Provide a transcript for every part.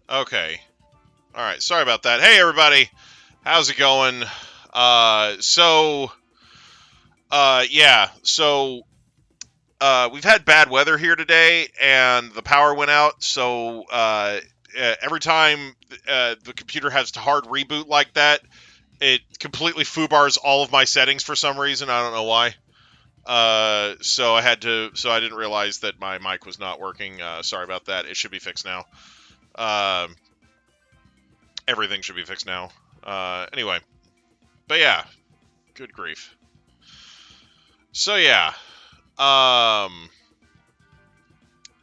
Okay. Alright, sorry about that. Hey, everybody. How's it going? Yeah. We've had bad weather here today, and the power went out, so, every time, the computer has to hard reboot like that, it completely foobars all of my settings for some reason. I don't know why. So I didn't realize that my mic was not working. Sorry about that. It should be fixed now. Um, Everything should be fixed now. Anyway, but yeah, good grief. So yeah, um,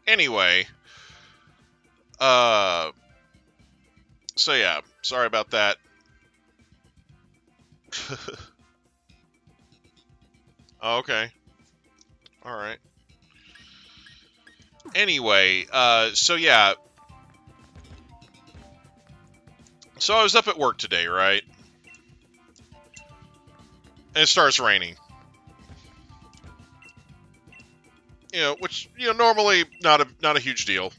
anyway, uh, so yeah, sorry about that. Okay, all right. Anyway, so I was up at work today, right? And it starts raining. Which normally not a huge deal,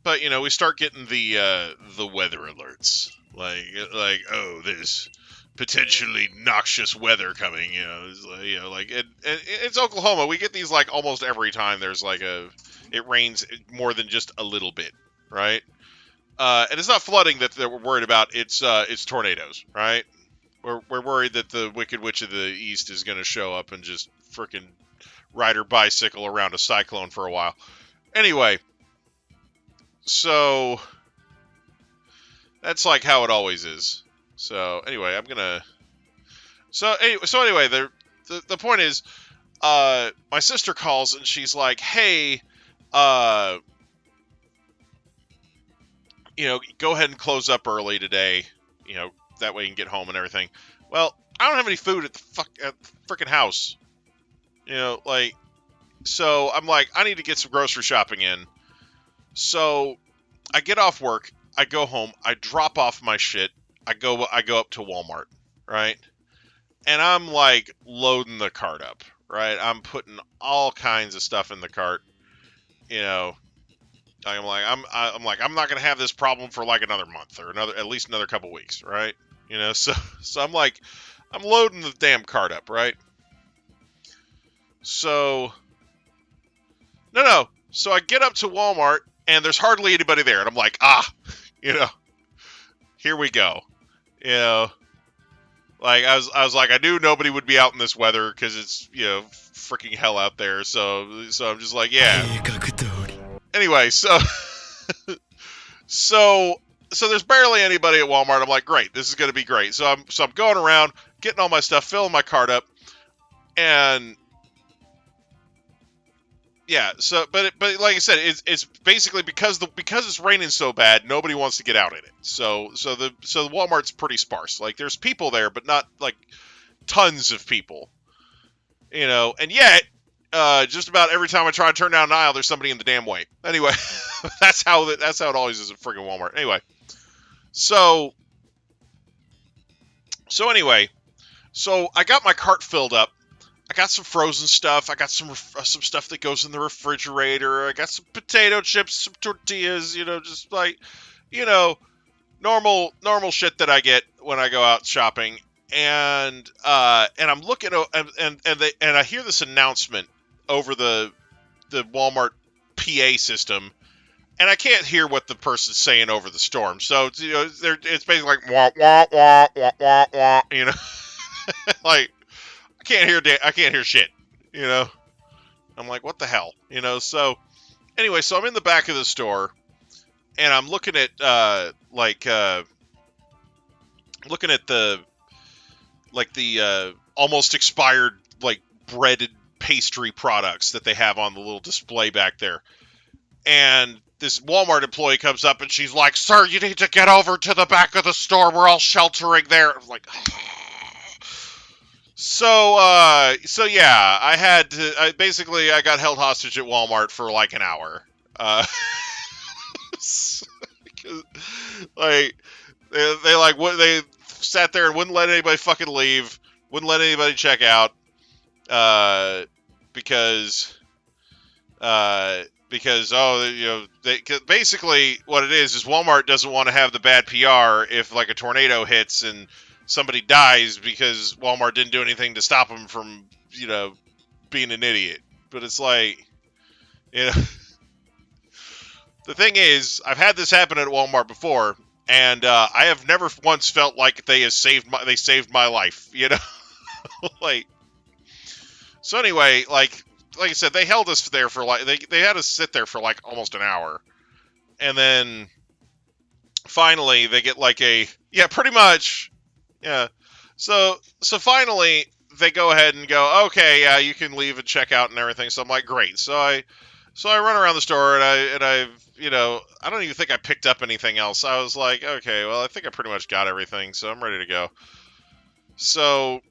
but we start getting the weather alerts, like oh, there's potentially noxious weather coming. It's Oklahoma. We get these like almost every time there's like it rains more than just a little bit, right? And it's not flooding that we're worried about. It's tornadoes, right? We're worried that the Wicked Witch of the East is going to show up and just freaking ride her bicycle around a cyclone for a while. Anyway, so that's like how it always is. So anyway, I'm gonna. So anyway, the point is, my sister calls and she's like, "Hey, uh, go ahead and close up early today. That way you can get home and everything." Well, I don't have any food at the freaking house. Like, so I'm like, I need to get some grocery shopping in. So I get off work, I go home, I drop off my shit, I go up to Walmart, right? And I'm like loading the cart up, right? I'm putting all kinds of stuff in the cart. You know, I'm not gonna have this problem for like another month or at least another couple weeks, right? So I'm loading the damn cart up, right? So no. So I get up to Walmart and there's hardly anybody there, and I'm like, you know, here we go. You know, like I was like, I knew nobody would be out in this weather because it's freaking hell out there. So I'm just like, yeah. Anyway, so so there's barely anybody at Walmart. I'm like, great, this is gonna be great. So I'm going around, getting all my stuff, filling my cart up, and yeah. But like I said, it's basically because it's raining so bad, nobody wants to get out in it. So the Walmart's pretty sparse. Like there's people there, but not like tons of people. And yet, just about every time I try to turn down an aisle, there's somebody in the damn way. Anyway, that's how it always is at friggin' Walmart. Anyway, so anyway, so I got my cart filled up. I got some frozen stuff. I got some stuff that goes in the refrigerator. I got some potato chips, some tortillas. Just like you know, normal shit that I get when I go out shopping. And I'm looking and I hear this announcement over the Walmart PA system, and I can't hear what the person's saying over the storm. So it's basically like wah wah wah wah wah wah. Like I can't hear shit. I'm like, what the hell. So anyway, so I'm in the back of the store, and I'm looking at looking at the almost expired like breaded pastry products that they have on the little display back there. And this Walmart employee comes up and she's like, "Sir, you need to get over to the back of the store. We're all sheltering there." I'm like, so yeah, I got held hostage at Walmart for like an hour. Like they sat there and wouldn't let anybody fucking leave, wouldn't let anybody check out, because because basically what it is Walmart doesn't want to have the bad PR if like a tornado hits and somebody dies because Walmart didn't do anything to stop them from being an idiot. But it's like, the thing is, I've had this happen at Walmart before, and I have never once felt like they saved my life. Like. So anyway, like I said, they held us there for they had us sit there for like almost an hour, and then finally they get like pretty much, yeah. So finally they go ahead and go, okay, yeah, you can leave and check out and everything. So I'm like, great. So I run around the store and I don't even think I picked up anything else. I was like, okay, well, I think I pretty much got everything, so I'm ready to go. So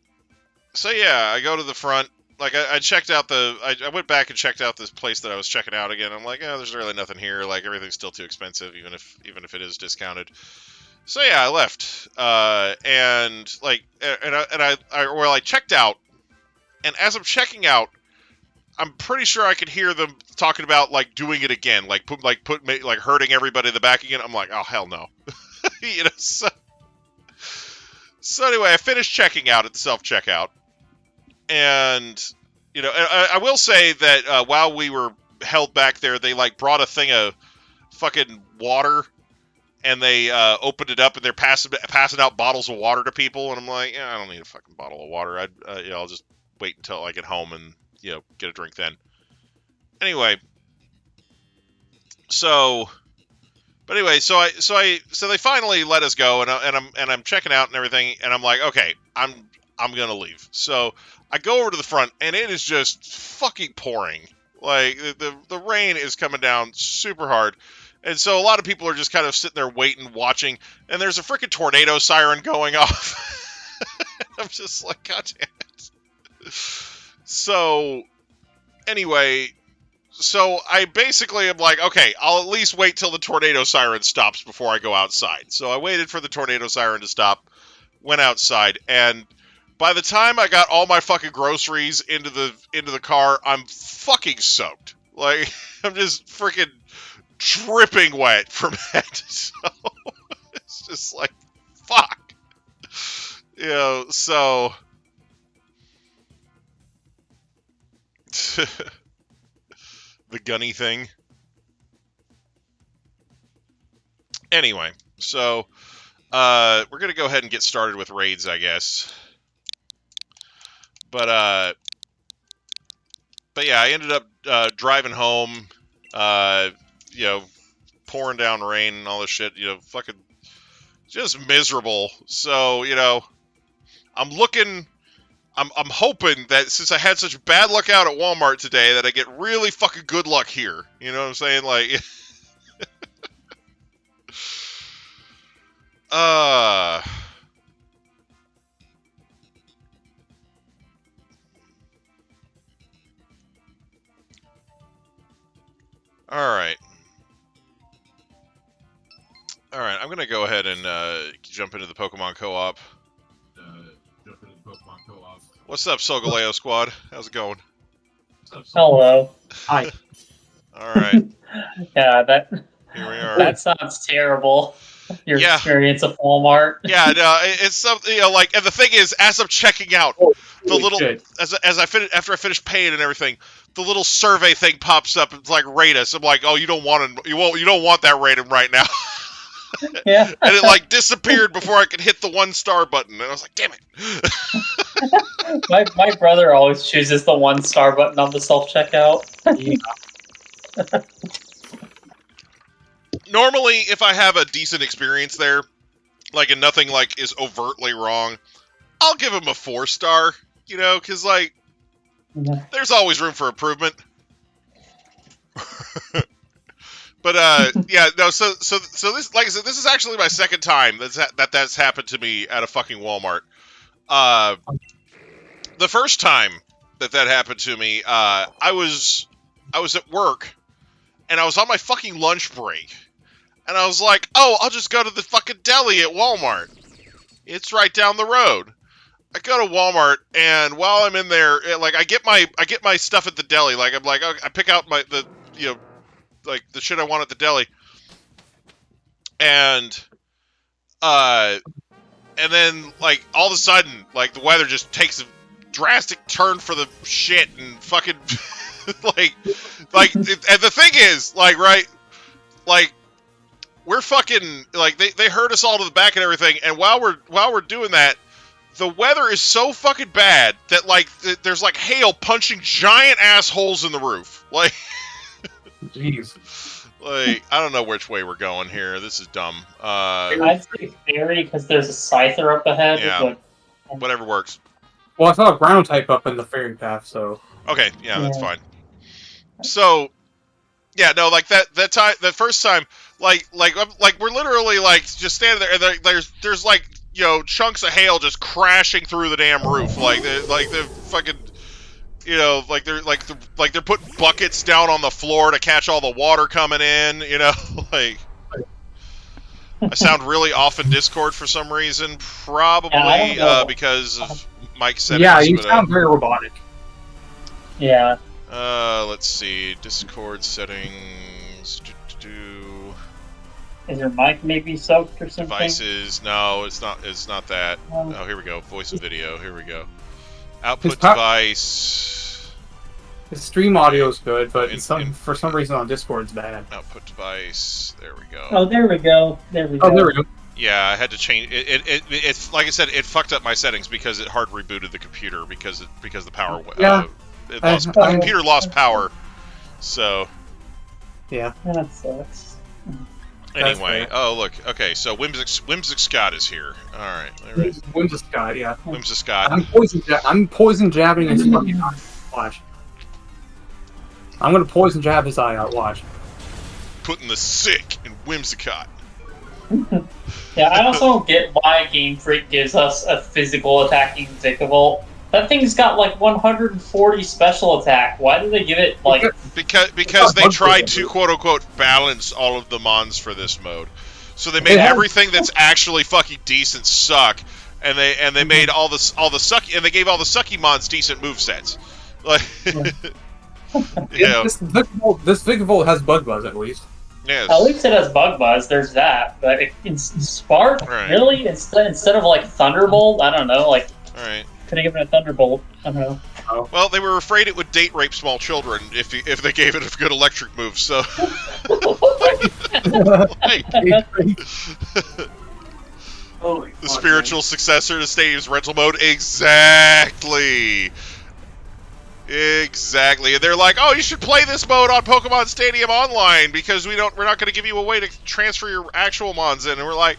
yeah, I go to the front. Like, I checked out I went back and checked out this place that I was checking out again. I'm like, there's really nothing here. Like, everything's still too expensive, even if it is discounted. So yeah, I left. And I checked out. And as I'm checking out, I'm pretty sure I could hear them talking about like doing it again, like hurting everybody in the back again. I'm like, oh hell no, So anyway, I finished checking out at the self checkout. And, I will say that while we were held back there, they, like, brought a thing of fucking water, and they opened it up, and they're passing out bottles of water to people, and I'm like, I don't need a fucking bottle of water. I'll just wait until I get home and, get a drink then. Anyway, so they finally let us go, and I'm checking out and everything, and I'm like, okay, I'm gonna leave. So I go over to the front, and it is just fucking pouring. Like, the rain is coming down super hard. And so a lot of people are just kind of sitting there waiting, watching, and there's a freaking tornado siren going off. I'm just like, God damn it. So, anyway, I basically am like, okay, I'll at least wait till the tornado siren stops before I go outside. So I waited for the tornado siren to stop, went outside, and by the time I got all my fucking groceries into the car, I'm fucking soaked. Like, I'm just freaking dripping wet from it. So it's just like, fuck. So the gunny thing. Anyway, so we're gonna go ahead and get started with raids, I guess. But yeah, I ended up driving home, pouring down rain and all this shit, fucking just miserable. So, I'm hoping that since I had such bad luck out at Walmart today that I get really fucking good luck here. You know what I'm saying? Like, Alright, I'm gonna go ahead and jump into the Pokemon Co-op. What's up, Solgaleo squad? How's it going? Hello. Hi. Alright. Yeah, here we are. That sounds terrible. Your experience of Walmart. Yeah, no, it's something, and the thing is, as I'm checking out, the little, after I finish paying and everything, the little survey thing pops up. It's like, rate us. I'm like, oh, you don't want that rating right now. Yeah. And it like disappeared before I could hit the 1-star button, and I was like, damn it. my brother always chooses the 1-star button on the self-checkout. Yeah. Normally, if I have a decent experience there, like, and nothing like is overtly wrong, I'll give him a 4-star, because like, there's always room for improvement. But yeah, no. So this, like I said, this is actually my second time that's happened to me at a fucking Walmart. The first time that happened to me, I was at work, and I was on my fucking lunch break, and I was like, oh, I'll just go to the fucking deli at Walmart. It's right down the road. I go to Walmart, and while I'm in there, like I get my stuff at the deli. Like I'm like, I pick out like the shit I want at the deli, and then like all of a sudden, like the weather just takes a drastic turn for the shit and fucking like, and the thing is, like, right, like we're fucking like they herd us all to the back and everything, and while we're doing that, the weather is so fucking bad that like there's like hail punching giant assholes in the roof, like. Jeez. Like, I don't know which way we're going here. This is dumb. I'd say fairy because there's a scyther up ahead. Yeah. Whatever works. Well, I saw a ground type up in the fairy path, so... Okay, yeah, that's fine. So, yeah, no, like that first time, like we're literally like just standing there, and there's like, you know, chunks of hail just crashing through the damn roof, like the fucking. You know, like they're putting buckets down on the floor to catch all the water coming in. You know, like I sound really off in Discord for some reason, probably because of Mike's settings. Yeah, you sound very robotic. Yeah. Let's see, Discord settings. Is your mic maybe soaked or something? Devices. No, it's not. It's not that. Oh, here we go. Voice and video. Here we go. Output His device. His stream audio is good, but for some reason on Discord it's bad. Output device. There we go. Oh, there we go. There we go. Oh, there we go. Yeah, I had to change it's like I said, it fucked up my settings because it hard rebooted the computer because the power the computer lost power. So yeah, that sucks. Anyway, oh look, okay, so Whimsic Scott is here. All right, Whimsic Scott, yeah. Whimsic Scott. I'm poison jabbing his fucking eye. Watch. I'm gonna poison jab his eye out. Watch. Putting the sick in Whimsicott. Yeah, I also don't get why Game Freak gives us a physical attacking Vikavolt. That thing's got like 140 special attack. Why do they give it like? Because they tried to quote unquote balance all of the mons for this mode, so they made everything that's actually fucking decent suck, and they made all the sucky, and they gave all the sucky mons decent movesets. Like, yeah. This Vikavolt has Bug Buzz at least. Yes. At least it has Bug Buzz. There's that, but in Spark, really, instead of like Thunderbolt, I don't know, like. All right. Could have given a Thunderbolt. I don't know. Oh. Well, they were afraid it would date rape small children if they gave it a good electric move. So, the spiritual successor to Stadium's rental mode, exactly. And they're like, "Oh, you should play this mode on Pokemon Stadium Online because we're not going to give you a way to transfer your actual mons in." And we're like.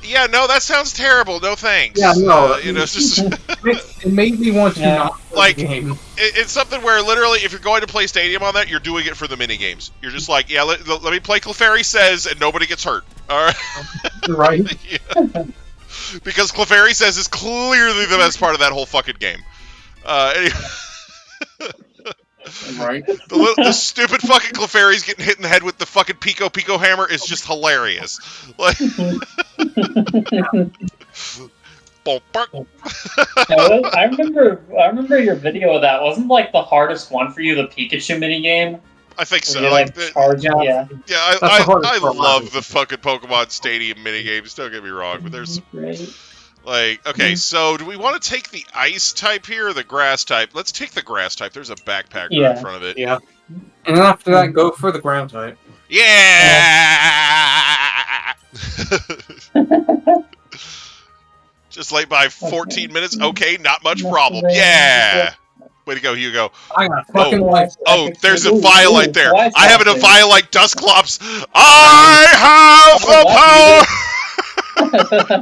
Yeah, no, that sounds terrible. No thanks. Yeah, no. You know, it's just it made me want to not play the game. It's something where literally, if you're going to play Stadium on that, you're doing it for the mini games. You're just like, yeah, let me play Clefairy Says, and nobody gets hurt. All right, right? Because Clefairy Says is clearly the best part of that whole fucking game. Anyway. Right. The stupid fucking Clefairy's getting hit in the head with the fucking Pico hammer is just hilarious. Like, I remember your video of that. Wasn't like the hardest one for you the Pikachu minigame? I think so. Yeah, I love the fucking Pokemon Stadium minigames. Don't get me wrong, but there's like, okay, so do we want to take the ice type here or the grass type? Let's take the grass type. There's a backpack right in front of it. Yeah. And then after that, go for the ground type. Yeah! Just late by 14 minutes. Okay, not much problem. Yeah! Way to go, Hugo. I got fucking life. Oh, there's a Violite there. I have a Violite Dusclops. I have the power!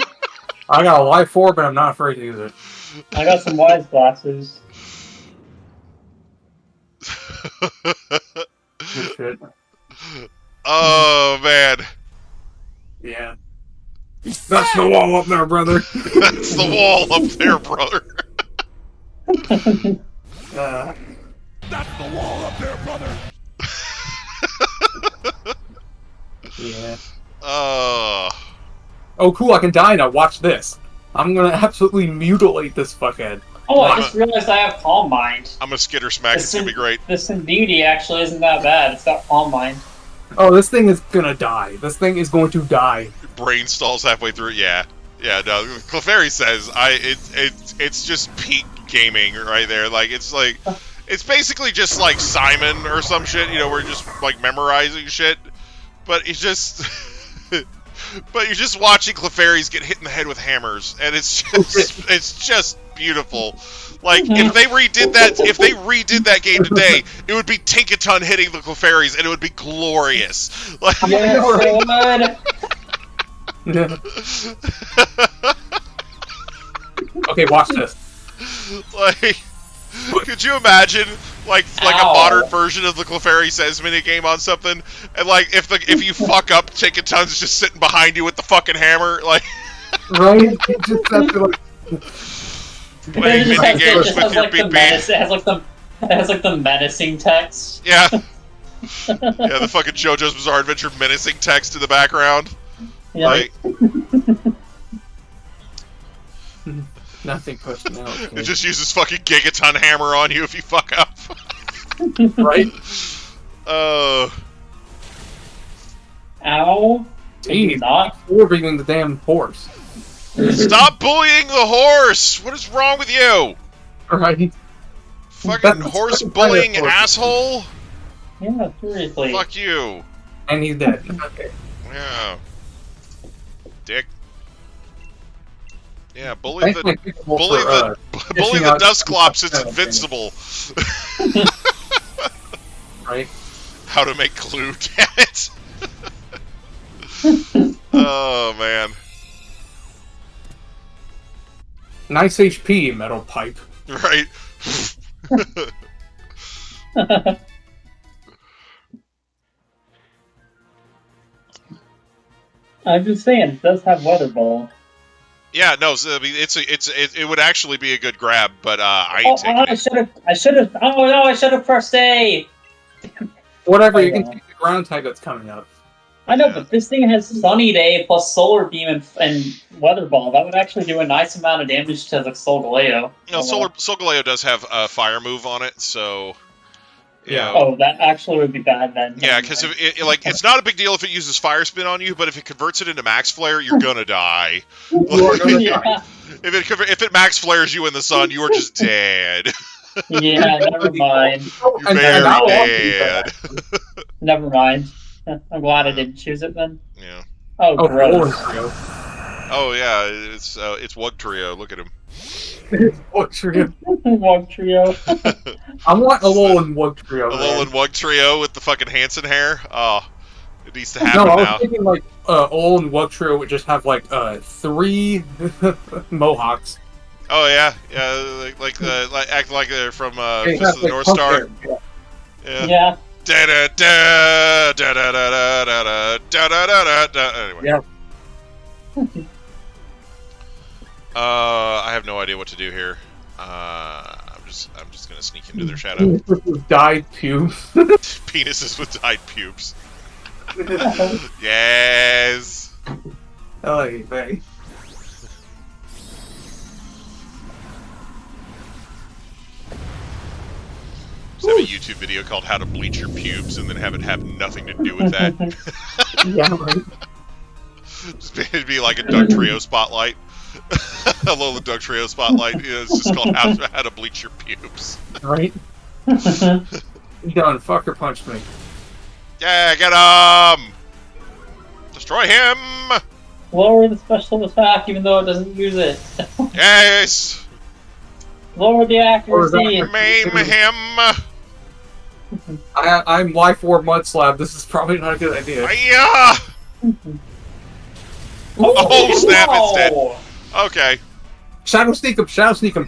I got a Life 4, but I'm not afraid to use it. I got some wise glasses. Good shit. Oh, man. Yeah. That's the wall up there, brother. That's the wall up there, brother. That's the wall up there, brother. Yeah. Oh, cool, I can die now. Watch this. I'm gonna absolutely mutilate this fuckhead. Oh, I just realized I have Calm Mind. I'm a skitter smack. It's gonna be great. This Indeedee actually isn't that bad. It's got Calm Mind. Oh, this thing is gonna die. This thing is going to die. Brain stalls halfway through. Yeah. Yeah, no, Clefairy says, it's just peak gaming right there. Like, it's basically just like Simon or some shit, you know, where you're just, like, memorizing shit. But it's just... but you're just watching Clefairies get hit in the head with hammers, and it's just beautiful. Like, if they redid that game today, it would be Tinkaton hitting the Clefairies, and it would be glorious. Like, Yes, Okay, watch this. like, could you imagine, like a modern version of the Clefairy Says minigame on something, and like if you fuck up, Tinkaton's just sitting behind you with the fucking hammer, like. Right? It just has to, like... Playing minigames with your PP. It has like the menacing text. Yeah. Yeah, the fucking JoJo's Bizarre Adventure menacing text in the background. Yeah. Like, Nothing pushing out. it just uses fucking Gigaton hammer on you if you fuck up. Right? Ow. Jeez, Not. orbiting the damn horse. Stop bullying the horse! What is wrong with you? Right? Fucking That's horse fucking bullying horse. asshole! Yeah, seriously. Fuck you. And he's dead. Okay. Yeah. Dick. Yeah, bully the Dusclops, it's invincible. Right? How to make Clue, damn it! Oh, man. Nice HP, metal pipe. Right? I'm just saying, it does have weather ball. Yeah, no, so, I mean, it would actually be a good grab, but I ain't taking it. I should have. Oh no, I should have pressed A. Whatever, Oh, you can well. take the ground type that's coming up. I know, Yeah. but this thing has Sunny Day plus Solar Beam and Weather Ball. That would actually do a nice amount of damage to the Solgaleo. No, Solgaleo does have a fire move on it, so... you Yeah. know. Oh, that actually would be bad then. Yeah, because it's not a big deal if it uses Fire Spin on you, but if it converts it into Max Flare, you're gonna die. You are gonna die. Yeah, If it Max Flares you in the sun, you are just dead. yeah, never mind. You're And very I'll also do dead. Never mind. I'm glad I didn't choose it then. Yeah. Oh, Oh, gross. Oh yeah, it's Wug Trio. Look at him. Wug Trio. Wug Trio. I want a Alolan Wug Trio. A man. Alolan Wug Trio with the fucking Hanson hair. Oh, it needs to happen No, I was now. thinking like Alolan Wug Trio would just have like 3 mohawks. Oh yeah, act like they're from It Fist has, of the like, North punk Star. hair. Yeah. Yeah. Yeah. Da da da da da da da da da da da. Anyway. Yeah. I have no idea what to do here. I'm just gonna sneak into their shadow. Dyed pubes. Penises with dyed pubes. Yes. Oh, hey. Just have a YouTube video called "How to Bleach Your Pubes" and then have it have nothing to do with that. Yeah, right. It'd be like a Doug Trio spotlight. A little Doug Trio spotlight. You know, it's just called "How to Bleach Your Pubes." Right? You done fucker punched me. Yeah, get him! Destroy him! Lower the special attack even though it doesn't use it. Yes! Lower the accuracy. Maim him! I'm Life Orb Mud Slab. This is probably not a good idea. Hiya! Oh, snap, it's dead. No! Okay. Shadow Sneak him! Shadow Sneak him!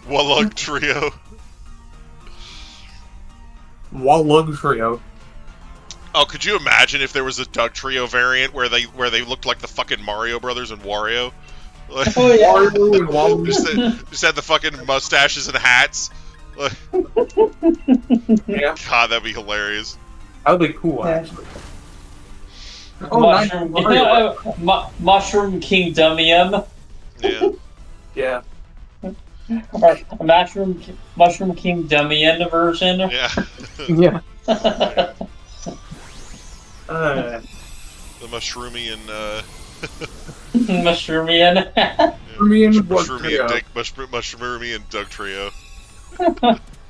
Wallug Trio. Wallug Trio. Oh, could you imagine if there was a Doug Trio variant where they looked like the fucking Mario Brothers and Wario? Like, Oh yeah. Wario and Waluigi. just had the fucking mustaches and hats. Like, Yeah, God, that'd be hilarious. that would be cool, Yeah. actually. Oh, nice. Mushroom, Mario. Mushroom Kingdomium. Yeah. Yeah. Or a Mushroom Kingdomian version. Yeah. Yeah. Uh, The Mushroomy and Mushroomian. me and Doug Mushroomy Trio. and Mushroomy and Doug Trio.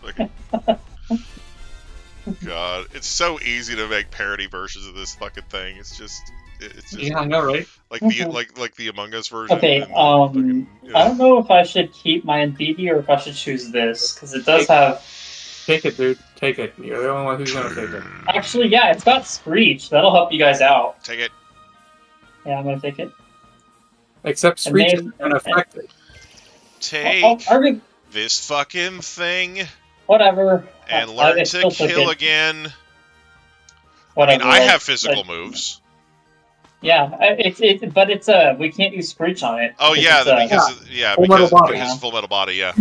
Fucking- God, it's so easy to make parody versions of this fucking thing. It's just Yeah, I know, right? like the Among Us version. Okay, and fucking, you know. I don't know if I should keep my Indeedee or if I should choose this, because it does have... Take it, dude. Take it. You're the only one who's gonna take it. Actually, yeah, it's got Screech. That'll help you guys out. Take it. Yeah, I'm gonna take it. Except Screech is unaffected. Take Are we... this fucking thing Whatever. and I learn to still took kill it. again. I Whatever. mean, I have physical moves. Yeah, but it's we can't use Screech on it. Oh yeah, Full metal body. because full metal body. Yeah.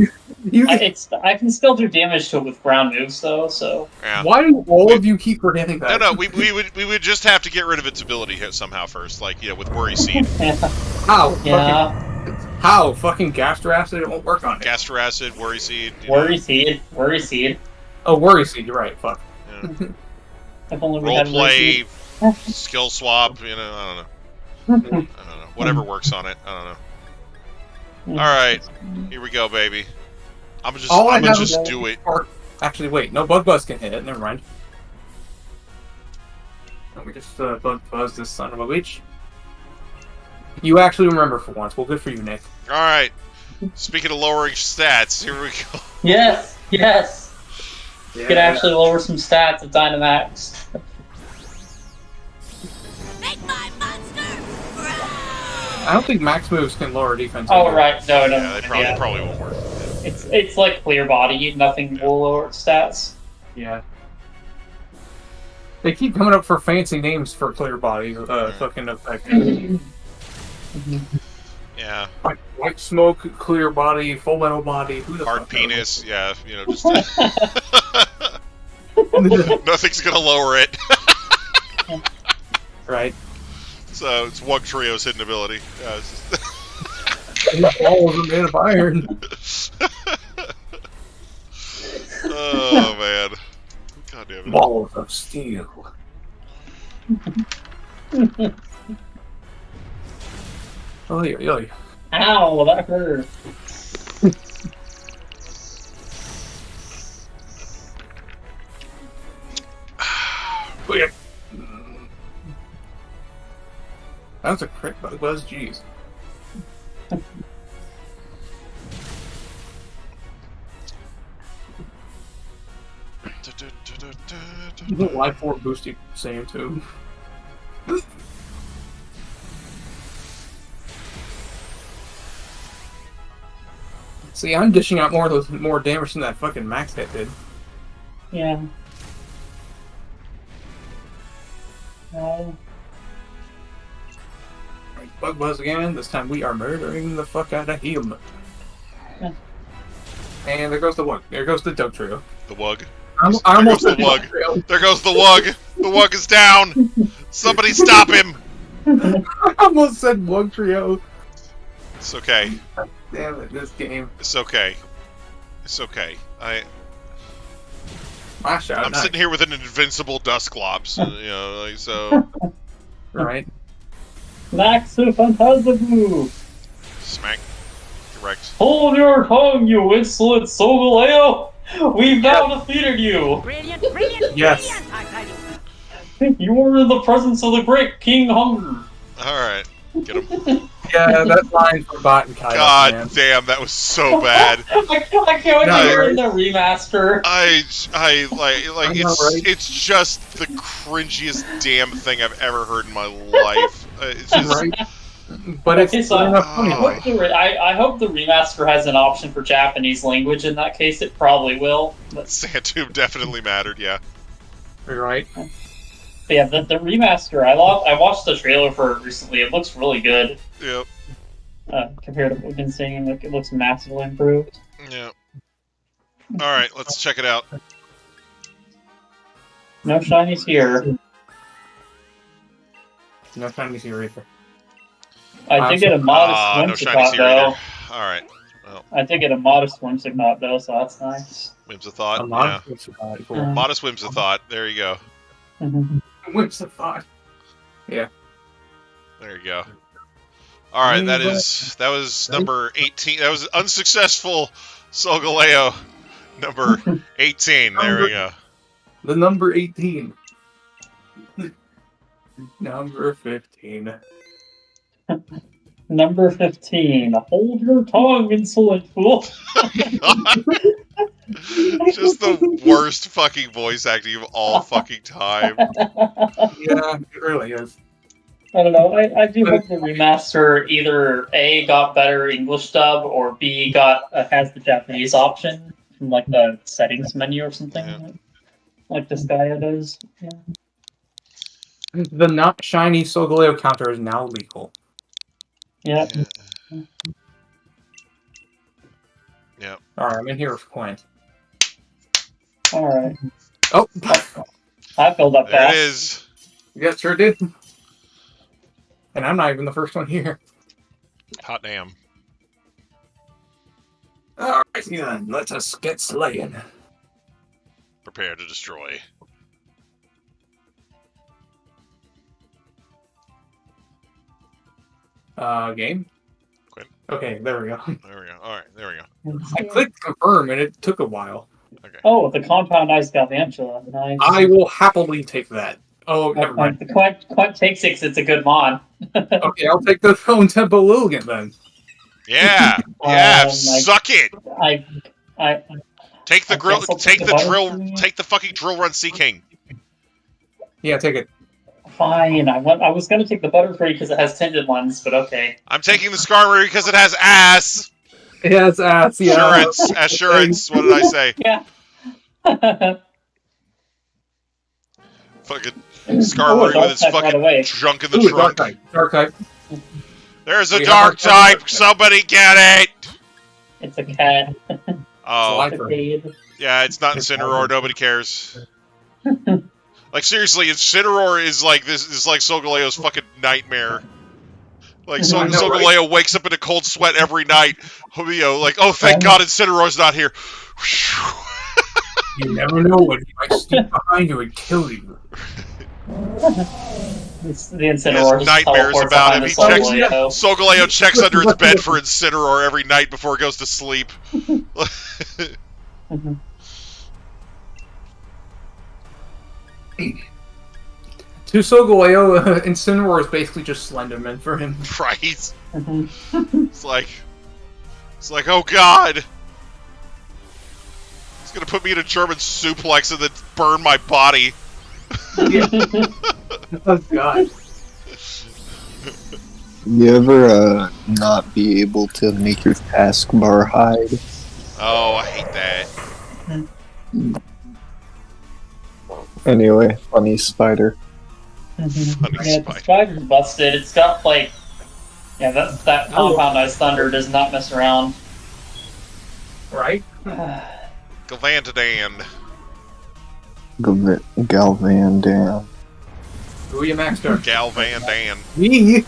I can still do damage to it with ground moves though. So Yeah. Why do all of you keep forgetting that? No, we would just have to get rid of its ability here somehow first, like with Worry Seed. How? yeah, How? Fucking Gaster Acid? It won't work on it. Gaster Acid, Worry Seed. Worry Seed. Oh, Worry Seed. You're right. Fuck. Yeah. If only we Role had play, Worry skill swap. I don't know. Whatever works on it. I don't Seed. know. All right, here we go, baby. I'm All gonna have just is- do it. Actually, wait. No, Bug Buzz can hit it. Never mind. Let me just Bug Buzz this son of a bitch. You actually remember for once. Well, good for you, Nick. All right. Speaking of lowering stats, here we go. Yes. Yeah. You can actually lower some stats at Dynamax. Make my monster grow! I don't think max moves can lower defense. Oh either. right, no. Yeah, they probably won't work. It's like Clear Body. Nothing will lower its stats. Yeah. They keep coming up for fancy names for clear body. Fucking effect. Yeah. Like white smoke, clear body, full metal body. Who the Hard fuck penis. Yeah. Just knows? nothing's gonna lower it. Right. So it's Wug Trio's hidden ability. Yeah, it's just Balls are made of iron. oh man. God damn it. Balls of steel. Oh yeah. Ow, that hurt. Oh, yeah. That was a crit Bug Buzz, jeez. The Life Force boosting Saiyan too. See, I'm dishing out more damage than that fucking max hit did. Yeah. No. Alright, Bug Buzz again. This time we are murdering the fuck out of him. Yeah. And there goes the Wug. There goes the Doug Trio. The Wug. I There almost goes the said Wug. Doug Trio. There goes the Wug. The Wug is down. Somebody stop him. I almost said Wug Trio. It's okay. Damn it, this game. It's okay. It's okay. Flash out. I'm nice. sitting here with an invincible Dusclops, so Right. Maxu Phantasmu! smack. Correct. Hold your tongue, you insolent Solgaleo! We've now defeated you! Brilliant, brilliant, Yes. brilliant, I tell you. You are in the presence of the great King Hunger! All right, get him. Yeah, that line for Bot and Kyle. God Man. damn, that was so bad. I can't wait to No, hear right? in the remaster. I like I know, right? it's just the cringiest damn thing I've ever heard in my life. It's just Right? But it's Okay, so good enough I anyway. I hope the remaster has an option for Japanese language. In that case, it probably will. But Sandtube definitely mattered. Yeah. Right? yeah, the remaster, I watched the trailer for it recently. It looks really good Yep. compared to what we've been seeing. Like, it looks massively improved. Yeah. All right, let's check it out. No shinies here. No time to see Reaper. I did get a modest no shiny Whimsicott sea though. reader. All right. Well, I did get a modest Whimsicott though, so that's nice. whims a thought. A Yeah. lot of things about it. Cool. Modest whims a thought. There you go. Mhm. Whips the 5. There you go. All right, that was number 18. That was unsuccessful Solgaleo. Number 18. There we go. The number 18. Number 15. Number 15. Hold your tongue, insolent fool. Just the worst fucking voice acting of all fucking time. Yeah, it really is. I don't know. I do hope the remaster either A, got better English dub, or B, has the Japanese option from like the settings menu or something. Yeah. Like this guy does. Yeah. The not shiny Solgaleo counter is now legal. Yep. Yep. Alright, I'm in here with coins. Alright. Oh! I filled up There fast. it is. Yeah, sure did. And I'm not even the first one here. Hot damn. Alright, then, let us get slaying. Prepare to destroy. Game? Quit. Okay, there we go. There we go. All right, there we go. I clicked confirm and it took a while. Okay. Oh, the compound ice galvantula. Nice. I will happily take that. Oh, never mind. The Quant takes it 'cause it's a good mon. Okay, I'll take the Phone Temple Lilligant then. Yeah. Yeah. Like- Suck it. I Take the I grill. guess I'll Take take the the drill. butter. Take the fucking drill run, Sea King. Yeah, take it. fine. I was gonna take the Butterfree because it has tinted ones, but okay. I'm taking the Skarmory because it has ass. It has ass, yeah. Assurance. Assurance. What did I say? Yeah. Fucking Oh, Skarmory dark with its type right fucking away. junk in the Ooh, trunk. dark type. Dark type. There's a We have dark our dark type. type. Somebody get it. It's a cat. Oh, Life. It's a jade. yeah, it's not Incineroar. Nobody cares. Like seriously, Incineroar is like this. Is like Solgaleo's fucking nightmare. Like I know, right? Solgaleo wakes up in a cold sweat every night. You know, like, oh, thank God Incineroar's not here. You never know when he might sneak behind you and kill you. The He has Incineroar just nightmares teleports about behind him. the He checks. Solgaleo. Solgaleo checks under its bed for Incineroar every night before it goes to sleep. Mhm. To Solgaleo, Incineroar is basically just Slenderman for him. Right? Mhm. It's like, oh God, it's gonna put me in a German suplex and then burn my body. Yeah. Oh god. You ever not be able to make your taskbar hide? Oh, I hate that. Anyway, funny spider. Funny Yeah, the spider. spider's busted. It's got like, yeah, that Oh. compound ice thunder does not mess around. Right? Galvantadan. Galvan Dam. Who are you maxed out? Galvandan. Me?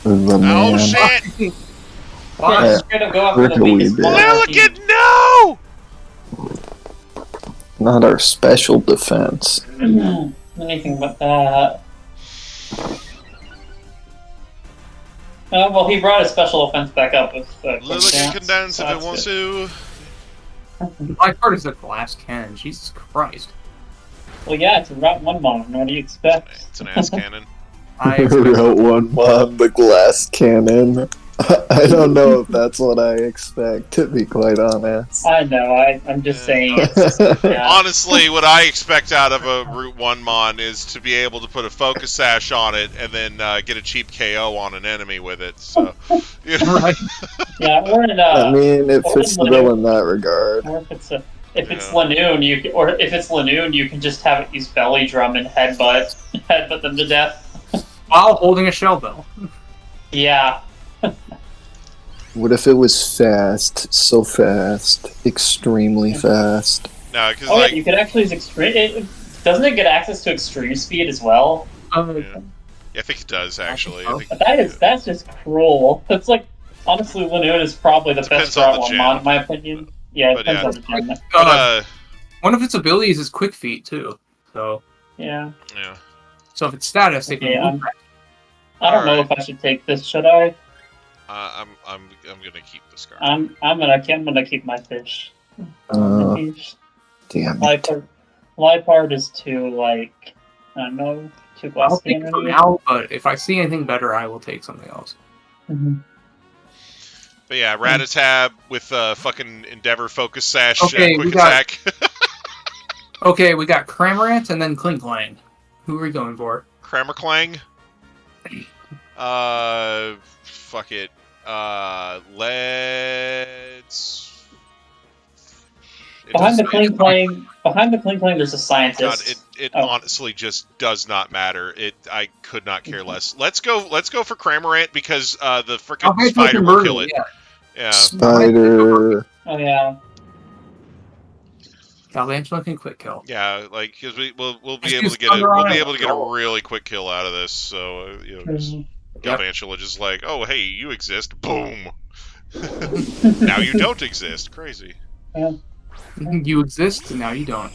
The Oh man. shit! Yeah, Why? just gonna go after the Rick a wee weakest bit. mon on our team. Lilligant, no! Not our special defense. Anything but that. Well, he brought his special offense back up with Lilligant can dance if it that's wants good. to. My part is a glass cannon. Jesus Christ. Well, yeah, it's a Route 1 mon. What do you expect? It's an ass cannon. I Wrote one mod, the glass cannon. I don't know if that's what I expect, to be quite honest. I know, I'm just saying. Yeah. Honestly, what I expect out of a Route 1 Mon is to be able to put a focus sash on it and then get a cheap KO on an enemy with it. So, you know. Right. Yeah, or in I mean, it or fits the in bill in that regard. Or if it's Yeah. Lanoon, you can just have it use belly drum and headbutt them to death. While holding a shell bell. Yeah. What if it was fast? So fast. Extremely fast. No, because Oh, like, yeah, you could actually use extreme. Doesn't it get access to extreme speed as well? yeah. Yeah, I think it does actually. I think, But that's just cruel. That's like, honestly, Lanoon is probably the Depends best on Route the 1 gen. mon, in my opinion. Yeah, it But depends yeah. on the gen. but One of its abilities is Quick Feet, too. So, Yeah. yeah. So if it's status, they Okay, can move back. I don't know if I should take this. Should I? I'm gonna keep the scar. I'm gonna keep my fish. Damn it. Lipard is too I don't know, too I'll glass take it for now, but if I see anything better, I will take something else. Mm-hmm. But yeah, Ratatab with fucking Endeavor Focus Sash, Okay, quick attack. Okay, we got Cramorant and then Klinklang. Who are we going for? Cramorclang. Fuck it. Let's. Behind the Klinklang, there's a scientist. God, it honestly just does not matter. I could not care less. Let's go for Cramorant because the frickin' spider will kill it. Yeah. Spider. Oh yeah. Galvantula can quick kill. Yeah, because we'll be Just able to get thunder on it. a really quick kill out of this. So Galvantula just like, oh hey, you exist. Boom. Now you don't exist. Crazy. Yeah. You exist, and now you don't.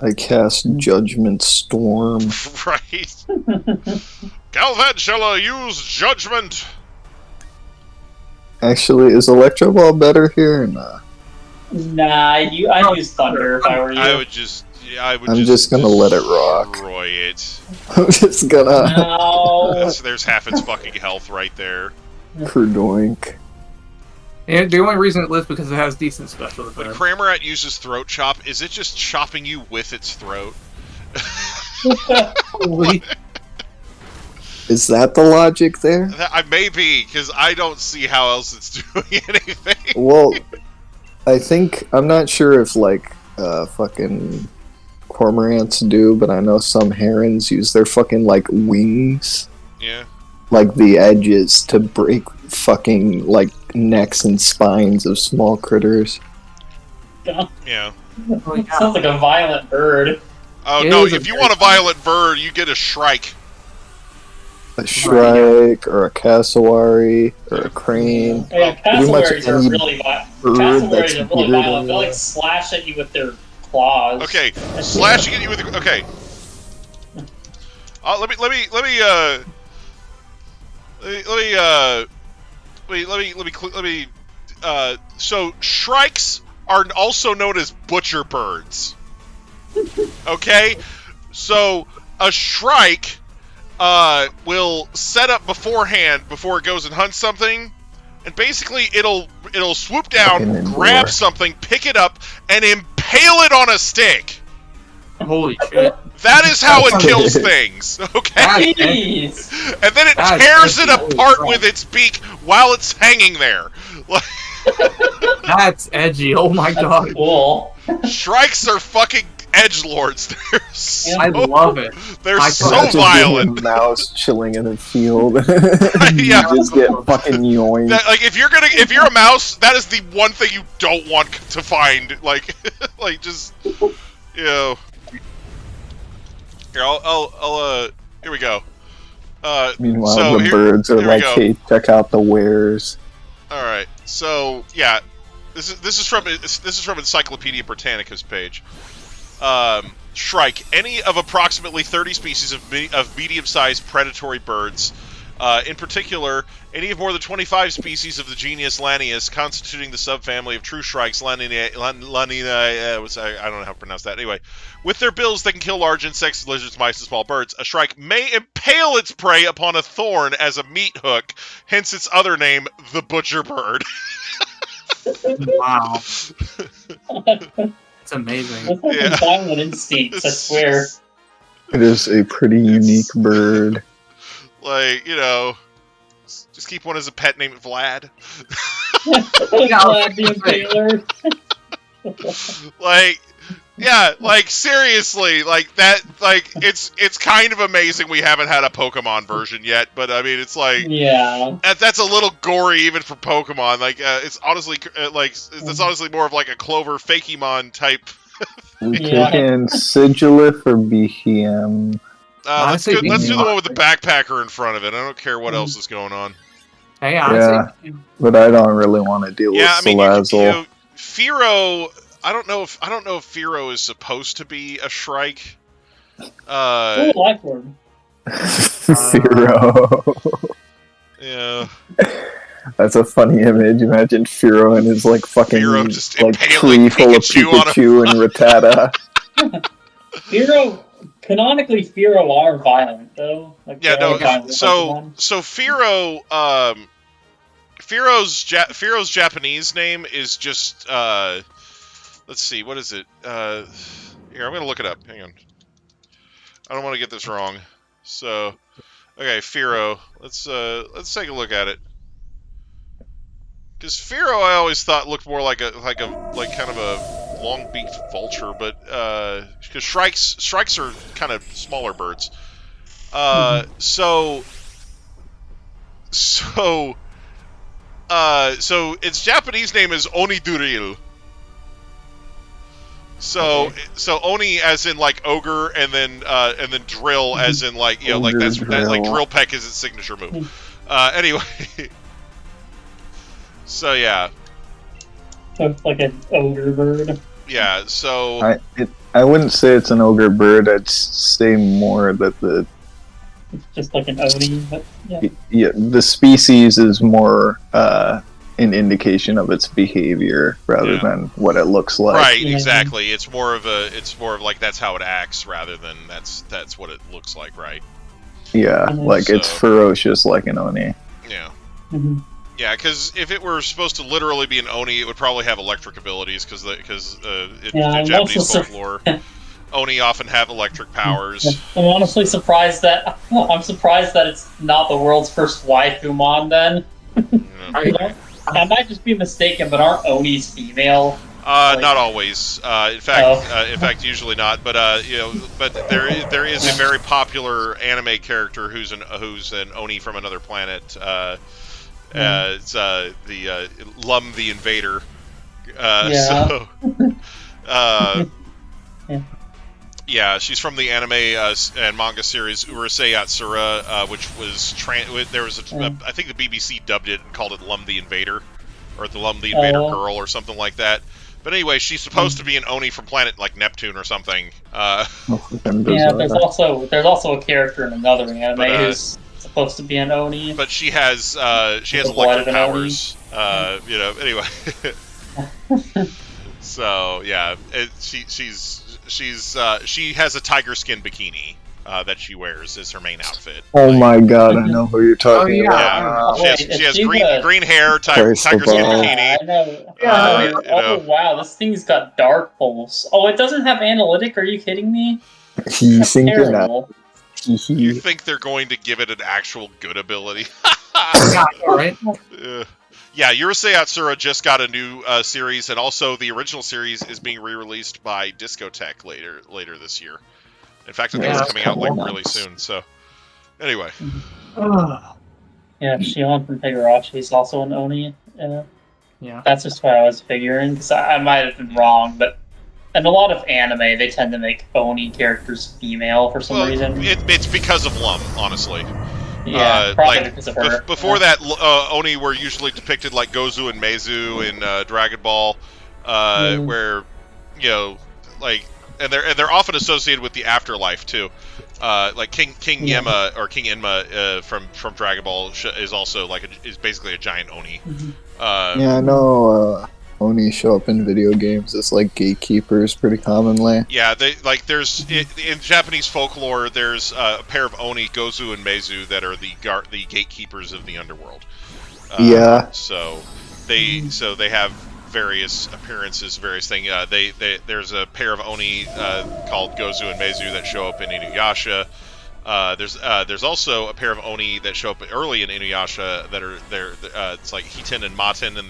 I cast Judgment Storm. Right. Galvantula, use Judgment. Actually, is Electro Ball better here or not? Nah, I'd use Thunder if I were you. I'm just gonna let it rock. Destroy it. I'm just gonna. No. There's half its fucking health right there. Kerdoink. And the only reason it lives because it has decent special When defense. Cramorant uses Throat Chop, is it just chopping you with its throat? Is that the logic there? I may be, because I don't see how else it's doing anything. Well, I think I'm not sure if fucking cormorants do, but I know some herons use their fucking wings, Yeah. the edges to break fucking necks and spines of small critters. Yeah. Sounds like a violent bird. Oh It no! is a If you want a violent bird, you get a shrike. A shrike or a cassowary or a crane. Yeah, Pretty much cassowaries are any really violent. bird Cassowaries that's are really bigger violent. than They'll slash at you with their claws. Okay, slashing at you with. Okay. Let me. So shrikes are also known as butcher birds. Okay, so a shrike will set up beforehand before it goes and hunts something, and basically it'll swoop down, grab something, pick it up, and impale it on a stick. Holy shit. That is how it kills things, okay? Jeez. And then it tears it apart with its beak while it's hanging there. That's edgy. Oh my god. Cool. Shrikes are fucking edgelords. They're so, I love it. They're I so Imagine violent. being a mouse chilling in a field. Yeah. You just get fucking yoinked. If you're a mouse, that is the one thing you don't want to find. Just Here, here we go. Meanwhile, so the birds are here we go. hey, check out the wares. All right, so yeah, this is from Encyclopedia Britannica's page. Shrike, any of approximately 30 species of medium-sized predatory birds. In particular, any of more than 25 species of the genus Lanius, constituting the subfamily of true shrikes, I don't know how to pronounce that. Anyway, with their bills, they can kill large insects, lizards, mice, and small birds. A shrike may impale its prey upon a thorn as a meat hook, hence its other name, the butcher bird. Wow. It's amazing. That's like violent instincts, I swear. It is a pretty unique bird. Just keep one as a pet, name it Vlad. Vlad the Impaler. Seriously, it's kind of amazing we haven't had a Pokemon version yet, but I mean, it's yeah, that's a little gory even for Pokemon. It's honestly, that's honestly more of a Clover Fakemon type. We taking Sigilif or BCM? Let's do the one with the backpacker in front of it. I don't care what else is going on. Hey, honestly, but I don't really want to deal with Salazzle. Fearow. I don't know if Fearow is supposed to be a Shrike. Lifeorb. Firo. Yeah. That's a funny image. Imagine Firo and his like fucking Firo just like impaling tree full of Pikachu on a- Pikachu and Rattata. Canonically, Firo are violent, though. Like, Yeah, they are no. violent So Pokemon. Firo, Firo's Japanese name is just let's see, what is it? Here, I'm gonna look it up. Hang on. I don't want to get this wrong. So, okay, Firo. Let's take a look at it. Because Firo, I always thought looked more like kind of a long-beaked vulture, but because shrikes are kind of smaller birds. So its Japanese name is Oniduril. So Oni as in like ogre, and then drill as in like like Ogre that like drill. drill peck is its signature move. Anyway, so yeah, Looks like an ogre bird. yeah. So I wouldn't say it's an ogre bird. I'd say more that It's just like an Oni, but the species is more an indication of its behavior rather Yeah. than what it looks like. right, Yeah. exactly. It's more of like that's how it acts rather than that's what it looks like, right? Yeah, Mhm. like it's So- ferocious like an Oni. Yeah. Mhm. Yeah, because if it were supposed to literally be an Oni, it would probably have electric abilities. Because Yeah, in I'm Japanese also folklore, Oni often have electric powers. I'm honestly surprised that it's not the world's first Waifumon. Then You know. I might just be mistaken, but aren't Onis female? Not always. In fact, usually not. But but there is a very popular anime character who's an Oni from another planet. It's the Lum the Invader. Yeah. So, Yeah. yeah, she's from the anime and manga series Urusei Yatsura, which was there was I think the BBC dubbed it and called it Lum the Invader, or the Lum the Invader Girl, or something like that. But anyway, she's supposed to be an Oni from planet like Neptune or something. Yeah, there's also a character in another anime But, who's supposed to be an Oni. but she has The blood electric of an Oni. powers. Anyway. So yeah, she has a tiger skin bikini that she wears as her main outfit. Oh my god, I know who you're talking yeah. about. Yeah, she has green hair, tiger skin First of all- bikini. I know. Yeah, Oh wow, this thing's got dark pulse. Oh, it doesn't have analytic. Are you kidding me? You That's think you're not? terrible. You think they're going to give it an actual good ability? Yeah, right? Yeah, Urusei Yatsura just got a new series, and also the original series is being re-released by Discotech later this year. In fact, I think Yeah, it's coming out like cool. really soon. So, anyway, Yeah, Shion from Higurashi is also an Oni. Yeah. That's just what I was figuring, because I might have been wrong, but in a lot of anime, they tend to make Oni characters female for some reason. it's because of Lum, honestly. Yeah, probably like, because of her. Before that, Oni were usually depicted like Gozu and Meizu in Dragon Ball, where like, and they're often associated with the afterlife too. Like King Yema or King Enma from Dragon Ball is also is basically a giant Oni. Yeah, I know Oni show up in video games as like gatekeepers pretty commonly. Yeah, in Japanese folklore, there's a pair of Oni, Gozu and Meizu, that are the gatekeepers of the underworld. Yeah. So they have various appearances, various things. There's a pair of Oni called Gozu and Meizu that show up in Inuyasha. There's also a pair of Oni that show up early in Inuyasha that are it's like Hiten and Maten, and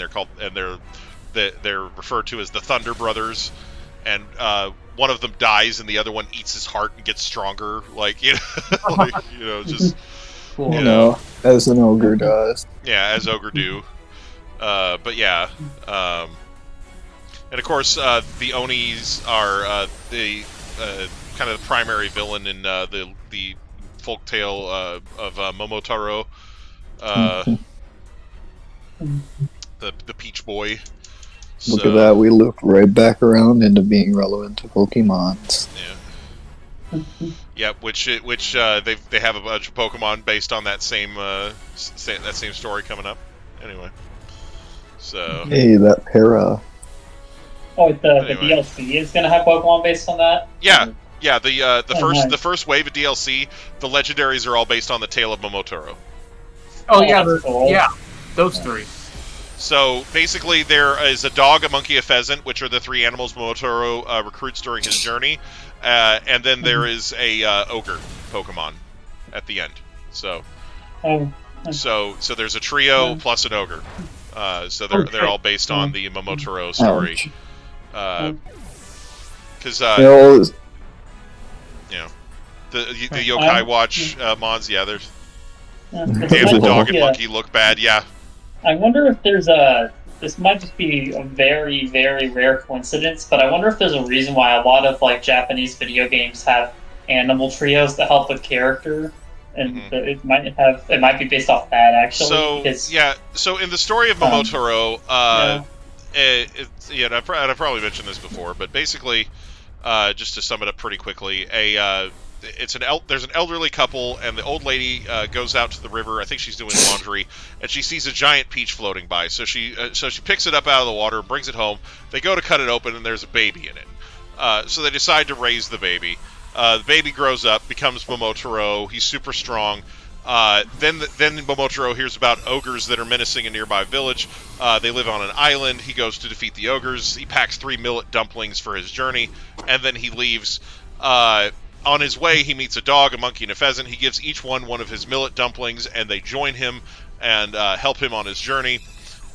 they're referred to as the Thunder Brothers, and one of them dies and the other one eats his heart and gets stronger, just Cool. You know, as an ogre does. yeah, as ogre do. But yeah, and of course the Onis are the kind of the primary villain in the folktale of Momotaro, the Peach Boy. Look at that, we loop right back around into being relevant to Pokemon. Yeah. Yep, which they have a bunch of Pokemon based on that same story coming up. Anyway, so Hey, that para. Oh, the Anyway. DLC is gonna have Pokemon based on that. yeah, nice. the first wave of DLC, the legendaries are all based on the Tale of Momotaro. Oh yeah, that's cool. yeah, those three. So basically, there is a dog, a monkey, a pheasant, which are the three animals Momotaro recruits during his journey, and then there is a ogre Pokemon at the end. So, Oh, so there's a trio plus an ogre. So they're all based on the Momotaro story. Ouch. Because You know, the Yokai Watch mods, yeah, there's damn the Lol. dog and Yeah. monkey look bad, yeah. I wonder if there's this might just be a very, very rare coincidence, but I wonder if there's a reason why a lot of like Japanese video games have animal trios that help the character, and it might be based off that actually. So because, so in the story of Momotaro, I've probably mentioned this before, but basically, just to sum it up pretty quickly, there's an elderly couple, and the old lady goes out to the river. I think she's doing laundry, and she sees a giant peach floating by. So she picks it up out of the water, brings it home. They go to cut it open, and there's a baby in it. So they decide to raise the baby. The baby grows up, becomes Momotaro. He's super strong. Then Momotaro hears about ogres that are menacing a nearby village. They live on an island. He goes to defeat the ogres. He packs 3 millet dumplings for his journey, and then he leaves. On his way, he meets a dog, a monkey, and a pheasant. He gives each one of his millet dumplings, and they join him and help him on his journey.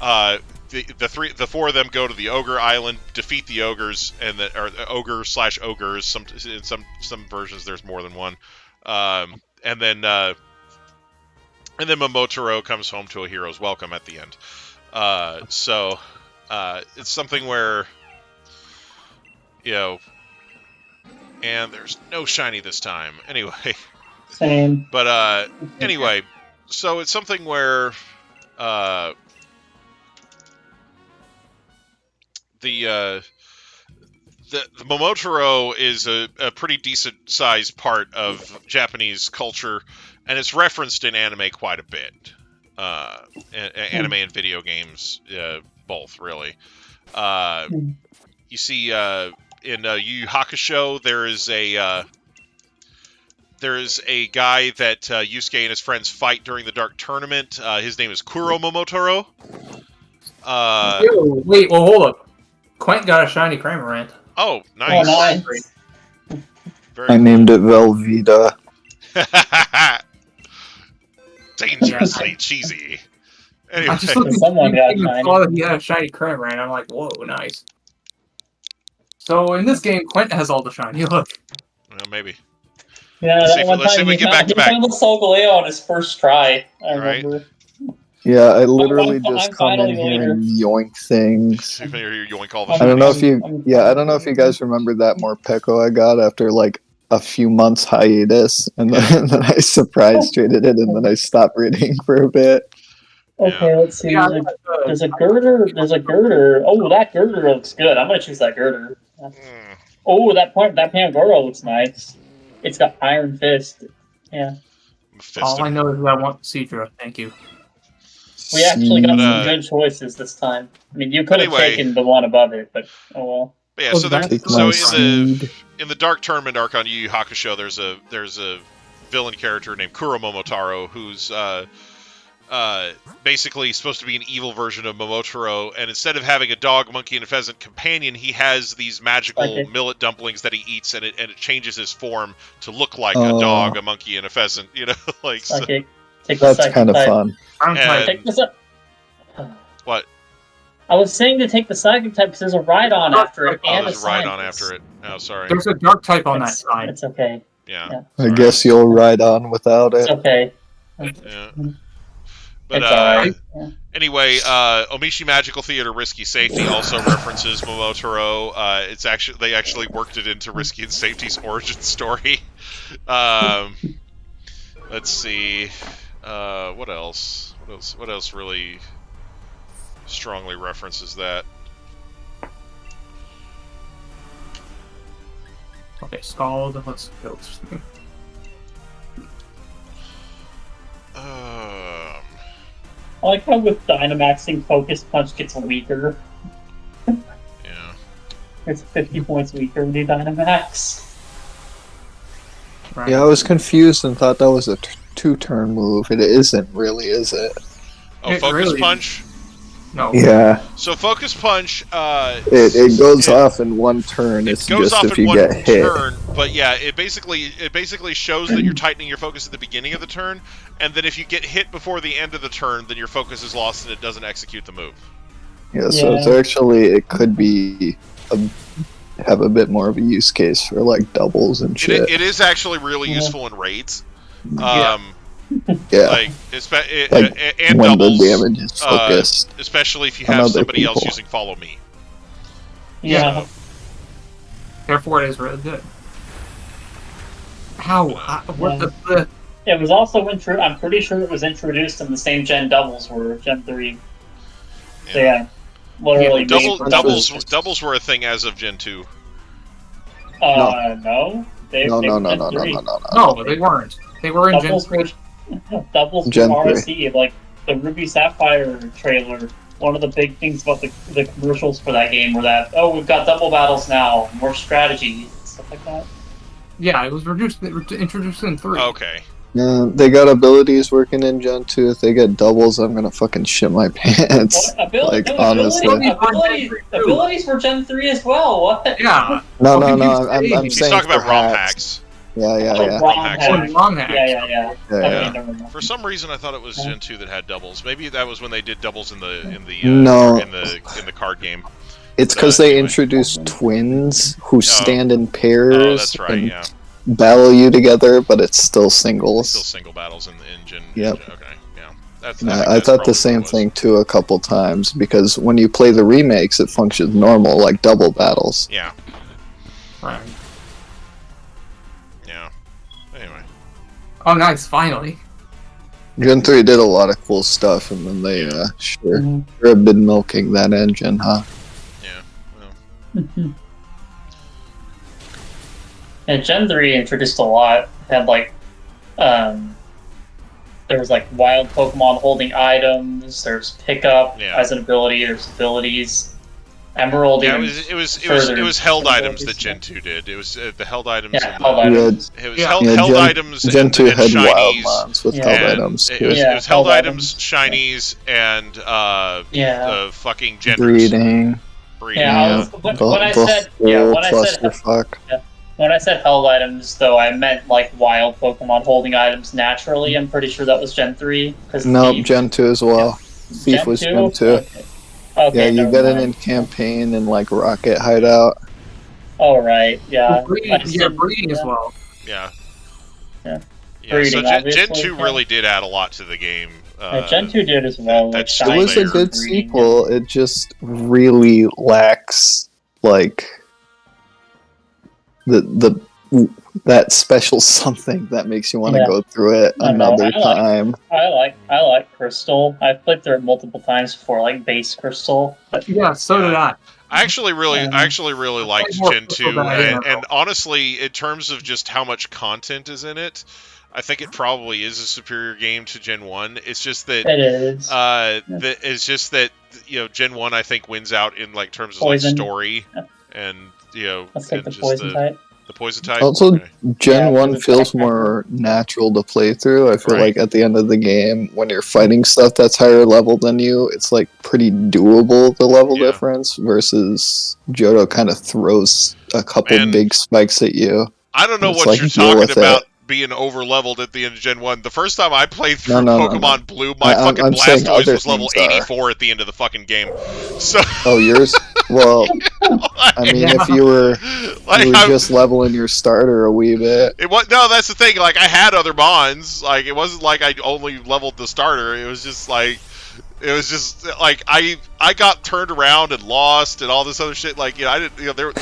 The four of them go to the ogre island, defeat the ogres, or ogre/ogres. In some versions, there's more than one. And then Momotaro comes home to a hero's welcome at the end. So it's something where, and there's no shiny this time. Anyway. same. But anyway, so it's something where the Momotaro is a pretty decent sized part of Japanese culture, and it's referenced in anime quite a bit. Anime and video games, both really. You see, in Yu Yu Hakusho, there is a guy that Yusuke and his friends fight during the Dark Tournament. His name is Kuro Momotaro. Wait, well, hold up. Quint got a shiny Cramorant. Oh, Oh, nice. nice. Very I named it Velveeta. dangerously cheesy. Anyway, I just looked at Someone the got game and shiny. saw that he had a shiny Cramorant. I'm like, whoa, nice. So in this game, Quint has all the shiny. Look. well, maybe. Yeah, Let's that see one if time we he get back to back. found the Solgaleo on his first try. I Right. remember. Yeah, I literally I'm just come in finally here later. and yoink things. See if you yoink all the I I don't know if you, I'm- I don't know if you guys remember that Morpeko I got after like a few months hiatus, and then I surprise traded it, and then I stopped reading for a bit. Okay, let's see. Yeah, There's a girder. There's a girder. Oh, that girder looks good. I'm gonna choose that girder. Mm, Oh, that Pangoro looks nice. It's got Iron Fist. Yeah, all I fisted. know is that I want Cedra. Thank you. we actually got But, some good choices this time. I mean, you could have anyway. taken the one above it, but oh well. But yeah, Oh, so that's Take so my in seed. the Dark Tournament arc on Yu Yu Hakusho, there's a villain character named Kuro Momotaro who's basically supposed to be an evil version of Momotaro, and instead of having a dog, monkey, and a pheasant companion, he has these magical Okay. millet dumplings that he eats, and it changes his form to look like a Oh. dog, a monkey, and a pheasant. Like so, Okay, take the That's second kind of type. fun. I'm And- like, Take this up. what? I was saying to take the second type because there's a ride on after it Oh, and there's a a ride on scientist. after it. Oh, sorry. there's a dark type on that It's- side. It's okay. Yeah. Yeah. I Sorry. guess you'll ride on without It's it. okay. Yeah. But It's alright. Yeah. anyway, Omishi Magical Theater Risky Safety also references Momotaro. It's actually they actually worked it into Risky and Safety's origin story. Let's see, what else? What else really strongly references that? Okay, Scald. Let's go. I like how with Dynamaxing, Focus Punch gets weaker. Yeah. It's 50 points weaker when you Dynamax. Right. Yeah, I was confused and thought that was a two-turn move. It isn't really, is it? Oh, It Focus really- Punch? No. Yeah, So Focus Punch, it goes off in one turn. It's It goes just off if in you one get hit. turn, but yeah, it basically shows that you're tightening your focus at the beginning of the turn, and then if you get hit before the end of the turn, then your focus is lost and it doesn't execute the move. Yeah, so it's Yeah. actually, it could be have a bit more of a use case for like doubles and shit. It is actually really Yeah. useful in raids. Yeah. Yeah, Like, Like, and when doubles, the damage is focused. especially if you on have other somebody else people. using Follow Me. Yeah. Therefore, it is really good. How? What the? It was also I'm pretty sure it was introduced in the same Gen doubles were Gen 3. So yeah. Literally. Doubles were a thing as of Gen 2. No. They No, were no, no, Gen no, no, 3. no, no, no. No, they weren't. They were in Gen Doubles 3. were doubles Gen were 3. RSE, like the Ruby Sapphire trailer. One of the big things about the commercials for that game were that, oh, we've got double battles now, more strategy, stuff like that. Yeah, it was introduced in 3. Okay. Yeah, they got abilities working in Gen 2. If they get doubles, I'm gonna fucking shit my pants. Like, honestly. Abilities were Gen 3 as well, what? Yeah. No, I'll no, give no. you I'm save. He's saying talking about for ROM hacks. hacks. Yeah, yeah, Oh, yeah. wrong hacks. hack. Wrong hack. Yeah. Yeah, Okay, yeah. never mind. For some reason, I thought it was Gen 2 that had doubles. Maybe that was when they did doubles in the No. in the card game. It's But, because they anyway. introduced twins who stand in pairs Oh, that's right. and Yeah, battle you together, but it's still still singles. single battles in Gen. Yep. Okay. Yeah. That's. And think I that's thought probably the same what it was. thing too a couple times because when you play the remakes, it functions normal like double battles. Yeah. Right. Yeah. Anyway. Oh, nice! Finally. Gen 3 did a lot of cool stuff, and then they sure Mhm. have been milking that engine, huh? Yeah. Well. And Gen 3 introduced a lot. Had like, there was like wild Pokemon holding items. There's pickup Yeah. as an ability. There's abilities. Emerald. Yeah, even it was further held items abilities, that Gen 2 did. It was the held items. Yeah, and held the, items. It was Yeah. held Gen- items. Gen and, 2 and had wild shinies. mons with Yeah. held And items it too. was, Yeah, it was held held items, shinies, and Yeah. the fucking genders. Breeding, Breeding. Yeah, I Yeah. was, when I said clusterfuck. when I said held items, though, I meant like wild Pokemon holding items naturally. I'm pretty sure that was Gen 3. Nope, Gen 2 as well. Thief was Gen 2. Okay, Yeah, you never get it mind. in campaign and like Rocket Hideout. Oh right, yeah. Breeding as well. Yeah. Yeah. Yeah, so Breeding, Gen obviously, 2 yeah. really did add a lot to the game. Gen 2 did as well. that Like, still It was a layer. good breeding. sequel. It just really lacks like the that special something that makes you want to Yeah. go through it I know, another I like- time. I like Crystal. I've played through it multiple times before, like base Crystal. But Yeah, so did I. I actually really liked more Gen 2, than I and, remember. and honestly, in terms of just how much content is in it, I think it probably is a superior game to Gen 1. It's just that it is. it's just that Gen 1 I think wins out in like terms of Poison. like story Yeah. and Let's take and the just poison type. the poison type. Also, Okay. Gen Yeah, 1 it's feels like- more natural to play through. I feel Right. like at the end of the game, when you're fighting stuff that's higher level than you, it's like pretty doable, the level Yeah. difference, versus Johto kind of throws a couple Man. big spikes at you. I don't know It's what like you're deal talking with about it. being over leveled at the end of Gen 1. The first time I played through No, no, no, Pokemon Blue, my fucking I'm saying Blastoise other was level things are. 84 at the end of the fucking game. So, Oh, yours? Well, I mean, if you were like, you were I'm- just leveling your starter a wee bit. it was no. That's the thing. Like, I had other mons. Like, it wasn't like I only leveled the starter. It was just like I got turned around and lost and all this other shit. Like, I didn't. There were.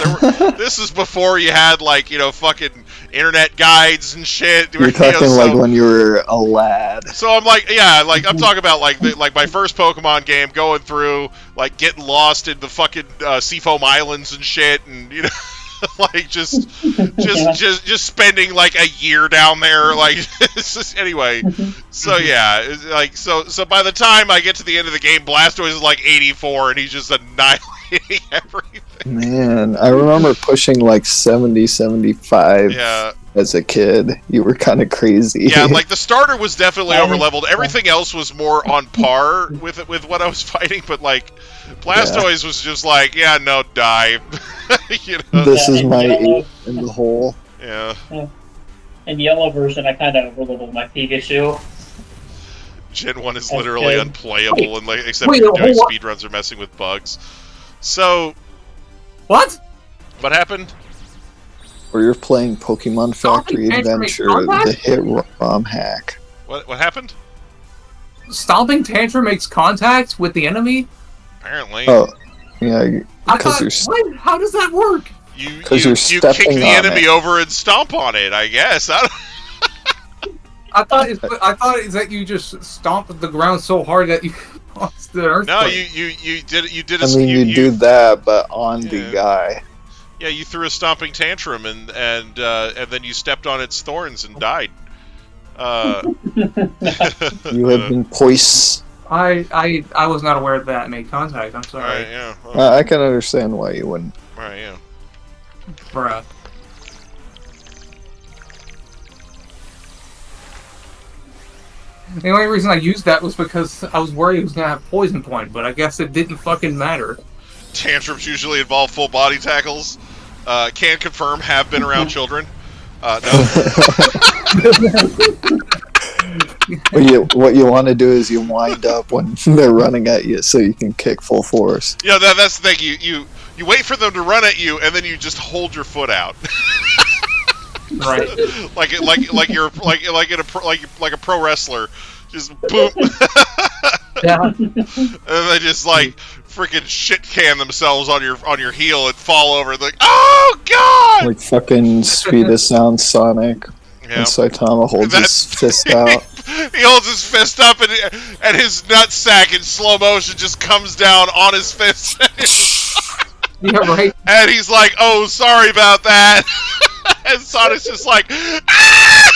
This is before you had like fucking internet guides and shit. You're talking like when you were a lad. So I'm like, yeah, like I'm talking about like my first Pokemon game, going through like getting lost in the fucking Seafoam Islands and shit, and like just spending like a year down there. Like anyway, so yeah, it's like so by the time I get to the end of the game, Blastoise is like 84, and he's just annihilating everything. Man, I remember pushing like 70, 75 Yeah. as a kid. You were kind of crazy. Yeah, like the starter was definitely overleveled. Everything else was more on par with what I was fighting, but like Blastoise was just like, yeah, no, die. You know? This Yeah, is and my yellow- ape in the hole. Yeah. In yellow version, I kind of overleveled my Pikachu. Gen 1 is That's literally good. unplayable, and like, except wait, for doing what? speedruns or messing with bugs. So, What? what happened? Or you're playing Pokemon Factory Stomping Tantrum Adventure, makes contact? the hit ROM hack. What happened? Stomping Tantrum makes contact with the enemy? Apparently. Oh, yeah, I because thought, you're what? How does that work? You 'Cause you're kick stepping the on enemy it. over and stomp on it, I guess. I don't... I thought it's that you just stomp the ground so hard that you lost the earthquake. No, you did a I mean, you do that, but on Yeah. the guy. Yeah, you threw a stomping tantrum and then you stepped on its thorns and died. You have been poised. I was not aware that made contact. I'm sorry. Alright, yeah. Well, I can understand why you wouldn't. alright, yeah. Bruh. The only reason I used that was because I was worried it was gonna have poison point, but I guess it didn't fucking matter. Tantrums usually involve full body tackles. Can confirm, have been around children. No. What you want to do is you wind up when they're running at you, so you can kick full force. Yeah, that's the thing. You wait for them to run at you, and then you just hold your foot out. Right. like you're like a pro wrestler, just boom, Yeah. and they just like freaking shit can themselves on your heel and fall over. Like, oh god! Like fucking Speed of Sound Sonic. Yeah. And Saitama holds his fist out. He holds his fist up, and his nutsack in slow motion just comes down on his fist. Yeah, right. And he's like, "Oh, sorry about that." And Sonic's just like, "Ah!"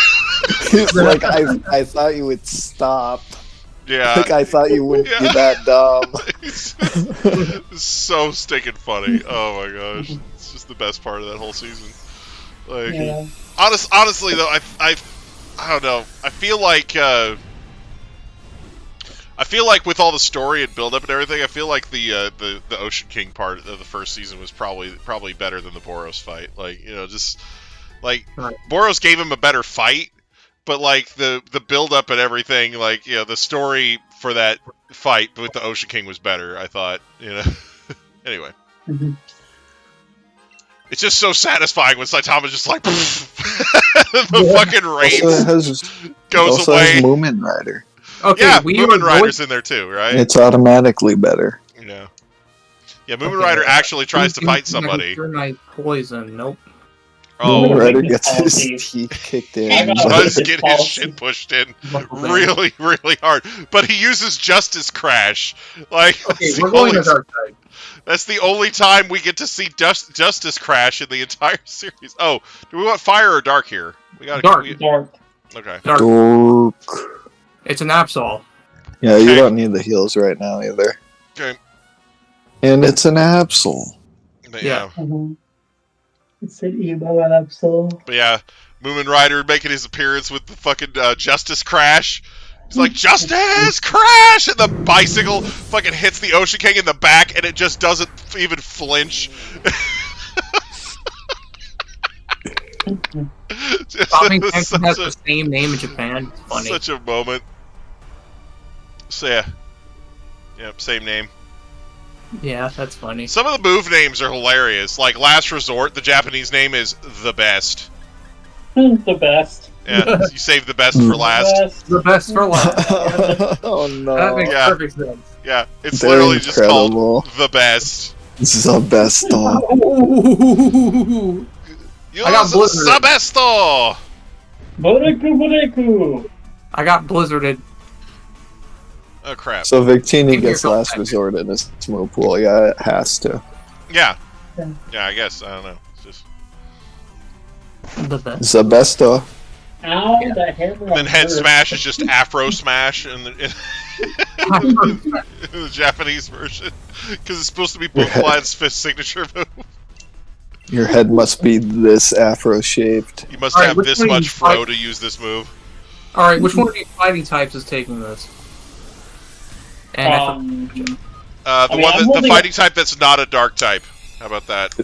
He's like, I thought you would stop. Yeah. Like, I thought you wouldn't be Yeah. that dumb. It's so stinking funny. Oh my gosh, it's just the best part of that whole season. Like, Yeah. honestly though, I don't know. I feel like with all the story and build up and everything, I feel like the Ocean King part of the first season was probably better than the Boros fight. Like, you know, just like Right. Boros gave him a better fight, but like the build up and everything, like, you know, the story for that fight with the Ocean King was better, I thought, you know. Anyway. Mhm. It's just so satisfying when Saitama's just like the fucking Also, it rain has, goes also away. has Moomin Rider. Okay, Yeah, we Moomin were Rider's in there too, right? It's automatically better. Yeah. Yeah, Moomin Rider actually tries to fight somebody. My poison. Nope. Moomin Oh, Rider Weakness gets his policies. teeth kicked he I in. got but- does it. get his shit pushed in really, really hard. But he uses Justice Crash. Like, Okay, that's, we're the going only, to dark side. that's the only time we get to see Justice Crash in the entire series. Oh, do we want fire or dark here? We gotta Dark. Dark. Okay. Dark. Dork. It's an Absol. Yeah, you Okay. don't need the heals right now either. Okay. And it's an Absol. But Yeah. It's an emo Absol. But yeah, Moomin Rider making his appearance with the fucking Justice Crash. He's like, Justice Crash! And the bicycle fucking hits the Ocean King in the back, and it just doesn't even flinch. Stopping Just Tantrum has such, the same name in Japan. It's funny. such a moment. So yeah. Yep, same name. Yeah, that's funny. Some of the move names are hilarious. Like Last Resort, the Japanese name is The Best. The best. Yeah, you save the best for last. Best. The best for last. Oh That no. makes Yeah. perfect sense. Yeah, it's They're literally just incredible. called The Best. This is the best dog. Ooh. I got Use Blizzard. the besto! Boreku Boreku. I got blizzarded. Oh crap. So Victini Give me gets your last contact. resort in his move pool. Yeah, it has to. Yeah. Yeah. Yeah, I guess. I don't know. It's just... The best. Zabesto. Ow, Yeah. that hammer. And then head smash is just Afro smash in the Japanese version. Because it's supposed to be Bullfly's fifth signature move. Your head must be this afro-shaped. You must Alright, have which this one much you fro fight? to use this move. Alright, which one of these fighting types is taking this? And The fighting type that's not a dark type. How about that?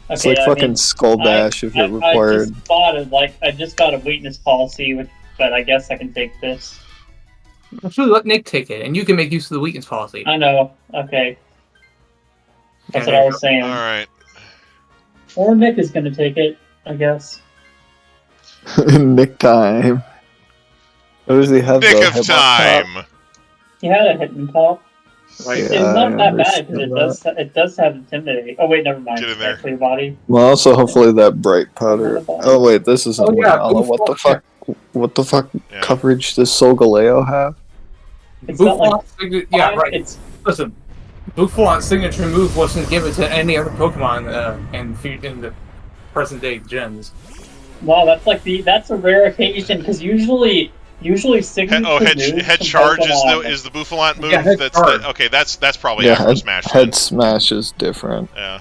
It's like fucking Skull Dash if it required. I just got a weakness policy, but I guess I can take this. actually, let Nick take it, and you can make use of the weakness policy. I know. Okay. That's Okay, what I was saying. Alright. Or Nick is gonna take it, I guess. Nick time. What does he have? Nick though? of Hip hop top? time! He had a hidden top. Right? It's Yeah, not I that bad because understand it does have intimidate. Oh wait, never mind. Get in there. Clear body. Well, also hopefully that bright powder. Oh wait, this isn't. Oh, yeah, Winala. What the fuck? What the fuck Yeah. coverage does Solgaleo have? It's not like Yeah, fine, right. It's Listen, Buffalon's signature move wasn't given to any other Pokemon in the present day gens. wow. That's a rare occasion because usually signature moves Head from charge Pokemon- is the Bouffalant move. Yeah, head charge. Okay, that's probably Yeah, Afro Smash. then. head smash is different. Yeah,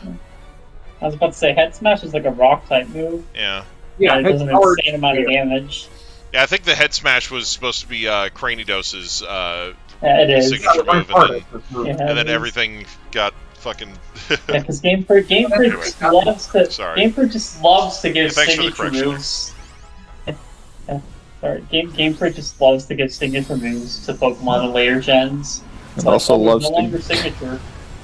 I was about to say head smash is like a rock type move. yeah. Yeah, it head does an charge. insane amount of damage. Yeah, I think the head smash was supposed to be Cranidos's Yeah, it is. signature move, Yeah, and it then is. everything got fucking. Yeah, because Game Freak Anyway, just loves to. sorry. Game Freak just loves to give Yeah, thanks for the signature correction. moves. Sorry, Game Freak just loves to give signature moves to Pokemon in later gens. It also loves no to longer signature.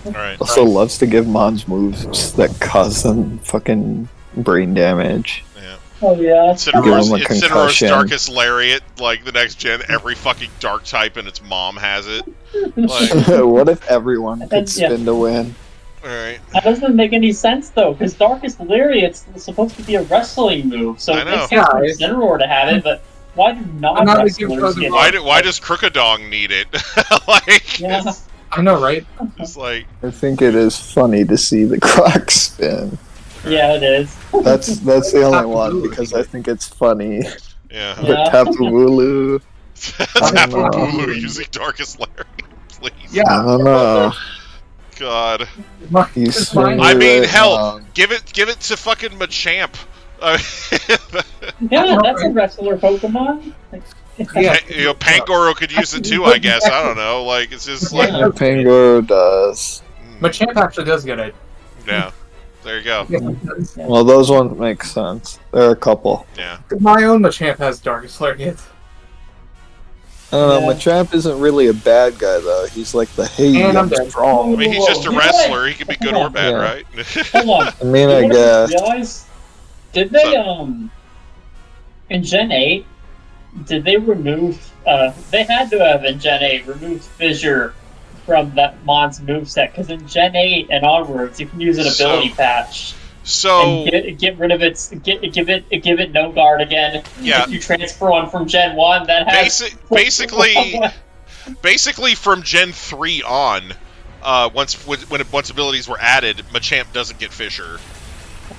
All right. also loves to give Mons moves that cause them fucking brain damage. Yeah. Oh yeah. Give him a Incineroar's concussion. Darkest Lariat, like the next gen, every fucking dark type and its mom has it. Like, What if everyone could Yeah. spin to win? alright. That doesn't make any sense though, because Darkest Lariat's supposed to be a wrestling move, so I it know. makes sense for Yeah, Incineroar to have it, but why do I'm not non-wrestlers gonna get give it? Why does Crookadong need it? Like, Yeah. I know, right? it's like, I think it is funny to see the clock spin. Yeah, it is. That's the only one Tapu-Bulu. because I think it's funny. yeah. But Yeah. Tapu-Bulu, Tapu-Bulu using Darkest Lariat, please. I Yeah. don't know. God. You It's swing fine. I it mean, right hell, on. give it to fucking Machamp. Yeah, that's a wrestler Pokemon. Yeah. Pangoro could use it too, I guess. I don't know. Like, it's just like, Yeah. Yeah, Pangoro does. Machamp actually does get it. yeah. There you go. Yeah. Well, those ones make sense. There are a couple. Yeah. My own Machamp has Darkest Lariat. I don't know. Yeah. Machamp isn't really a bad guy though. He's like the hey, And I'm I'm dead. strong. I mean, he's just a You know what? wrestler. He can be good or bad, Yeah. right? Hold on. I mean, You I know what guess. realized? Did they in Gen 8? Did they remove? They had to have in Gen 8 removed Fissure from that Mon's moveset because in Gen 8 and onwards you can use an ability patch So, and get rid of its give it no guard again. Yeah. If you transfer one from Gen 1 that has basically from Gen 3 on, once abilities were added, Machamp doesn't get Fissure.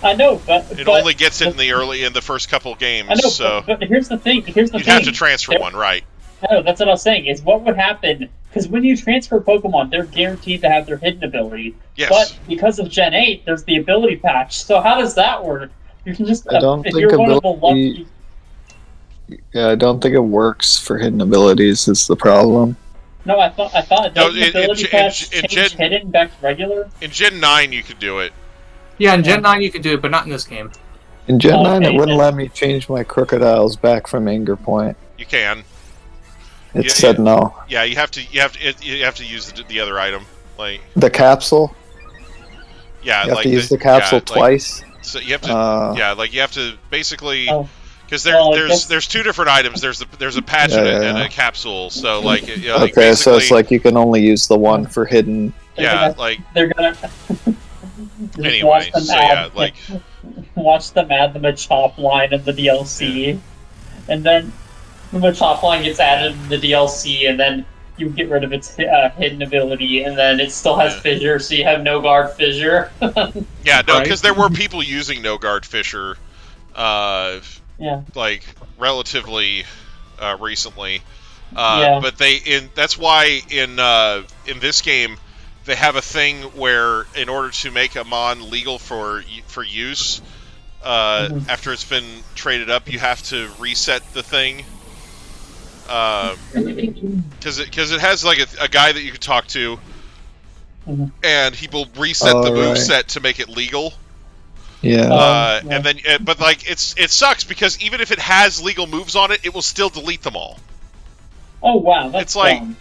I know, but It only gets it in the first couple games. I know, so but here's the thing. you'd have to transfer one, right? I know, that's what I was saying. Is what would happen because when you transfer Pokemon, they're guaranteed to have their hidden ability. Yes. But because of Gen 8, there's the ability patch. So how does that work? You can just I don't if think you're one of the ability- lucky. Yeah, I don't think it works for hidden abilities. Is the problem? No, I thought No, doesn't ability patch in change Gen- hidden back to regular. In Gen 9, you could do it. Yeah, in Gen 9 you can do it, but not in this game. In Gen 9, it Okay, wouldn't then. let me change my crocodiles back from Anger Point. You can. It Yeah, said no. Yeah, you have to use the other item. Like, The capsule. yeah, You have like to use the capsule yeah, like, twice. so you have to, Yeah, like you have to basically, Oh. because Well, I guess- there's two different items. There's a patch Yeah, and, yeah, and yeah. a capsule. So like, like Okay, so it's basically- like you can only use the one for hidden. yeah, like They're gonna. Just anyway. watch them So add- yeah, like watch them add the Machop line in the DLC, and then the Machop line gets added in the DLC, and then you get rid of its hidden ability, and then it still has Yeah. Fissure, so you have no guard Fissure. yeah, no, Right. because there were people using no guard Fissure Yeah. like relatively recently. Yeah. But that's why in this game they have a thing where in order to make a mon legal for use after it's been traded up, you have to reset the thing. Because it has like a guy that you can talk to, and he will reset the moveset to make it legal. Yeah. And then, but like it sucks because even if it has legal moves on it, it will still delete them all. Oh wow, that's It's like dumb.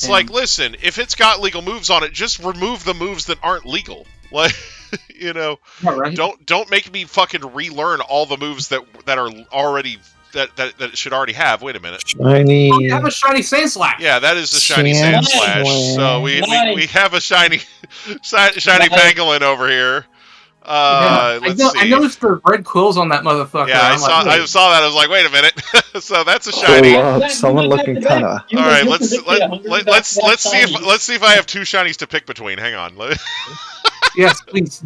like, listen, if it's got legal moves on it, just remove the moves that aren't legal. Like, you know, Right. don't make me fucking relearn all the moves that are already that it should already have. Wait a minute. Shiny. Oh, you have a shiny Sand Slash. Yeah, that is the shiny Sand Sand Slash. Slash. So we have a shiny Nice. pangolin over here. Yeah. Let's see. I noticed the red quills on that motherfucker. Yeah, I I'm saw like, that. I was like, wait a minute. So that's a shiny. Hold up, someone looking kind of. All right, let's see if I have two shinies to pick between. Hang on. yes, please.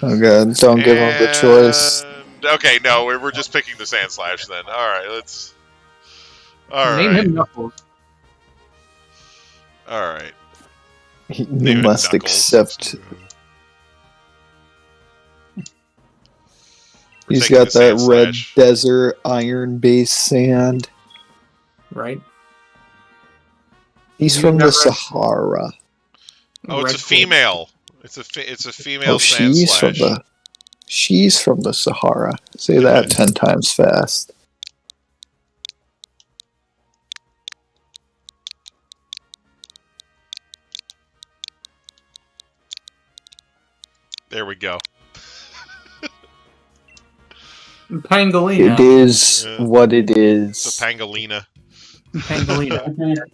Oh god, don't give them the choice. Okay, no, we're just picking the Sand Slash then. All right, let's. All Name right. him Knuckles. All right. You Name it must Knuckles. accept. We're He's taking got the that Sand red Slash. desert iron-based sand. Right? He's You from the never- Sahara. Oh, it's Red a female. It's a female Oh, Sand Slash. she's from the Sahara. Say that 10 times fast. There we go. Pangolina. It is Yeah. what it It's a is. pangolina. Pangolina.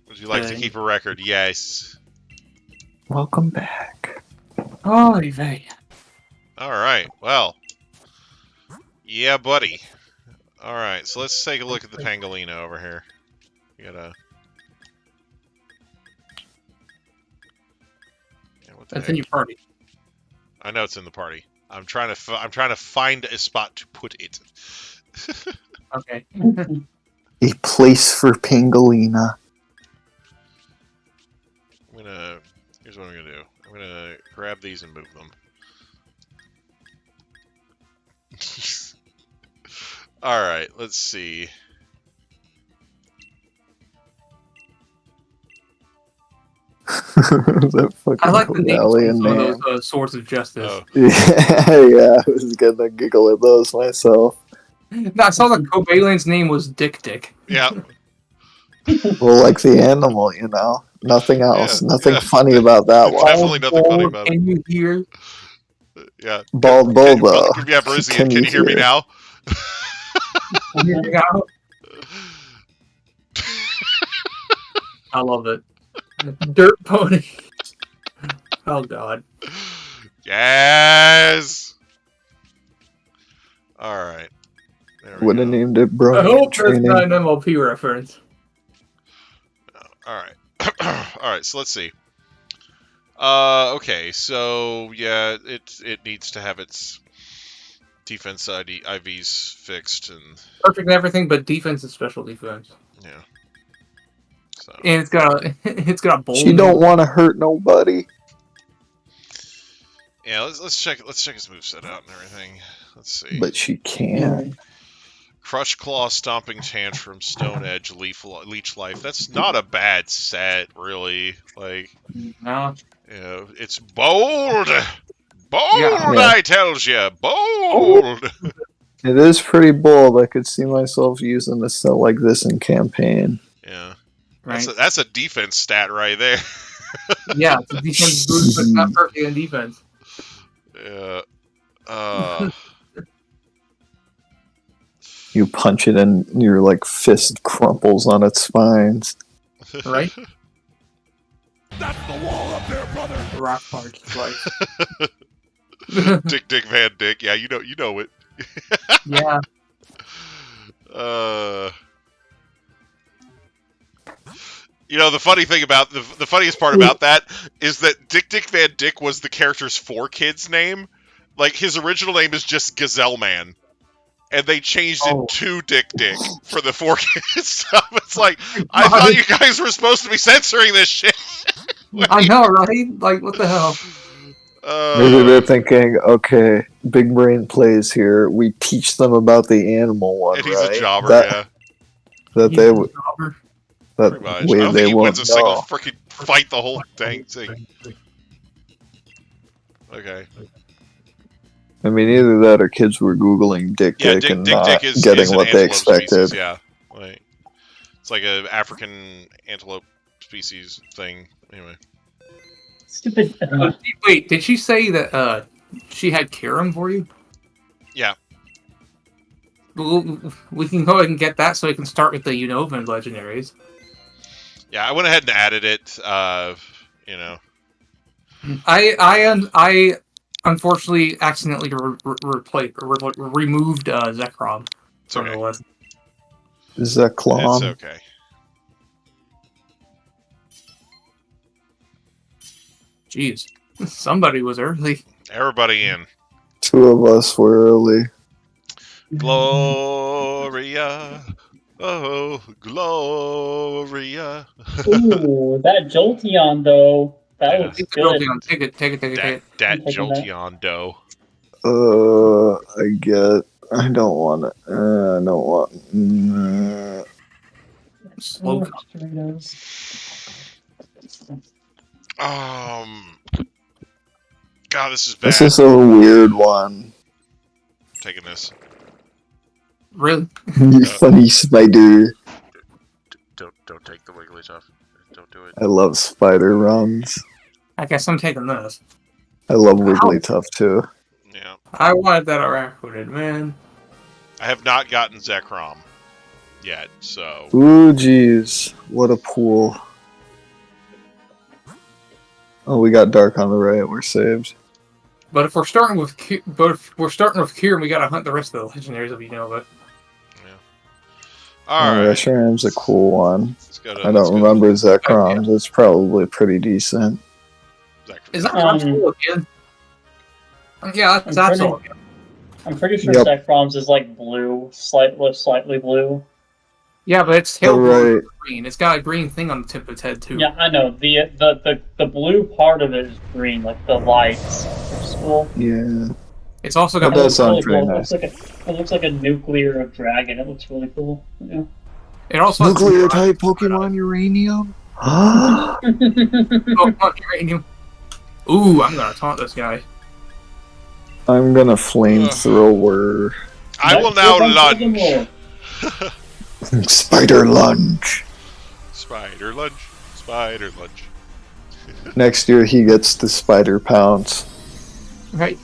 Would you like to keep a record? Yes. Welcome back. Oh, vey. All right. Well. Yeah, buddy. All right. So let's take a look at the pangolina over here. You gotta. Yeah, what the That's heck? in your party. I know it's in the party. I'm trying to find a spot to put it. Okay. A place for Pangolina. Here's what I'm gonna do. I'm gonna grab these and move them. All right. Let's see. That fucking I like the names Corellian of name. those swords of justice. Oh. Yeah, I was gonna giggle at those myself. No, I saw that Cobalian's name was Dick Dick. Yeah. Well, like the animal, you know. Nothing else. Yeah, Nothing yeah. funny about that one. Definitely nothing funny about it. Can you hear? Yeah. Bald Bulba. Yeah, Brizzy, can you hear me now? I love it. Dirt pony. Oh god. Yes. All right. There we Would have go. named it Bro. I hope that's Training. not an MLP reference. All right. All right. So let's see. Okay. So yeah, it needs to have its defense IVs fixed, and Perfect and everything, but defense is special defense. yeah. So And it's got a bowl. She don't want to hurt nobody. yeah, let's check his moveset out and everything. Let's see. But she can. Crush Claw, Stomping Tantrum, Stone Edge, Leech Life. That's not a bad set, really. Like, No. you know, it's bold! Bold, Yeah. I tells you! Bold! It is pretty bold. I could see myself using a set like this in campaign. Yeah. Right. That's a defense stat right there. Yeah, it's a defense boost, but it's not perfect in defense. Yeah. You punch it and your like fist crumples on its spines. Right? That's the wall up there, brother. Rock parts, right. Dick Van Dick. Yeah, you know it. Yeah. You know, the funny thing about the funniest part about that is that Dick Van Dick was the character's 4 kids name, Like, his original name is just Gazelle Man. And they changed it to Dick for the 4Kids stuff. It's like, I thought you guys were supposed to be censoring this shit. I know, right? Like, what the hell? Maybe they're thinking, okay, Big Brain plays here. We teach them about the animal one, and he's right? a jobber, yeah. That they would. That Pretty much. way I don't they think he won't wins a single know. freaking fight the whole dang thing. Okay. I mean, either that or kids were googling Dick Yeah, and Dick not is getting an what they antelope expected. Species, yeah. Like, it's like an African antelope species thing. Anyway. Stupid. Wait, did she say that she had Kieran for you? Yeah. We can go ahead and get that so we can start with the Unova Legendaries. Yeah, I went ahead and added it, you know. I unfortunately accidentally removed Zekrom It's from okay. the list. Zeklom. It's okay. Jeez. Somebody was early. Everybody in. 2 of us were early. Gloria. Oh, Gloria. Ooh, that Jolteon though. That Yeah. looks good. Take it. That I'm taking that. Jolteon dough. I don't want it. I don't want. Slow. Doritos. God, this is bad. This is a weird one. I'm taking this. Really? You funny spider. Don't take the wiggly stuff. Don't do it. I love spider runs. I guess I'm taking this. I love Wigglytuff too. Yeah. I wanted that Araquanid, man. I have not gotten Zekrom yet, so. Ooh, jeez. What a pool. Oh, we got Dark on the right. We're saved. But if we're starting with Kieran, we gotta hunt the rest of the legendaries if you know it. Alright. Reshiram's a cool one. Let's go to, I don't remember Zekrom's. It's probably pretty decent. Is that cool again? Yeah, that's all. I'm pretty sure Yep. Zekrom's is like blue, slightly blue. Yeah, but it's tail Right. green. It's got a green thing on the tip of its head too. Yeah, I know. The blue part of it is green, like the lights. Which is cool. Yeah. It's also That got. does sound really pretty cool. nice. It looks like a nuclear dragon. It looks really cool. Yeah. It also has Nuclear type Pokemon Uranium? Pokemon Uranium. Ooh, I'm gonna taunt this guy. I'm gonna flamethrower. I will now lunge. Spider lunge. Spider lunge. Spider lunge. Next year he gets the spider pounce. Right.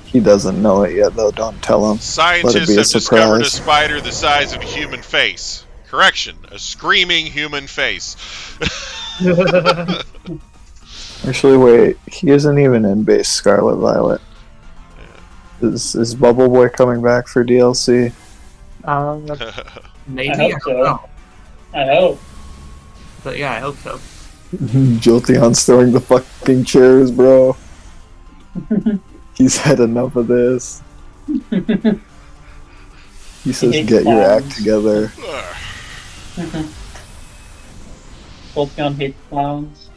He doesn't know it yet though, don't tell him. Scientists be a have discovered a surprise. spider the size of a human face. Correction, a screaming human face. Actually, wait. He isn't even in base Scarlet Violet. Is Bubble Boy coming back for DLC? Maybe. I I, hope don't so. know. I hope. But yeah, I hope so. Jolteon's throwing the fucking chairs, bro. He's had enough of this. He says, hates get your clowns. act together. Jolteon hates clowns.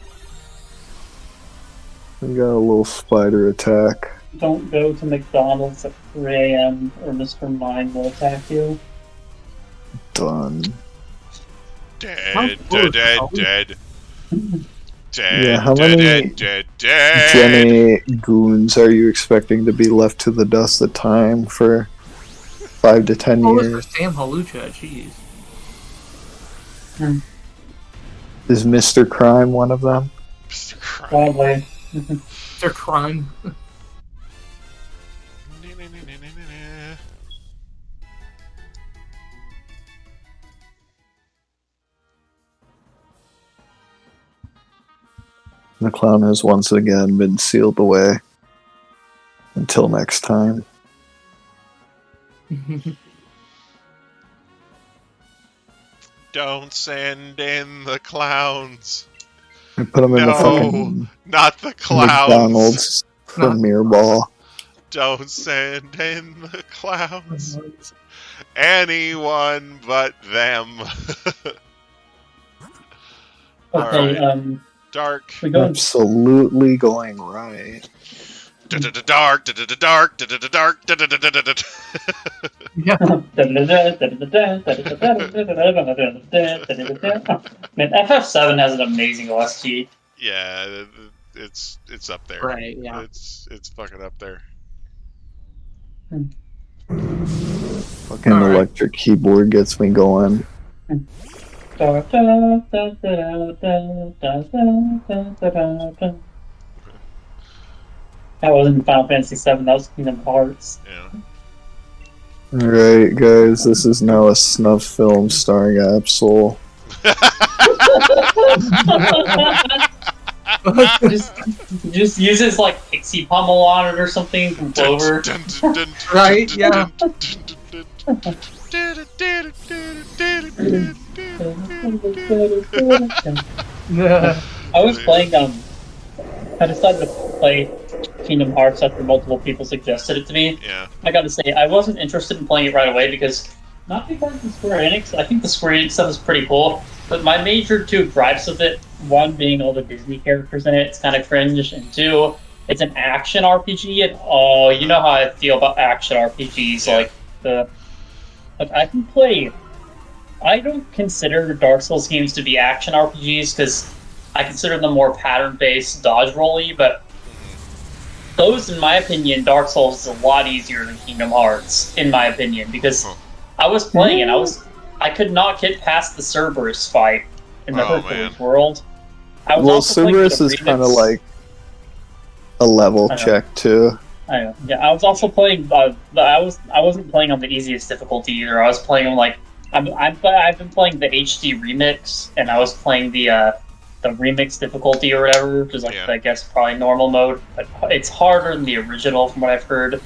We got a little spider attack. Don't go to McDonald's at 3 a.m. or Mr. Mime will attack you. Done. Dead, dead. Yeah, how many dead. Jenny goons are you expecting to be left to the dust of time for 5 to 10 Oh, it's years? the Sam Halucha, jeez. Is Mr. Crime one of them? Mr. Crime. Probably. They're crime. The clown has once again been sealed away. Until next time. Don't send in the clowns. I put him in the No, fucking not the clowns. McDonald's Premier Ball. Don't send in the clouds. Anyone but them. Okay, Alright. Dark. we go. Absolutely going right. Dark. Dark. Dark. Yeah. Man, FF7 has an amazing OST. Yeah, it's up there. Right, yeah. It's fucking up there. Fucking Alright. electric keyboard gets me going. That wasn't Final Fantasy VII, that was Kingdom Hearts. Yeah. Alright, guys, this is now a snuff film starring Absol. just use his like pixie pummel on it or something from Clover. Right, yeah. Yeah. I was playing I decided to play Kingdom Hearts after multiple people suggested it to me. Yeah. I gotta say, I wasn't interested in playing it right away because, not because of Square Enix, I think the Square Enix stuff is pretty cool, but my major two gripes with it, one being all the Disney characters in it, it's kind of cringe, and two, it's an action RPG, and oh, you know how I feel about action RPGs, Yeah. I can play, I don't consider Dark Souls games to be action RPGs, because I consider them more pattern-based, dodge-rolly, but those, in my opinion, Dark Souls is a lot easier than Kingdom Hearts, in my opinion, because I was playing and I could not get past the Cerberus fight in the Hercules world. I was Well, also playing Cerberus the is kind of remix. like a level I know. check too. I know. Yeah, I was also playing. I wasn't playing on the easiest difficulty either. I was playing on like I've been playing the HD remix, and I was playing the remix difficulty or whatever, which is like I guess probably normal mode. But it's harder than the original from what I've heard.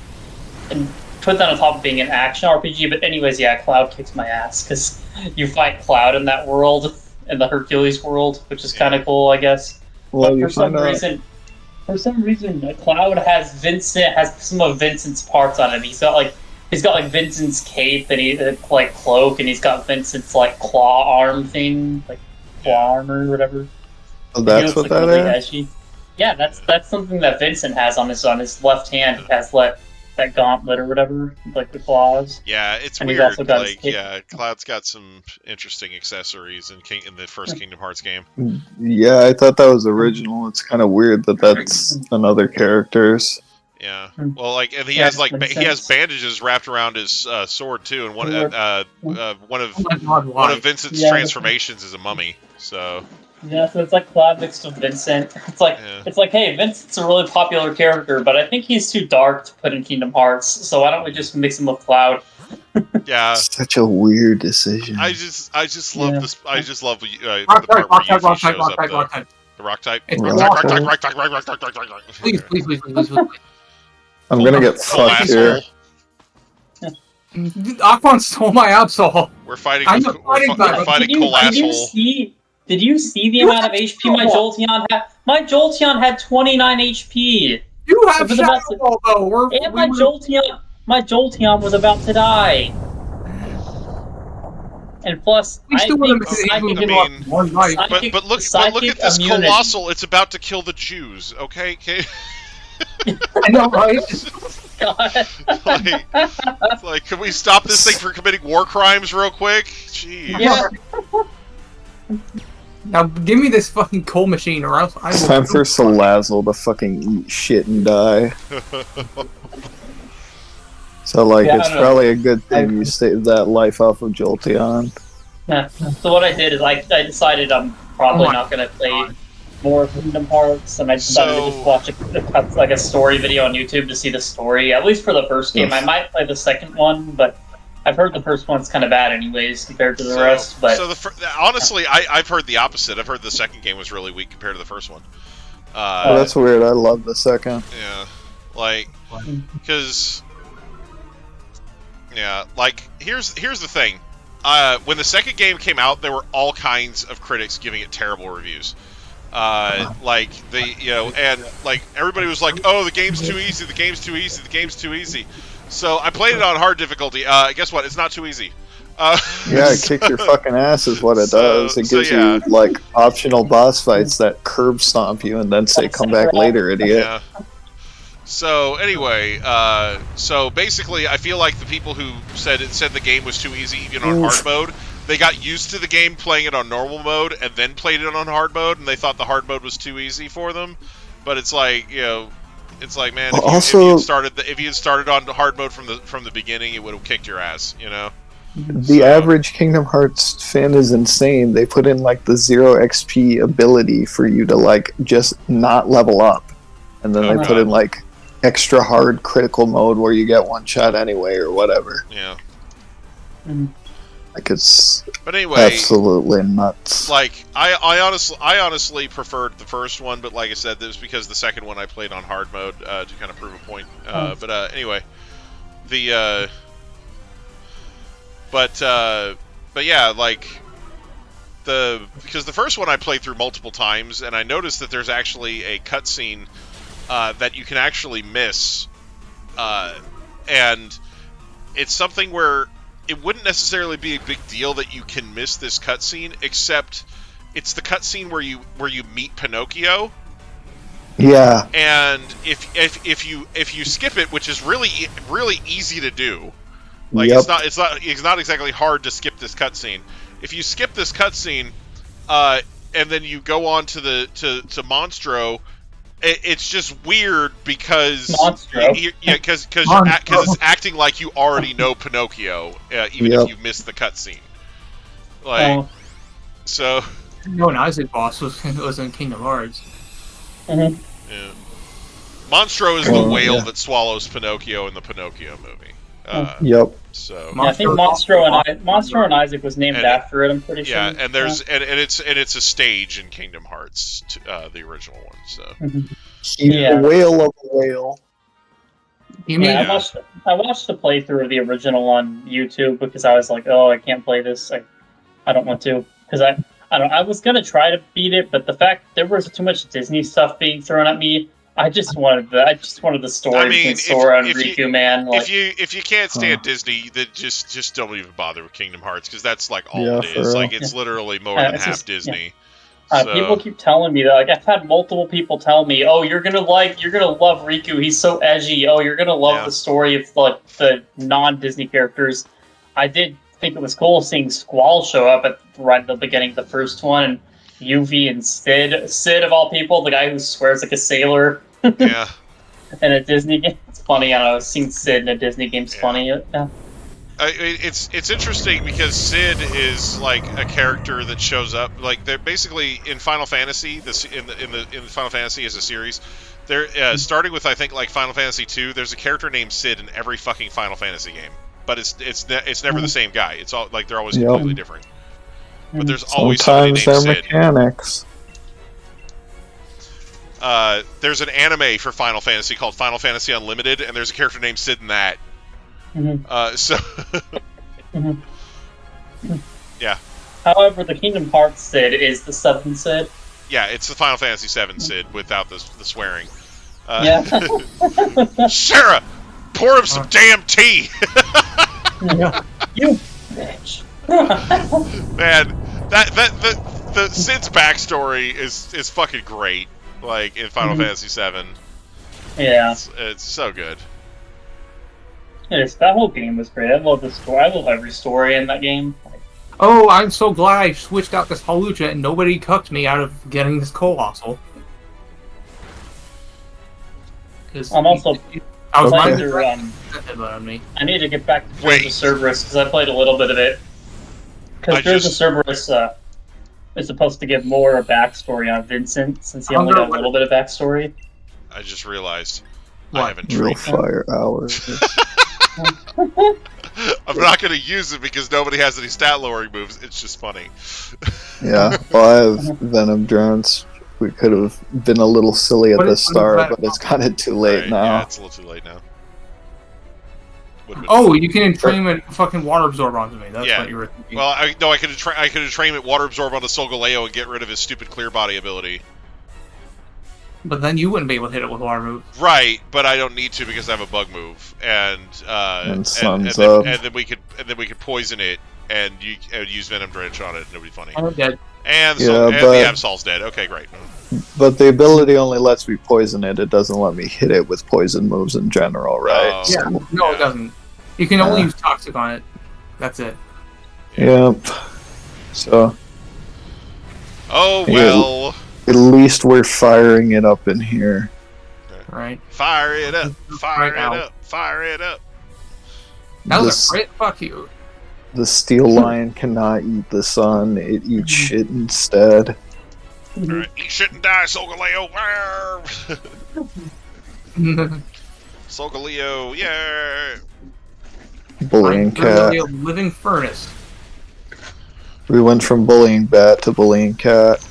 And put that on top of being an action RPG. But anyways, yeah, Cloud kicks my ass because you fight Cloud in that world, in the Hercules world, which is kind of cool, I guess. Well, But you for some find out. reason, Cloud has some of Vincent's parts on him. He's got like Vincent's cape and he like cloak, and he's got Vincent's like claw arm thing, like claw armor or whatever. Oh, that's it's, what like, that really is. edgy. Yeah, that's something that Vincent has on his left hand. He has that gauntlet or whatever, like the claws. Yeah, it's And he's weird. also got his Like, cape. yeah, Cloud's got some interesting accessories in the first Kingdom Hearts game. Yeah, I thought that was original. It's kind of weird that that's another character's. Yeah. Hmm. Well, like, and he Yeah, has like makes he has sense. bandages wrapped around his sword too, and one of Oh my God, one why? of Vincent's Yeah. transformations is a mummy. So Yeah, so it's like Cloud mixed with Vincent. Yeah. It's like, hey, Vincent's a really popular character, but I think he's too dark to put in Kingdom Hearts. So why don't we just mix him with Cloud? yeah, Such a weird decision. I just love Yeah. this. I just love the Rock part type, where rock type, Yuffie rock shows type, up. rock type. The rock type. It's Rock rock type. type. Please, please, please, please, please. I'm gonna get Full fucked here. Aquan stole my Absol. We're fighting. I'm We're not fighting back. fighting Did you Colasshole. Did you see the You amount of have HP my Shadow Jolteon had? My Jolteon had 29 HP, You have It was about Shadow Ball though. and my Jolteon was about to die. And plus, We I still think would have I been mean- able to one life. But Psychic- look at psychic this immunity. Colossal. It's about to kill the Jews. Okay. I know, right? God. It's like, can we stop this thing from committing war crimes real quick? Jeez. Yeah. Now give me this fucking coal machine, or else I It's will. time for Salazzle to fucking eat shit and die. So, like, Yeah, I it's don't know. probably a good thing you saved that life off of Jolteon. Yeah. So what I did is I decided I'm probably Oh my not going to play God. more Kingdom Hearts, and I decided to just watch a story video on YouTube to see the story. At least for the first game, I might play the second one, but I've heard the first one's kind of bad anyways compared to the rest. But Honestly, I've heard the opposite. I've heard the second game was really weak compared to the first one. Oh, that's weird. I love the second. Yeah, like, because, yeah, like, here's the thing. When the second game came out, there were all kinds of critics giving it terrible reviews. Like and like everybody was like, "Oh, the game's too easy. The game's too easy. The game's too easy." So I played it on hard difficulty. Guess what? It's not too easy. Yeah, it kicks your fucking ass is what it does. It gives you like optional boss fights that curb stomp you and then say come back later, idiot. Yeah. So anyway, so basically I feel like the people who said the game was too easy even on hard mode, they got used to the game playing it on normal mode and then played it on hard mode and they thought the hard mode was too easy for them. But it's like, it's like, man, if you had started on hard mode from the beginning, it would have kicked your ass, The average Kingdom Hearts fan is insane. They put in like the 0 XP ability for you to like just not level up. And then they put in like extra hard critical mode where you get one shot anyway or whatever. Yeah. Like it's anyway, absolutely nuts. Like I honestly preferred the first one, but like I said, that was because the second one I played on hard mode to kind of prove a point. But anyway, but yeah, like because the first one I played through multiple times, and I noticed that there's actually a cutscene that you can actually miss, and it's something where it wouldn't necessarily be a big deal that you can miss this cutscene, except it's the cutscene where you meet Pinocchio. Yeah. And if you skip it, which is really easy to do, like it's not exactly hard to skip this cutscene. If you skip this cutscene, and then you go on to Monstro. It's just weird because because it's acting like you already know Pinocchio, even if you missed the cutscene. Like, so. No, an Isaac boss was in Kingdom Hearts. Mm-hmm. Yeah. Monstro is the whale that swallows Pinocchio in the Pinocchio movie. So I think Monstro and Isaac was named after it. I'm pretty sure. Yeah, and there's and it's a stage in Kingdom Hearts, the original one. So the whale of a whale. I watched the playthrough of the original on YouTube because I was like, oh, I can't play this. I don't want to because I was gonna try to beat it, but the fact there was too much Disney stuff being thrown at me. I just wanted the story between Sora and Riku, man. Like, if you can't stand Disney, then just don't even bother with Kingdom Hearts because that's like all it is. Like it's literally more than half Disney. Yeah. People keep telling me that. Like I've had multiple people tell me, "Oh, you're gonna love Riku. He's so edgy. Oh, you're gonna love the story of like the non-Disney characters." I did think it was cool seeing Squall show up right at the beginning of the first one, and Yuffie and Sid of all people, the guy who swears like a sailor. Yeah. In a Disney game, it's funny. I don't know. Seeing Sid in a Disney game's funny. Yeah. It's interesting because Sid is like a character that shows up like they're basically in Final Fantasy. In the Final Fantasy as a series, they're starting with I think like Final Fantasy 2. There's a character named Sid in every fucking Final Fantasy game, but it's never the same guy. It's all like they're always completely different. But there's always somebody named they're Sid. Mechanics. There's an anime for Final Fantasy called Final Fantasy Unlimited, and there's a character named Sid in that. Yeah. However, the Kingdom Hearts Sid is the 7th Sid. Yeah, it's the Final Fantasy 7 Sid without the swearing. Sarah, pour him some damn tea. You bitch. Man, the Sid's backstory is fucking great. Like in Final Fantasy 7. Yeah, it's so good. Yes, that whole game was great. I love the story. I love every story in that game. Oh, I'm so glad I switched out this Halucha and nobody cucked me out of getting this Colossal. I'm also. I was I need to get back to Jeydy Cerberus because I played a little bit of it. Because Jeydy Cerberus is supposed to give more backstory on Vincent since he only got a little bit of backstory. I just realized I haven't Real trained fire hours. I'm not going to use it because nobody has any stat lowering moves. It's just funny. Yeah, well, I have Venom Drones. We could have been a little silly at the start, but it's kind of too late now. Yeah, it's a little too late now. Oh, you can train him fucking water absorb onto me. That's what you were thinking. Well, I could train him at water absorb onto Solgaleo and get rid of his stupid clear body ability. But then you wouldn't be able to hit it with water move. Right, but I don't need to because I have a bug move, and Sun's up. and then we could poison it and use Venom Drench on it, and it'll be funny. I'm dead. And, Yeah, and the Absol's dead. Okay, great. But the ability only lets me poison it. It doesn't let me hit it with poison moves in general, right? Oh. Yeah, no, it doesn't. You can only use Toxic on it. That's it. Yep. So. Oh well. At least we're firing it up in here. Right. Fire it up! Fire Right it up! Fire it up! That was a crit. Fuck you. The steel lion cannot eat the sun. It eats shit instead. Alright, eat shit and die, Solgaleo! Solgaleo, yeah! Bullying cat. A living furnace. We went from bullying bat to bullying cat.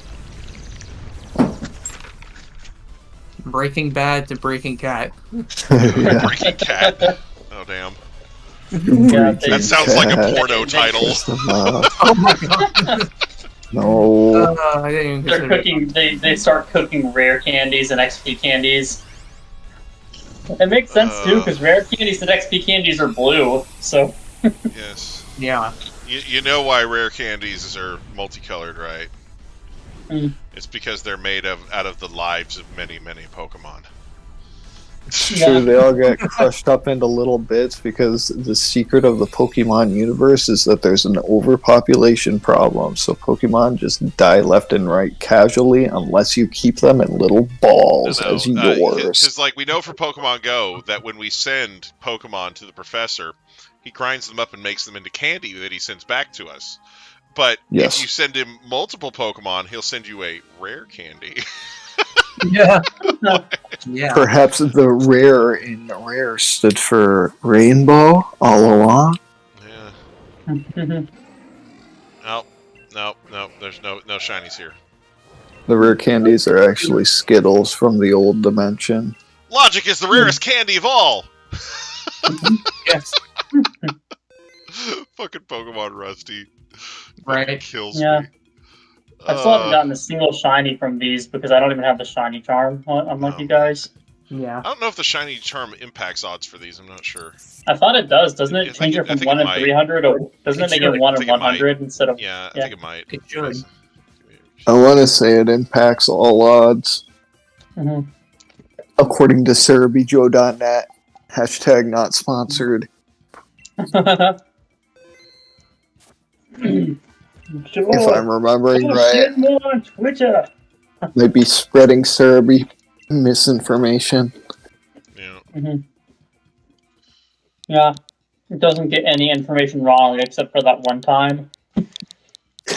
Breaking Bad to Breaking Cat. Yeah. Breaking cat. Oh damn. Yeah, That sounds like a porno title. Oh my god. No. I didn't even They're consider it. cooking. They start cooking rare candies and XP candies. It makes sense too, because rare candies and XP candies are blue. So Yes. Yeah. You know why rare candies are multicolored, right? Mm. It's because they're made out of the lives of many, many Pokemon. It's Yeah. true, they all get crushed up into little bits because the secret of the Pokemon universe is that there's an overpopulation problem. So Pokemon just die left and right casually unless you keep them in little balls as yours. Because, like, we know from Pokemon Go that when we send Pokemon to the professor, he grinds them up and makes them into candy that he sends back to us. But Yes. if you send him multiple Pokemon, he'll send you a rare candy. Yeah. Yeah. Perhaps the rare in rare stood for rainbow all along. Yeah. No. There's no shinies here. The rare candies are actually Skittles from the old dimension. Logic is the rarest candy of all. Yes. Fucking Pokemon Rusty. Right. Kills Yeah. me. I still haven't gotten a single shiny from these because I don't even have the shiny charm, unlike you guys. Yeah. I don't know if the shiny charm impacts odds for these. I'm not sure. I thought it does. Doesn't it I change think it from it 1 in might. 300, or doesn't it make it 1 in 100 instead of? Yeah, I Yeah. think it might. It should. I want to say it impacts all odds. Mhm. According to SarahBJoe.net. Hashtag not sponsored. If I'm remembering right. More on Twitter. Might be spreading Cerebi misinformation. Yeah. Mhm. Yeah, it doesn't get any information wrong except for that one time.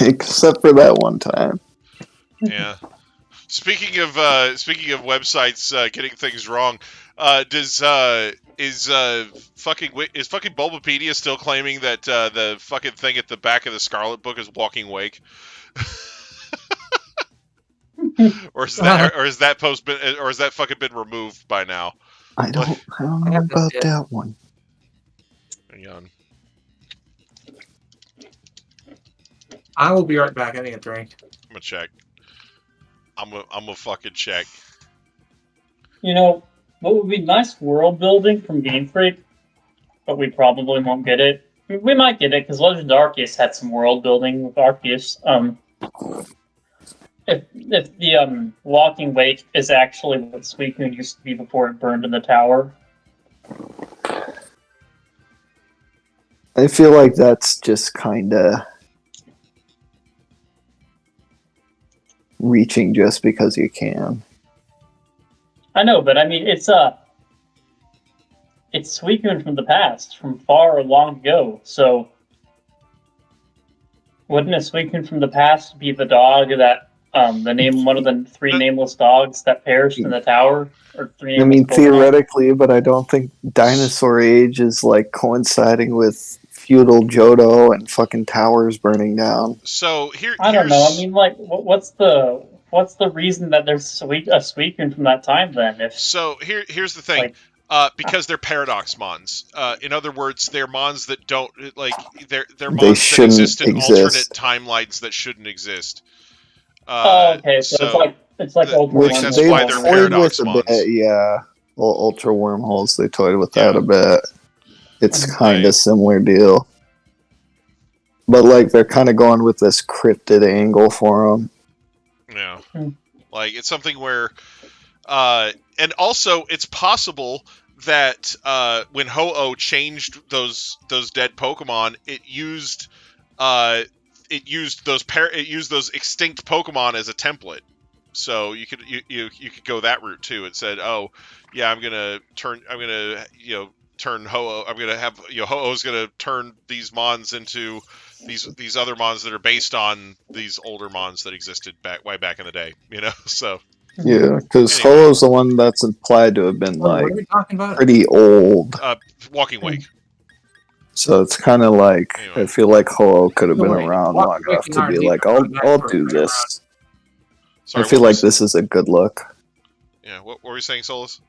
Except for that one time. Yeah. Speaking of websites getting things wrong, is fucking Bulbapedia still claiming that the fucking thing at the back of the Scarlet Book is Walking Wake? or is that post been, or has that fucking been removed by now? I don't know about that one. Hang on. I will be right back. I need a drink. I'm gonna check. I'm gonna fucking check. You know, what would be nice world building from Game Freak, but we probably won't get it. We might get it because Legend of Arceus had some world building with Arceus. If the Walking Wake is actually what Suicune used to be before it burned in the tower. I feel like that's just kind of reaching just because you can. I know, but I mean, it's Suicune from the past, from far long ago. So, wouldn't a Suicune from the past be the dog that one of the 3 nameless dogs that perished in the tower? Or 3 I mean, nameless Pokemon? theoretically, but I don't think Dinosaur Age is like coinciding with feudal Johto and fucking towers burning down. So I don't know. I mean, like, what's the reason that there's a Suicune from that time then? Here's the thing. Because they're paradox mons. In other words, they're mons that don't they're mons that exist in alternate timelines that shouldn't exist. Okay, so it's like It's like Ultra Which One. that's they why they're toyed paradox with a mons. bit, yeah. Well, ultra wormholes, they toyed with that Yeah. a bit. It's kind Right. of similar deal. But, like, they're kind of going with this cryptid angle for them. Yeah. Hmm. Like, it's something where... and also, it's possible that when Ho-Oh changed those dead Pokemon, it used those extinct Pokemon as a template. So you could go that route too. It said, "Oh, yeah, I'm gonna turn Ho-Oh. I'm gonna have Ho-Oh's gonna turn these Mons into these other Mons that are based on these older Mons that existed way back in the day." So Yeah, because Anyway. Ho-Oh's the one that's implied to have been, What like, are we talking about? pretty old. Walking Wake. So it's kind of like, Anyway. I feel like Ho-Oh could have been Wait, around Walking long Wake enough and to Iron be Leaf like, are I'll coming back for do a second this. Sorry, I feel what like was- this is a good look. Yeah, what were you saying, Solus?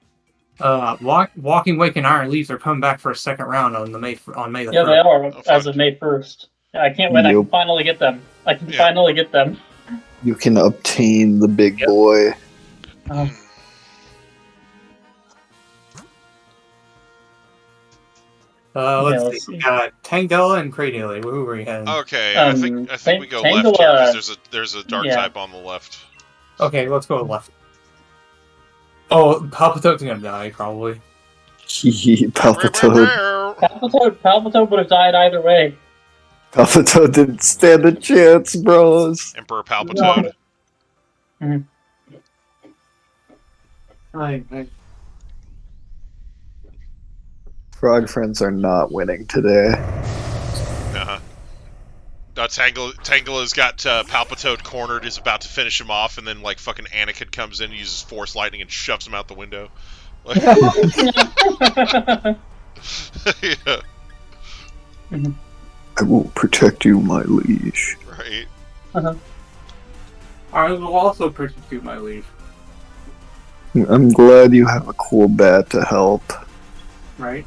Walking Wake and Iron Leaves are coming back for a second round on May the Yeah, 1st. they are Oh, as fun. of May 1st. I can't wait. I can Yep. finally get them. Yeah. Finally get them. You can obtain the big Yep. boy. Oh. Let's let's see. see. Tangela and Cradily. Who were you heading? Okay, I think we go left here because there's a dark yeah. type on the left. Okay, let's go left. Oh, Palpitoad's gonna die, probably. Palpitoad. Palpitoad would have died either way. Palpitoad didn't stand a chance, bros. Emperor Palpitoad. Frog friends are not winning today. Uh-huh. Tangela's got Palpitoad cornered, is about to finish him off, and then like fucking Anakin comes in, uses Force Lightning, and shoves him out the window. Like, yeah, I will protect you, my liege. right. I will also persecute my leave. I'm glad you have a cool bat to help. Right?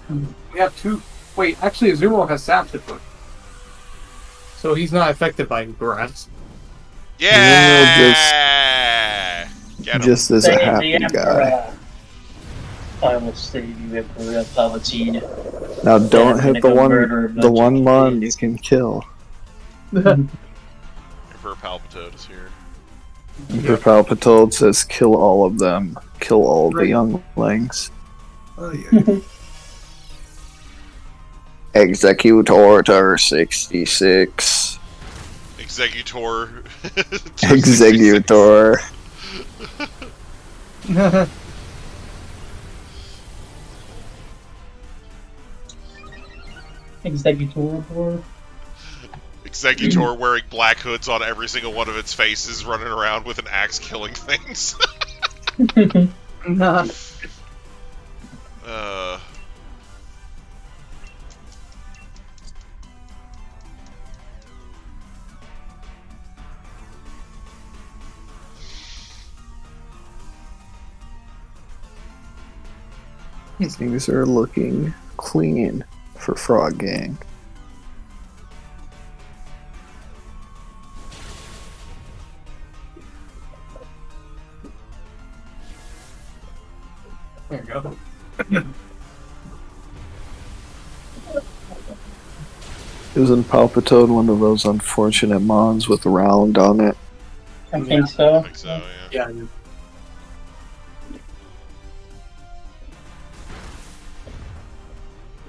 We have two. Wait, actually, Azumarill has Saptip Book. So he's not affected by grass. Yeah. Get him. Just as a Save happy the guy. Emperor. I will save you, Emperor Palpatine. Now don't Yeah, hit the go murder a one, bunch the of one mon you kids. can kill. Emperor Palpitoad is here. Emperor Palpitoad says, "Kill all of them. Kill all the Right. younglings." Oh yeah. Executor 66. Executor. Executor. Executor board. Executor wearing black hoods on every single one of its faces, running around with an axe killing things. Nah. Things are looking clean for Frog Gang. There you go. Isn't Palpitoad one of those unfortunate mons with round on it? I think so. I think so, yeah. Yeah.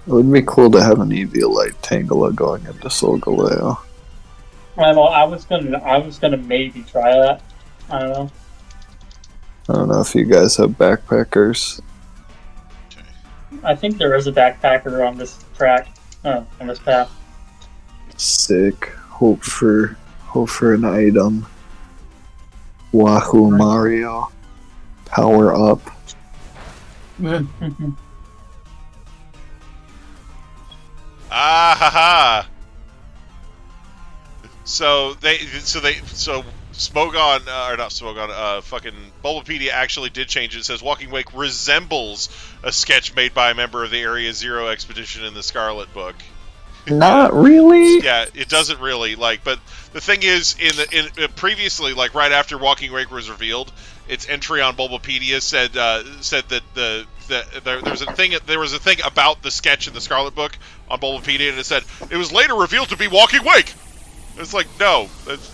It would be cool to have an Eviolite Tangela going into Solgaleo. I was gonna maybe try that. I don't know. I don't know if you guys have backpackers. I think there is a backpacker on this track. On this path. Sick. Hope for an item. Wahoo Mario. Power up. Ah ha ha! So Smogon, or not Smogon, fucking Bulbapedia actually did change it. It says Walking Wake resembles a sketch made by a member of the Area Zero expedition in the Scarlet Book. Not really. Yeah, it doesn't really, but the thing is, previously, right after Walking Wake was revealed, its entry on Bulbapedia said that there was a thing about the sketch in the Scarlet Book on Bulbapedia, and it said it was later revealed to be Walking Wake. It's like, no,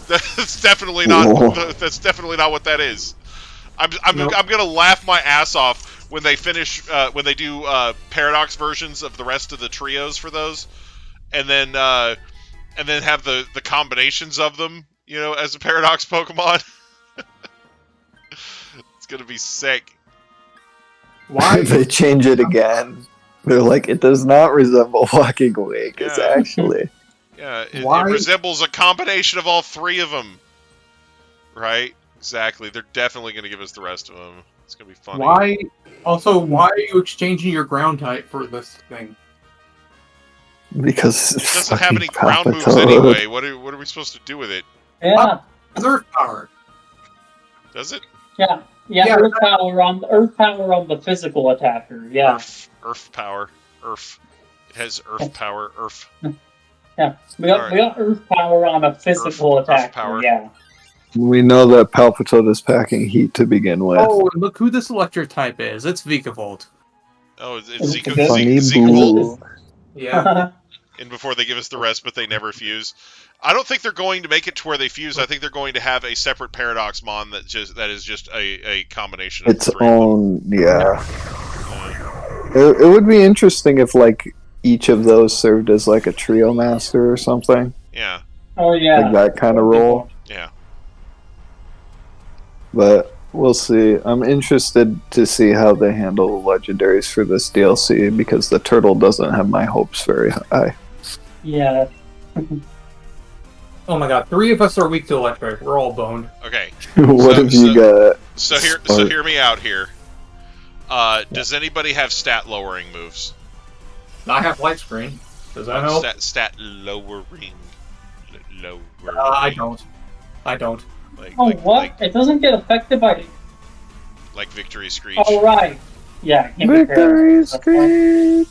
that's definitely not. Whoa. That's definitely not what that is. I'm gonna laugh my ass off when they finish when they do Paradox versions of the rest of the trios for those, and then have the combinations of them, as a Paradox Pokemon. It's gonna be sick. Why? They change it again. They're like, it does not resemble Walking Wake. It's Yeah. actually. Yeah, it Why? resembles a combination of all three of them. Right? Exactly. They're definitely going to give us the rest of them. It's going to be funny. Why? Also, why are you exchanging your ground type for this thing? Because It it's doesn't have any fucking ground moves Palpitoad. anyway. What are we supposed to do with it? Yeah, It's Earth power. Does it? yeah, Yeah. Earth power on the physical attacker. Yeah, Earth power. Earth. It has Earth power. Earth. yeah. We got Earth power on a physical Earth attacker. power. Yeah. We know that Palpitoad is packing heat to begin with. Oh, and look who this electric type is. It's Vikavolt. Oh, it's It's Zika. good. Funny Zika. boo. Yeah. And before they give us the rest, but they never fuse. I don't think they're going to make it to where they fuse. I think they're going to have a separate Paradox Mon that is just a combination of Its the three of them. own, yeah. Yeah. It would be interesting if, like, each of those served as, like, a trio master or something. Yeah. Oh yeah. Like that kind of role. Yeah. But we'll see. I'm interested to see how they handle Legendaries for this DLC, because the turtle doesn't have my hopes very high. Yeah. Oh my god, 3 of us are weak to electric. We're all boned. Okay. What have you got? So hear me out here. Does anybody have stat lowering moves? I have light screen. Does that help? Stat lowering. Lowering. I don't. Like, Oh like, what? Like, It doesn't get affected by. like Victory Screech. Oh right. Yeah. it can't be Victory paralyzed. That's fine.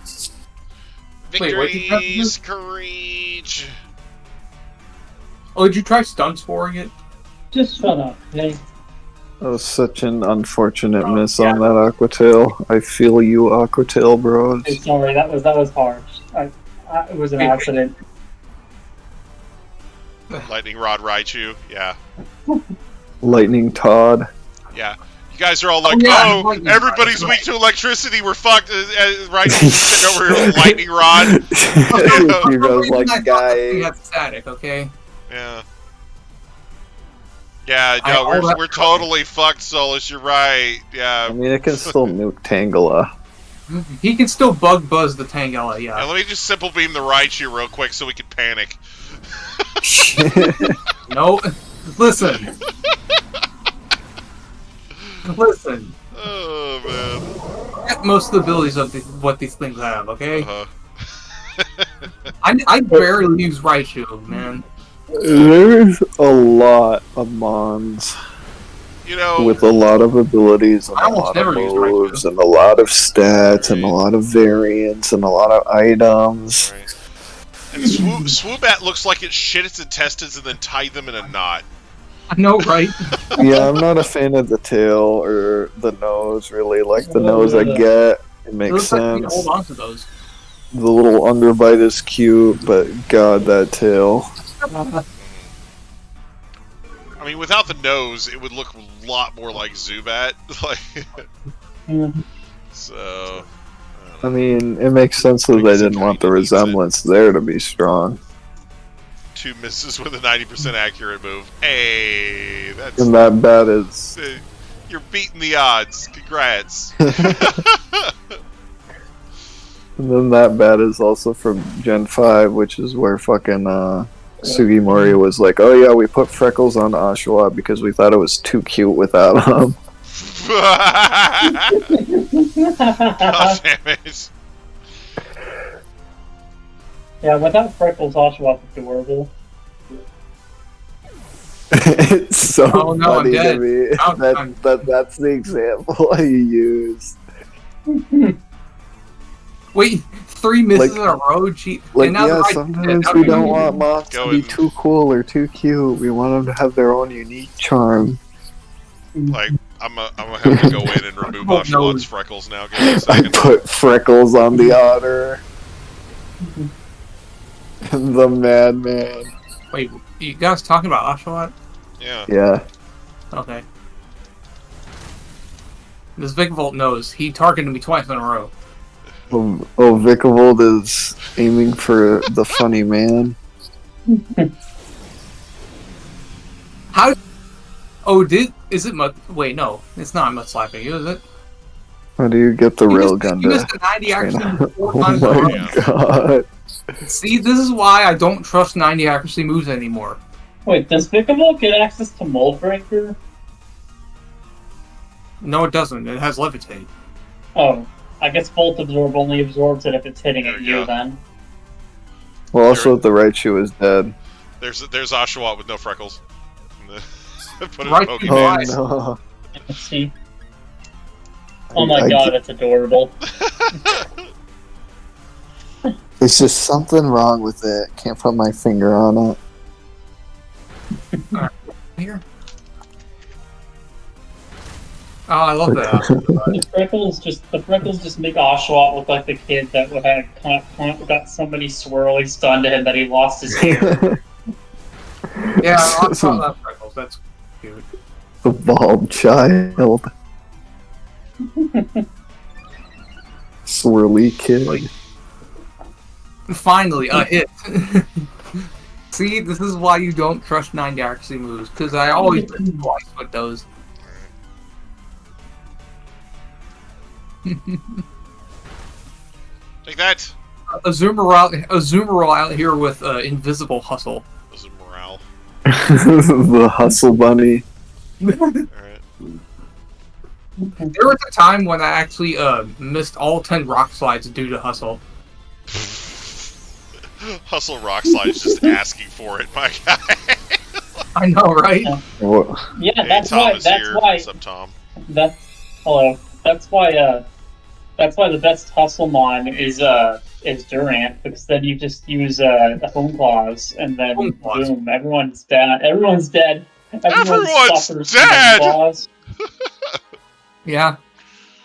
Screech! Wait, what did you have to Victory do? Screech. Oh, did you try stun sporing it? Just shut up. Okay? That was such an unfortunate Oh, miss yeah. on that Aquatail. I feel you, Aquatail bros. Hey, sorry, that was harsh. It was an accident. Lightning Rod Raichu. Yeah. Lightning Todd. Yeah. You guys are all like, yeah, Lightning Rod, everybody's that's weak to electricity. We're fucked. Raichu's sitting over here with Lightning Rod. You guys like We guy. have static, okay? Yeah. Yeah, I- no, all that- we're totally fucked, Solus. You're right. I Yeah. mean, it can still nuke Tangela. He can still bug buzz the Tangela, Yeah, yeah. let me just simple beam the Raichu real quick so we can panic. No, listen. Listen. Oh, man. Get most of the abilities of what these things have, okay? Uh-huh. I barely use Raichu, man. There's a lot of Mons You know, with a lot of abilities and I a almost lot of never use Raichu. moves and a lot of stats and a lot of variants and a lot of items. right. And Swoobat looks like it shit its intestines and then tied them in a knot. I know, right? Yeah, I'm not a fan of the tail or the nose, really. Like, the nose I get, it It makes looks like we can sense. hold on to those. The little underbite is cute, but god, that tail. I mean, without the nose, it would look a lot more like Zubat. Like, so. I mean, it makes sense that they didn't want the resemblance there to be strong. 2 misses with a 90% accurate move. Hey, that's. And that bat is... You're beating the odds. Congrats. And then that bat is also from Gen 5, which is where fucking Sugimori was like, oh yeah, we put freckles on Oshawott because we thought it was too cute without him. Oh, damn it. Yeah, without freckles, Oshawott's adorable. It's so Oh, no, I'm funny to dead. me that's the example I used. Wait, 3 misses in a row. Like, and now yeah, the right sometimes dead. we don't want mods to be Going- too cool or too cute. We want them to have their own unique charm. Like, I'm gonna have to go in and remove Oh, no. Ocelot's freckles now. Give me a I second. put freckles on the otter. The madman. Wait, you guys talking about Ocelot? Yeah. Yeah. Okay. This Vikavolt knows. He targeted me twice in a row. Oh, Vikavolt is aiming for the funny man. How? Oh, is it mud? Wait, no, it's not mud slapping you, is it? How do you get the rail gun You to missed a 90 accuracy Oh 4 times in a my row. god. See, this is why I don't trust 90 accuracy moves anymore. Wait, does Vikavolt get access to Mold Breaker? No, it doesn't. It has levitate. Oh, I guess Volt Absorb only absorbs it if it's hitting There at we you go. then. Well, also, the right shoe is dead. There's Ocelot with no freckles. Put it Right in to Oh Nice. no. Let's see. Oh my I god, it's adorable. There's just something wrong with it. Can't put my finger on it. Here. Oh, I love that. The freckles just make Ocelot look like the kid that would have got so many swirlies done to him that he lost his hair. Yeah, I love freckles. That's cute. The bald child. Swirly kid. Finally, a hit. See, this is why you don't trust 90 accuracy moves, because I always do twice with those. Take that. Azumarill out here with invisible hustle. Those are morale. The hustle bunny. Alright. There was a time when I actually missed all 10 rock slides due to hustle. Hustle rock slide's just asking for it, my guy. I know, right? What? Yeah, Hey, that's Tom why. is That's here. why. What's up, Tom? Hello. That's why. That's why the best hustle mon is Durant, because then you just use the home clause and then Home clause. boom, everyone's dead. Everyone's dead. Everyone's suffers dead! from home clause. Yeah.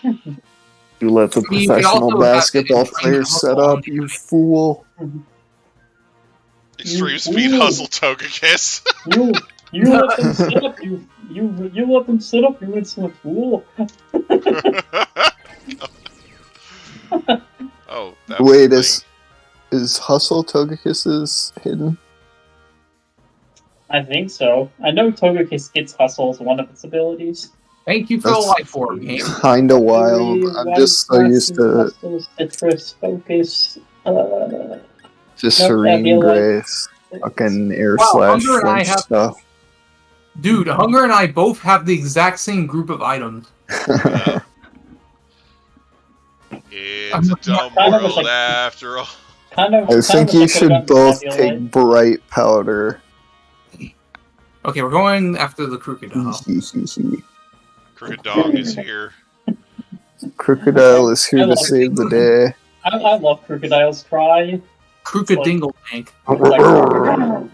You let the We professional also have basketball to train players hustle set on up, you fool. Extreme speed hustle Togekiss. You let them sit up. You let them sit up. You insolent fool. Oh, that was Wait, the is Hustle Togekiss hidden? I think so. I know Togekiss gets hustle as one of its abilities. Thank you for the life orb game. Kinda wild. I'm just so used to Citrus, focus. just Nope, Serene that'd be like- Grace. Fucking air Wow, slash Hunger and I flinch have- stuff. Dude, Hunger and I both have the exact same group of items. thing. It's a dumb kind of world like- after all. I think you should both take bright powder. Okay, we're going after the crocodile. Crooked is here. Crocodile is here I to love save the day. I love Crocodile's cry. Crocodingle tank. Like,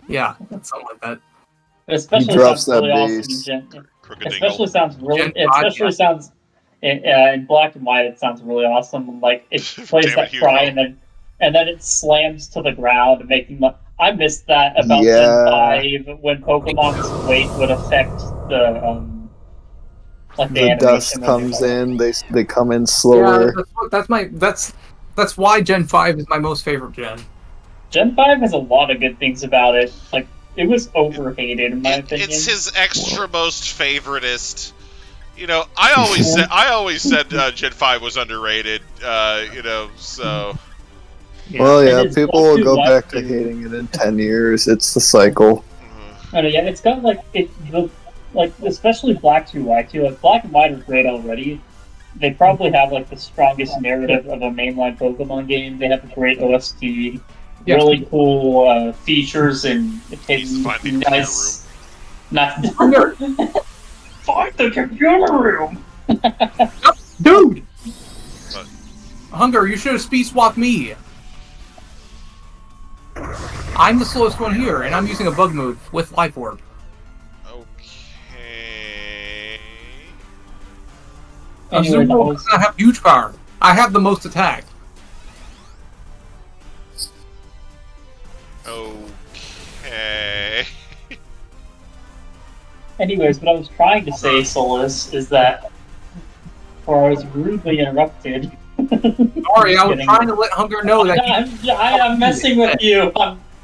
Yeah, something like that. it especially He drops sounds really that awesome bass. in Gen. Crooked Especially sounds really. Gen It 5, especially yeah. sounds in black and white. It sounds really awesome. Like it plays Damn that it, cry Hugo. and then it slams to the ground, making the. I missed that about Yeah. Gen 5 when Pokemon's weight would affect the like the The animation dust of the comes Pokemon. in, they come in Yeah, slower. that's why Gen 5 is my most favorite gen. Gen 5 has a lot of good things about it. Like it was overhated in my opinion. It's his extra most favoritist. You know, I always said Gen 5 was underrated. You know, so Well, yeah, It is people will go Black back to too. hating it in 10 years. It's the cycle. I know, yeah, it's got like especially Black 2, White 2. Like Black and White are great already. They probably have like the strongest narrative of a mainline Pokemon game. They have a great OST, Yeah. really cool features, and it Needs to takes find the computer nice. Not Hunger! find the computer room. Dude! Hunger, you should have speed swapped me. I'm the slowest one here, and I'm using a bug move with Life Orb. Okay. Anyway, Azumarill does not have huge power. I have the most attack. Okay. Anyways, what I was trying to say, Solus, is that, or I was rudely interrupted. Sorry, I was trying to let Hunger know that. I'm messing with you.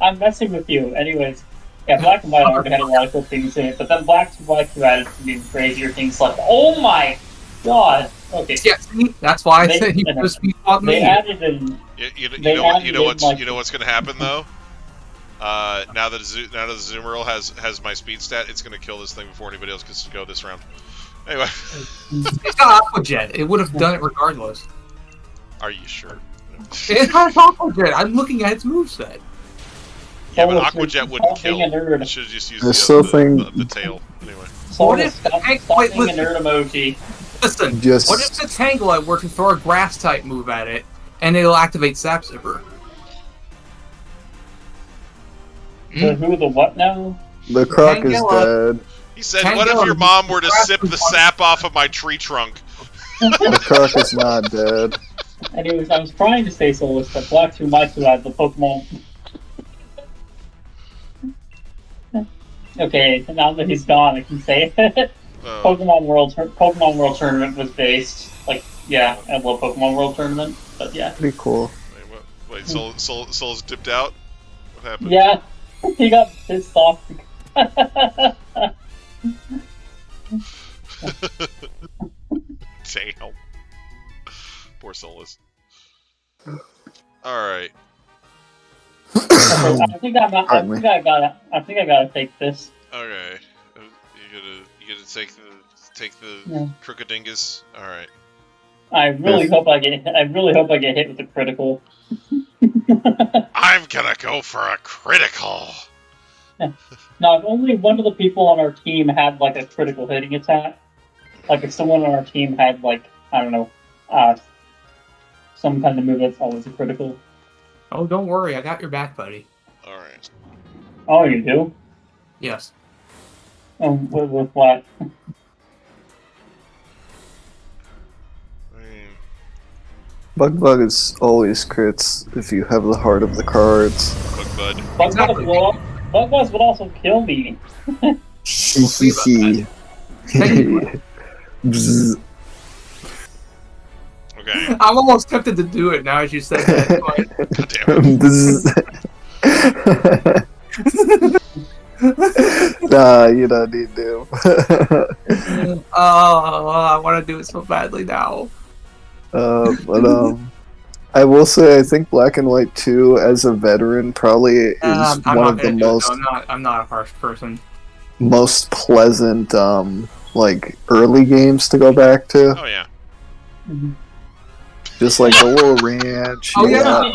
I'm messing with you. Anyways, yeah, Black and White already had a lot of good things in it, but then Black 2 added some even crazier things like, oh my god. Okay. Yeah, see, that's why I said he should have speed swapped me. They added in. You know what's gonna happen though. Now that Azumarill has my speed stat, it's gonna kill this thing before anybody else gets to go this round. Anyway. It's got Aqua Jet. It would have done it regardless. Are you sure? It has Aqua Jet. I'm looking at its moveset. Yeah, but Aqua Jet wouldn't kill. I should have just used the tail. Anyway. What if the Stop being a nerd emoji. Listen, what if the Tangela were to throw a grass type move at it, and it'll activate Sap Zipper? Who the what now? The Croc is dead. He said, what if your mom were to sip the sap off of my tree trunk? The Croc is not dead. Anyways, I was trying to say, Solus, that Black 2 had the Pokemon. Okay, now that he's gone, I can say it. Pokemon World Tournament was based, like, yeah, I love Pokemon World Tournament, but yeah. Pretty cool. Wait, Soul's dipped out? What happened? Yeah, he got pissed off. Damn. Poor Solus. Alright. I think I gotta take this. Okay. You gonna take the Crookadingus? Alright. I really hope I get hit with a critical. I'm gonna go for a critical. Now, if only one of the people on our team had like a critical hitting attack, like if someone on our team had like, I don't know, some kind of move that's always a critical. Oh, don't worry, I got your back, buddy. Alright. Oh, you do? Yes. With what? Bug is always crits if you have the heart of the cards. Bug-Buzz would also kill me. Hee. Okay. I'm almost tempted to do it now as you said that. Nah, you don't need to. I want to do it so badly now. I will say I think Black and White 2 as a veteran probably is one of the most. I'm not a harsh person. Most pleasant like early games to go back to. Oh yeah. Just like the little ranch. Oh yeah,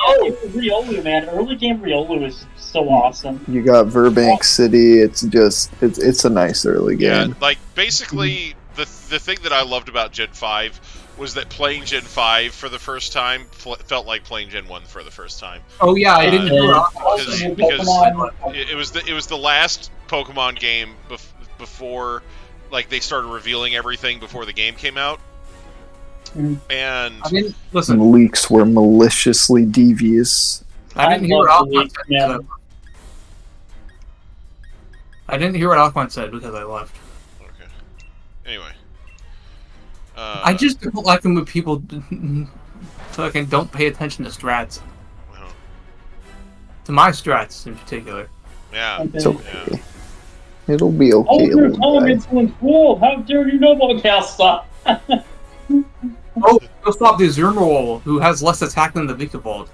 Riolu, man. Early game Riolu is so awesome. You got Burbank City. It's a nice early game. Yeah, like basically the thing that I loved about Gen 5 was that playing Gen 5 for the first time felt like playing Gen 1 for the first time. Oh yeah, I didn't know because it was the last Pokemon game before like they started revealing everything before the game came out. And I mean, listen, leaks were maliciously devious. I didn't hear what Alphonse said. Yeah. I didn't hear what Alphonse said because I left. Okay. Anyway. I just don't like them when people fucking don't pay attention to strats. Well, to my strats in particular. Yeah. It's okay. Yeah. It'll be okay. Oh, you're telling me to school. How dare you know about CAPSLOCK? Oh, go stop the Azumarill, who has less attack than the Vikavolt.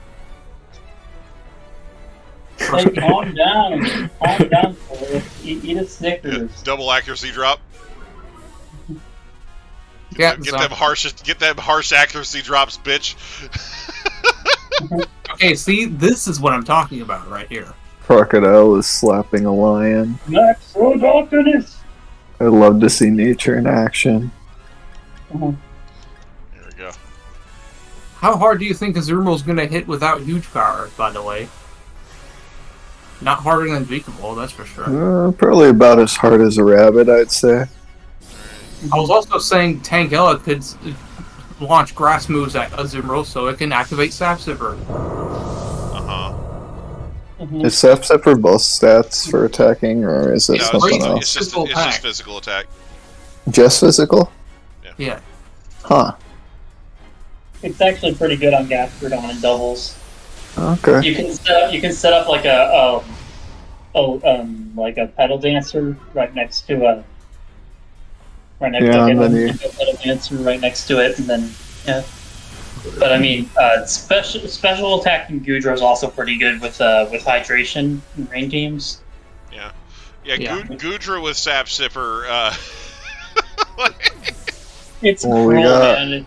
Hey, calm down. Calm down, Solus. Eat a Snickers. Yeah, double accuracy drop. Get them harsh accuracy drops, bitch. Okay, see, this is what I'm talking about right here. Crocodile is slapping a lion. Next, Darkness. I love to see nature in action. There we go. How hard do you think Azuro's gonna hit without huge power, by the way? Not harder than Beakable, that's for sure. Probably about as hard as a rabbit, I'd say. I was also saying Tangela could launch grass moves at Azumarill so it can activate Sap Sipper. Is Sap Sipper both stats for attacking, or is it No, something it's else? just physical attack. Just physical? Yeah. Huh. It's actually pretty good on Gastrodon and doubles. Okay. You can set up like a pedal dancer right next to a pedal dancer right next to it, and then yeah. But I mean, special attacking Goodra is also pretty good with hydration in rain games. Yeah. Goodra with Sap Sipper. It's Well, cruel, man.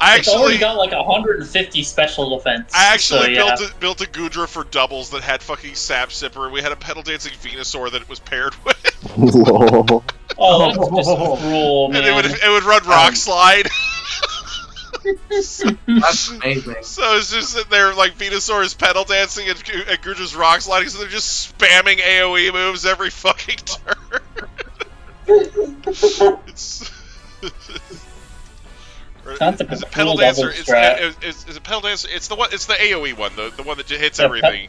It's It's already got like 150 special defense. I actually so, built a Goodra for doubles that had fucking Sap Sipper. We had a pedal dancing Venusaur that it was paired with. Lol. Oh, that's just cruel, man. And it would run Rock Slide. That's amazing. So it's just that they're like Venusaur is pedal dancing and Goodra's Rock Sliding, so they're just spamming AoE moves every fucking turn. It's Sounds like is a it pedal cool dancer? double strat. Is it pedal dancer? It's the one. It's the AoE one, the one that hits everything.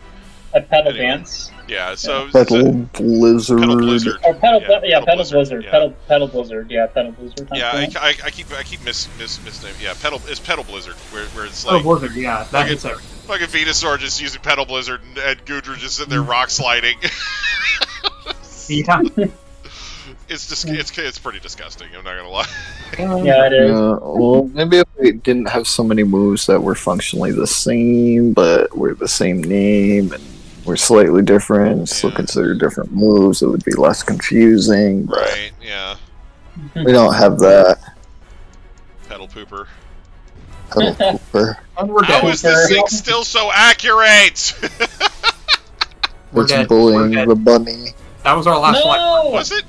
A pedal Anyway. dance. Yeah. So Pedal Blizzard. Pedal Blizzard. Or pedal Yeah, pedal blizzard. yeah. Pedal blizzard. Yeah, pedal blizzard. Yeah, I keep misname. Yeah, it's pedal blizzard where it's Oh, like Blizzard, yeah, that hits everything. fucking Venusaur just using pedal blizzard and Goodra just sitting there rock sliding. Yeah. It's pretty disgusting. I'm not gonna lie. Yeah, it is. Well, maybe if we didn't have so many moves that were functionally the same, but were the same name and were slightly different, still Yeah. considered different moves, it would be less confusing. But Right? Yeah. we don't have that. Pedal pooper. Pedal Pooper. And we're How dead. is this thing still so accurate? We're It's dead. bullying We're dead. the bunny. That was our last fight. No! Was it?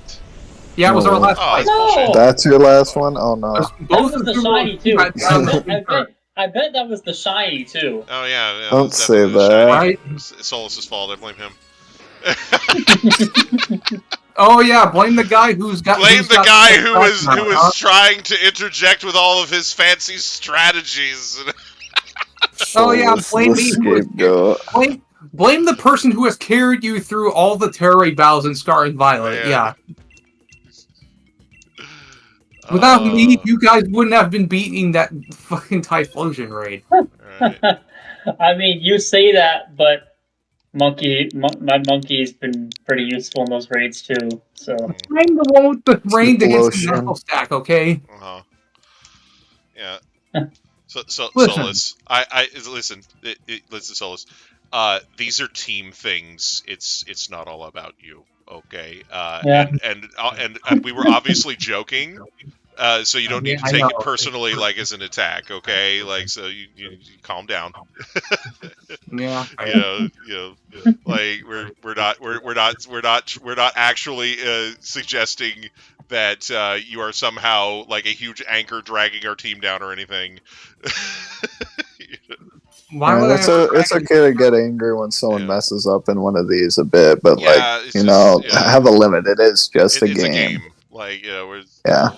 Yeah, it was our last Oh, fight. that's bullshit. That's your last one? Oh no. That was the shiny too. Right? I bet that was the shiny too. Oh yeah. Don't that's say definitely that. shiny. It's Solus's fault. I blame him. Oh yeah, blame the guy who's got. Blame who's the got guy the who back now, huh? was trying to interject with all of his fancy strategies. Oh, yeah, Solus blame the me who was- scapegoat. Blame the person who has carried you through all the terror raid battles in Scarlet Violet. Yeah. Without me, you guys wouldn't have been beating that fucking Typhlosion raid. Right. I mean, you say that, but my monkey's been pretty useful in those raids too. So I'm the one with the raid against the Typhlosion. knuckle stack, okay? Uh-huh. Yeah. So Listen. Solus, listen, listen, Solus. These are team things. It's not all about you, okay? Yeah. And we were obviously joking. So you don't need to I take know. it personally, like as an attack, okay? Like, so you calm down. Yeah. you know, like we're not actually suggesting that you are somehow like a huge anchor dragging our team down or anything. Why Yeah, would it's okay to get angry when someone Yeah. messes up in one of these a bit, but Yeah, like it's you just- know, yeah. have a limit. It is just It's a a game. Like, we're Yeah.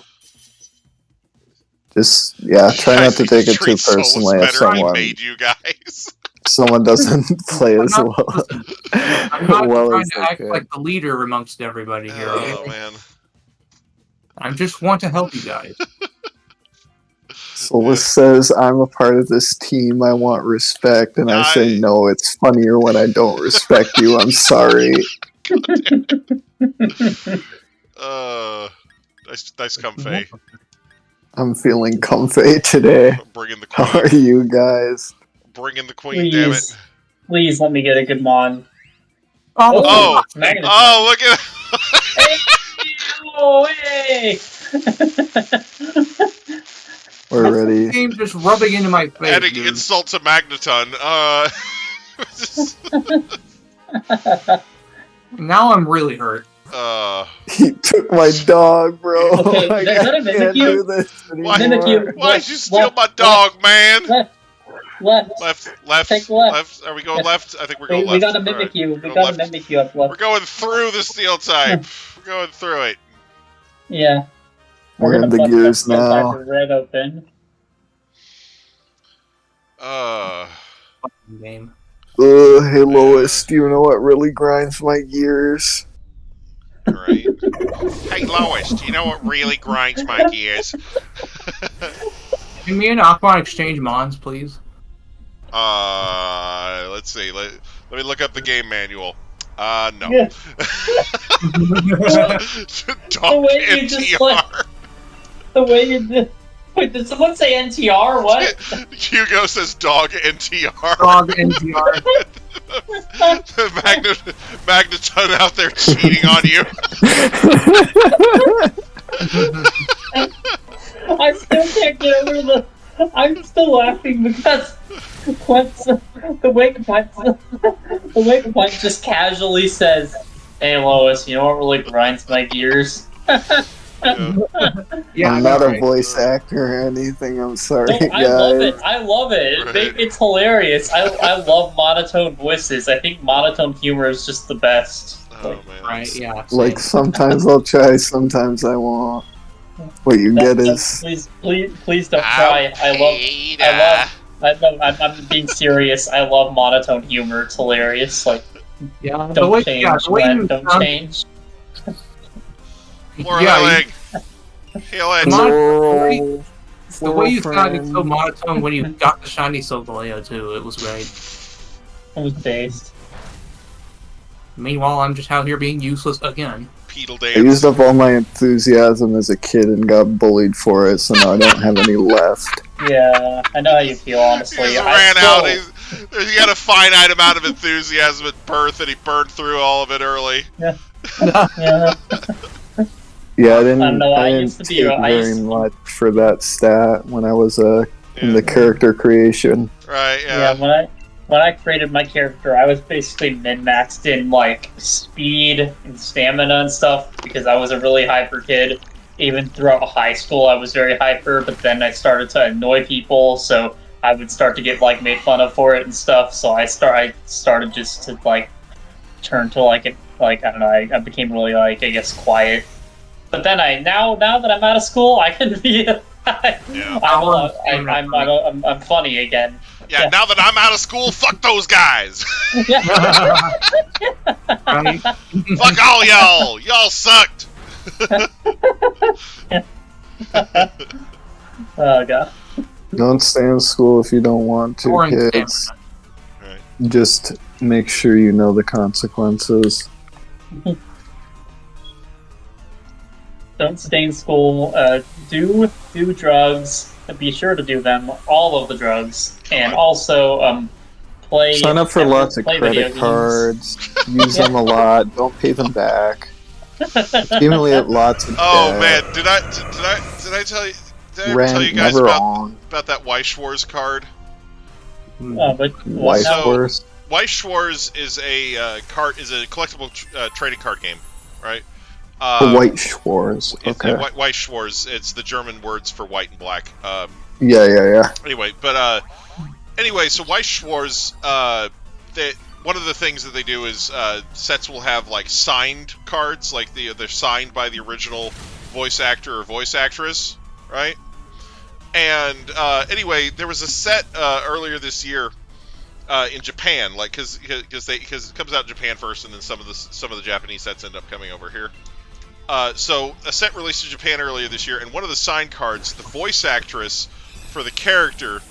Just try not to take it too treat Solus personally if better. He someone made you guys. someone doesn't play as I'm well. I'm not well trying as to they act could. like the leader amongst everybody here. Oh Okay? man. I just want to help you guys. Solus says, "I'm a part of this team. I want respect," and I say, I- "No, it's funnier when I don't respect you. I'm sorry." Nice comfy. I'm feeling comfy today. Bring in the How are queen. you guys? Bring in the queen. Damn it. Please let me get a good mon. Oh. Magnet. Oh, look at. Oh, hey! We're ready. Game just rubbing into my face. Adding dude. insult to Magneton. Now I'm really hurt. He took my dog, bro. Okay, I is that a can't Mimikyu? do this Why- anymore. Mimikyu. Why'd you steal my dog, man? Left. Take left. Are we going Yes. left? I think we're going left. We gotta mimic Alright, you. we're We going gotta left. mimic you up left. We're going through the steel type. We're going through it. Yeah. We're in gonna the bust gears that steel now. type red open. Game. Hey Lois, do you know what really grinds my gears? Right. Hey Lois, do you know what really grinds my gears? Can me and Aquan exchange mons, please? Let's see. Let me look up the game manual. No. Yeah. Dog way you just, NTR. The way you did. Wait, did someone say NTR? What? Hugo says dog NTR. Dog NTR. Magneton out there cheating on you. I still can't get over the. I'm still laughing because the way Quint just casually says, "Hey Lois, you know what really grinds my gears?" Yeah, I'm not a right. voice actor or anything. I'm sorry, No, guys. I love it. Right. It's hilarious. I love monotone voices. I think monotone humor is just the best. Oh man. Right, yeah. Like sometimes I'll try, sometimes I won't. What you get is Please don't try. I'm being serious. I love monotone humor. It's hilarious. Like, Yeah, the don't way, change, yeah, the way Glenn, you don't sound- change. More Yeah, healing. Healing. Mon- the way you sounded friend. so monotone when you got the shiny Solgaleo too. It was great. It was based. Meanwhile, I'm just out here being useless again. Pedal I dance. used up all my enthusiasm as a kid and got bullied for it, so now I don't have any left. Yeah, I know how you feel, He honestly. just I ran still- out. He had a finite amount of enthusiasm at birth, and he burned through all of it early. Yeah. Yeah, I didn't, I know, I I used didn't to be- take I very used- much for that stat when I was in Yeah. the character creation. Right. Yeah, Yeah. when I created my character, I was basically min-maxed in like speed and stamina and stuff because I was a really hyper kid. Even throughout high school, I was very hyper, but then I started to annoy people, so I would start to get like made fun of for it and stuff. So I started just to like turn to like I don't know, I became really like I guess quiet. But then now that I'm out of school, I can be. Yeah. I'm funny again. Yeah. Now that I'm out of school, fuck those guys. Right? Fuck all y'all. Y'all sucked. Oh god. Don't stay in school if you don't want to, Or in kids. Right. Just make sure you know the consequences. Don't stay in school. Do drugs. Be sure to do them, all of the drugs, and also play. Sign up for lots of play video credit games. cards. Use them a lot. Don't pay them back. Accumulate lots of Oh debt. man, did I tell you? Did I ever Rent tell you guys never about on. that Weiss Wars card? But White So- horse. Weiss Wars is a collectible trading card game, right? The White Schwarz. Okay. Weiss Schwarz. It's the German words for white and black. Yeah. Anyway, so Weiss Schwarz, one of the things that they do is sets will have like signed cards, like they're signed by the original voice actor or voice actress, right? And anyway, there was a set earlier this year in Japan, like because it comes out in Japan first, and then some of the Japanese sets end up coming over here. So a set released in Japan earlier this year, and one of the signed cards, the voice actress for the character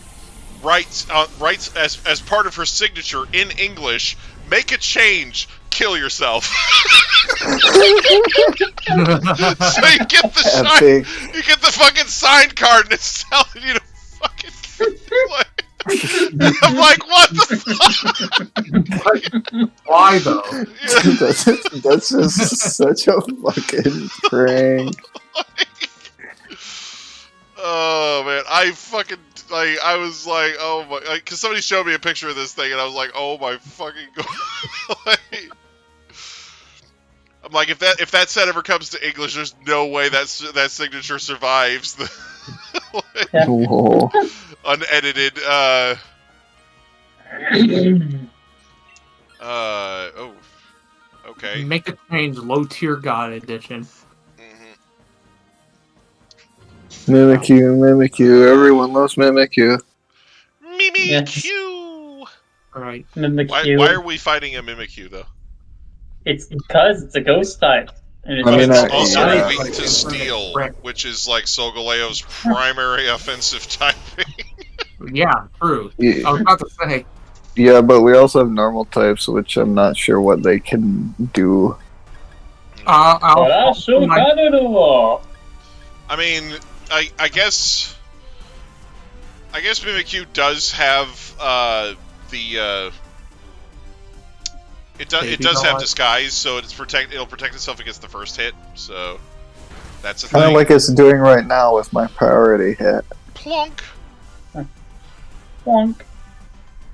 writes as part of her signature in English, "Make a change, kill yourself." So you get the Epic. you get the fucking signed card, and it's telling you to fucking. I'm like, what the fuck? Why though? That's just such a fucking prank. Oh man, I fucking like. I was like, oh my, because somebody showed me a picture of this thing, and I was like, oh my fucking god. Like, I'm like, if that set ever comes to English, there's no way that signature survives the Whoa. unedited Oh. Okay. Make the change low tier god edition. Mimikyu. Everyone loves Mimikyu. Mimikyu! Alright. Mimikyu. Why are we fighting a Mimikyu, though? It's because it's a ghost type. And I mean, It's also yeah. weak to steel, which is like Solgaleo's primary offensive typing. Yeah, true. Yeah. I was about to say. Yeah, but we also have normal types, which I'm not sure what they can do. I'll I mean, I guess Mimikyu does have it does have disguise, so it'll protect itself against the first hit. So that's a Kind thing. of like it's doing right now with my priority hit. Plonk. Plonk.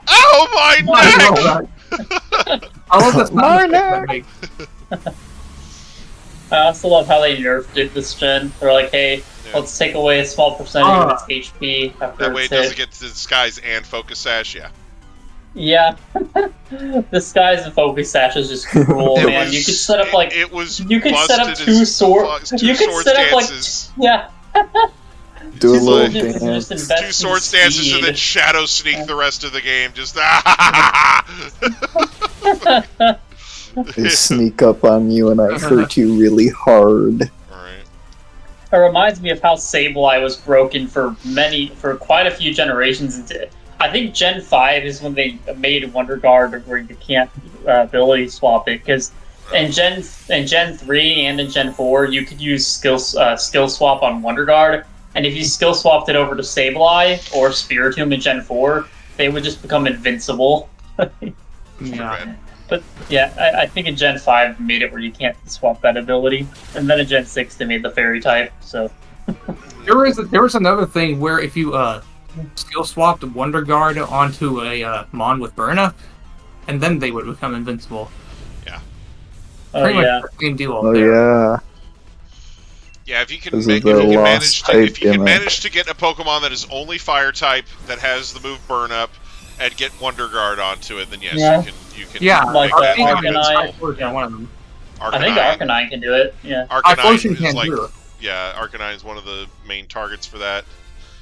Oh my neck! I love this. My neck! I also love how they nerfed it this gen. They're like, hey, let's take away a small percentage of its HP after That way it it's hit. doesn't get to disguise and focus sash. Yeah. Yeah. Disguise and focus sash is just cruel, man. You could set up like it was you could set up busted two as swords. fuck- You two could swords set up like dances. yeah. Do a Two little swords dances and dance. just invest Two in swords dances and then speed. shadow sneak the rest of the game. Just They sneak up on you and I hurt you really hard. Alright. It reminds me of how Sableye was broken for quite a few generations. I think Gen 5 is when they made Wonder Guard where you can't ability swap it, because in Gen 3 and in Gen 4 you could use skill swap on Wonder Guard, and if you skill swapped it over to Sableye or Spiritomb in Gen 4, they would just become invincible. Yeah. But yeah, I think in Gen 5 they made it where you can't swap that ability, and then in Gen 6 they made the fairy type. So There was another thing where if you skill swapped Wonder Guard onto a Mon with burn up, and then they would become invincible. oh Pretty yeah, much the same deal. Oh there. yeah. Yeah, if you can, This is make, the if you can lost manage to, type if you can gimmick. manage to get a Pokemon that is only Fire type that has the move Burn Up, and get Wonder Guard onto it, then yes, Yeah. you can. Yeah, make like that Arcanine. Arcanine, one of them. I think Arcanine can do it. Yeah, Typhlosion is can't like, do it. yeah, Arcanine is one of the main targets for that.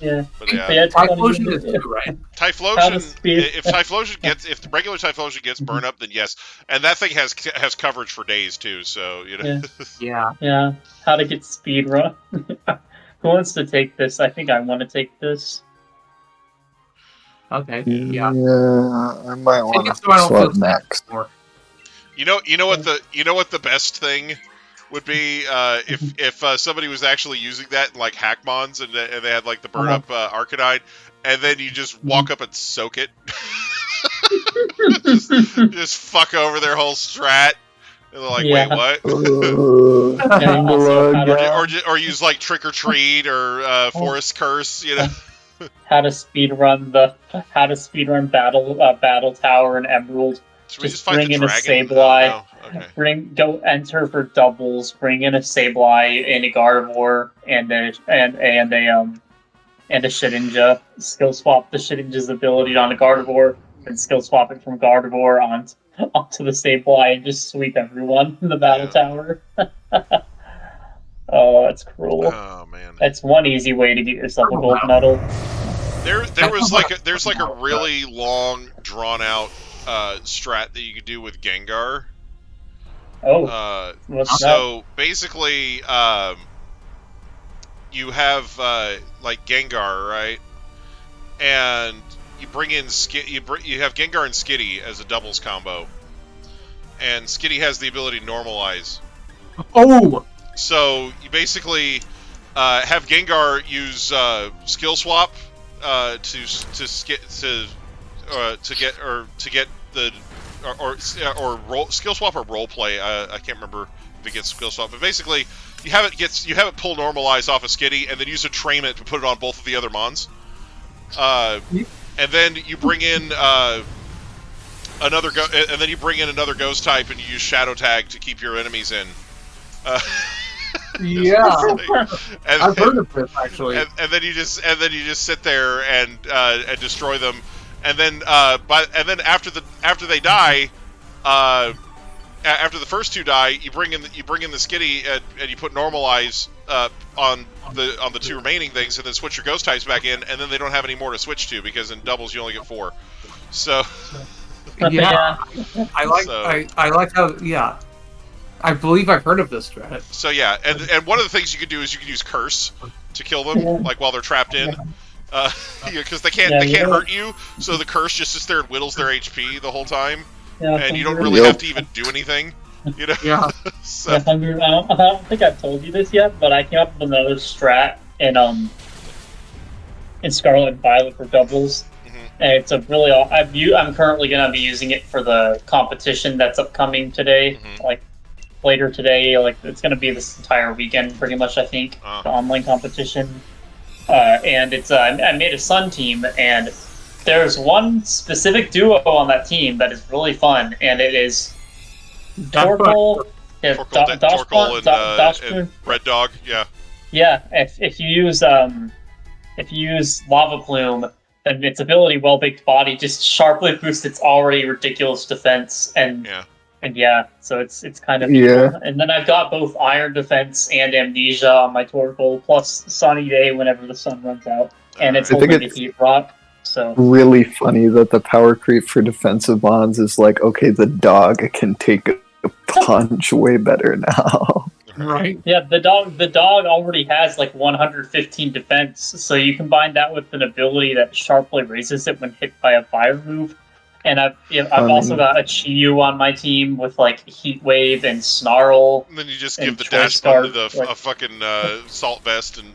yeah. But yeah, But yeah, Typhlosion is too, right? Typhlosion. speed- If Typhlosion gets, if the regular Typhlosion gets Burn Up, then yes, and that thing has coverage for days too. So you know. Yeah. Yeah, how to get speed run. Who wants to take this? I think I want to take this. Okay. Yeah. I might want Take it to so I don't swap feel next. More. You know what the best thing would be if somebody was actually using that in like Hackmons and they had like the burn up Arcanine, and then you just walk up and soak it, just fuck over their whole strat, and they're like, Yeah. wait, what? And also how to, Or use like Trick or Treat or Forest Curse, you know. how to speed run Battle Tower and Emerald. Should we Just just fight bring the in a dragon? Sableye. Oh, no. Okay. Go enter for doubles. Bring in a Sableye and a Gardevoir and a Shedinja. Skill swap the Shedinja's ability on a Gardevoir, and skill swap it from Gardevoir onto the Sableye and just sweep everyone in the Battle Tower. Oh, that's cruel. Oh man. That's one easy way to get yourself a gold medal. There's like a really long, drawn out strat that you could do with Gengar. Oh, what's So basically, you have like Gengar, right? And you bring in you have Gengar and Skitty as a doubles combo, and Skitty has the ability to normalize. Oh! So you basically have Gengar use skill swap to get the or roll skill swap or role play. I can't remember if it gets skill swap, but basically you have it pull normalize off of Skitty and then use a Trainment to put it on both of the other Mons. And then you bring in another Ghost type and you use Shadow Tag to keep your enemies in. Yeah. And I've heard of this, actually. and then you just sit there and destroy them, and then after they die, after the first two die, you bring in the Skitty and you put normalize on the two remaining things, and then switch your ghost types back in, and then they don't have any more to switch to because in doubles you only get 4. So Yeah, I like So- I like how I believe I've heard of this strat. So yeah, and one of the things you could do is you could use curse to kill them, like while they're trapped in, because they can't hurt you. So the curse just sits there and whittles their HP the whole time, and you don't really have to even do anything. You know. Yeah. So, I don't think I've told you this yet, but I came up with another strat in Scarlet and Violet for doubles. And it's a really I'm currently gonna be using it for the competition that's upcoming today, like later today. Like it's gonna be this entire weekend, pretty much. I think the online competition, and it's I made a Sun team, and there's one specific duo on that team that is really fun, and it is Torkoal, Torkoal and Red Dog. Yeah. Yeah, if you use Lava Plume, then its ability Well-Baked Body just sharply boosts its already ridiculous defense, and so it's kind of cool. And then I've got both Iron Defense and Amnesia on my Torkoal, plus Sunny Day whenever the sun runs out, and it's holding the Heat Rock. So really funny that the power creep for defensive bonds is like, okay, the dog can take a punch way better now. Right. Yeah, the dog already has like 115 defense, so you combine that with an ability that sharply raises it when hit by a fire move. And I've also got a Chiyu on my team with like Heat Wave and Snarl. And then you just give the dash button to a fucking assault vest and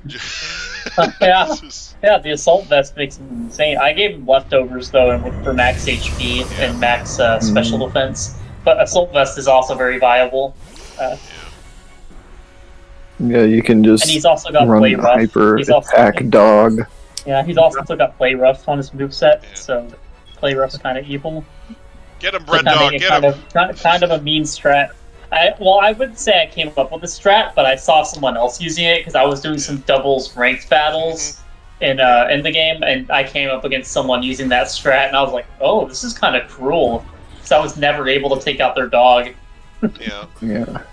yeah, the assault vest makes him insane. I gave him leftovers though, and for max HP and max special defense. But assault vest is also very viable. Yeah, you can just and he's also got run play rough. hyper He's attack dog. Yeah, he's also got play rough on his moveset, so play rough's kind of evil. Get him, Red Dog, get him! Kind of a mean strat. I wouldn't say I came up with a strat, but I saw someone else using it because I was doing some doubles ranked battles in the game, and I came up against someone using that strat, and I was like, oh, this is kind of cruel, because I was never able to take out their dog. Yeah.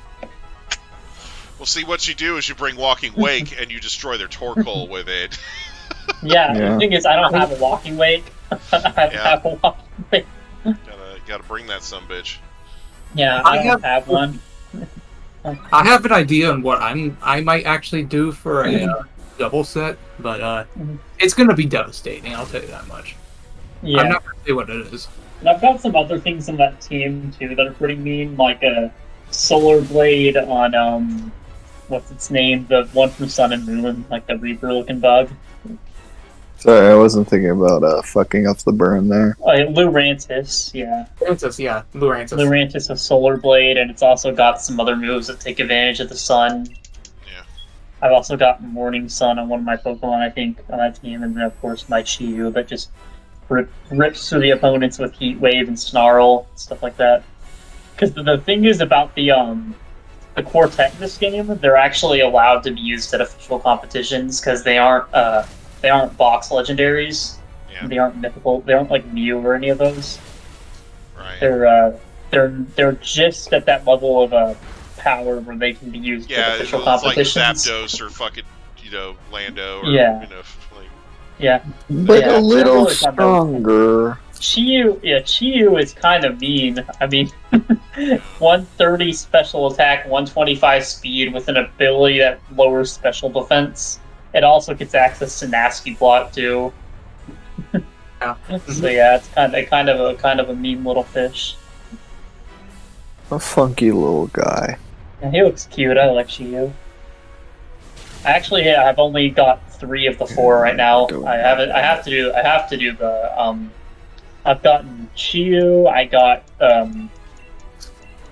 Well, see, what you do is you bring Walking Wake and you destroy their Torkoal with it. The thing is, I don't have a Walking Wake. I don't have a Walking Wake. Gotta bring that sumbitch. Yeah, I don't have one. I have an idea on what I might actually do for a double set, but it's gonna be devastating. I'll tell you that much. Yeah. I'm not gonna say what it is. And I've got some other things on that team too that are pretty mean, like a Solar Blade on what's its name? The one from Sun and Moon, like the Reaper looking bug. Sorry, I wasn't thinking about fucking up the burn there. Lurantis, yeah. Lurantis. Lurantis of Solar Blade, and it's also got some other moves that take advantage of the sun. Yeah. I've also got Morning Sun on one of my Pokemon, I think, on that team, and then of course my Chiyu that just rips through the opponents with Heat Wave and Snarl, stuff like that. Because the thing is about the quartet in this game, they're actually allowed to be used at official competitions because they aren't box legendaries. Yeah. They aren't mythical. They aren't like Mew or any of those. Right. They're just at that level of power where they can be used at official competitions. Like Zapdos or fucking Lando. Or, but a little stronger. Chiyu is kind of mean. I mean, 130 special attack, 125 speed with an ability that lowers special defense. It also gets access to Nasty Block too. Yeah. So yeah, it's kind of a mean little fish. A funky little guy. Yeah, he looks cute. I like Chiyu. I've only got 3 of the 4 right now. I have to do the I've gotten Chiyu. I got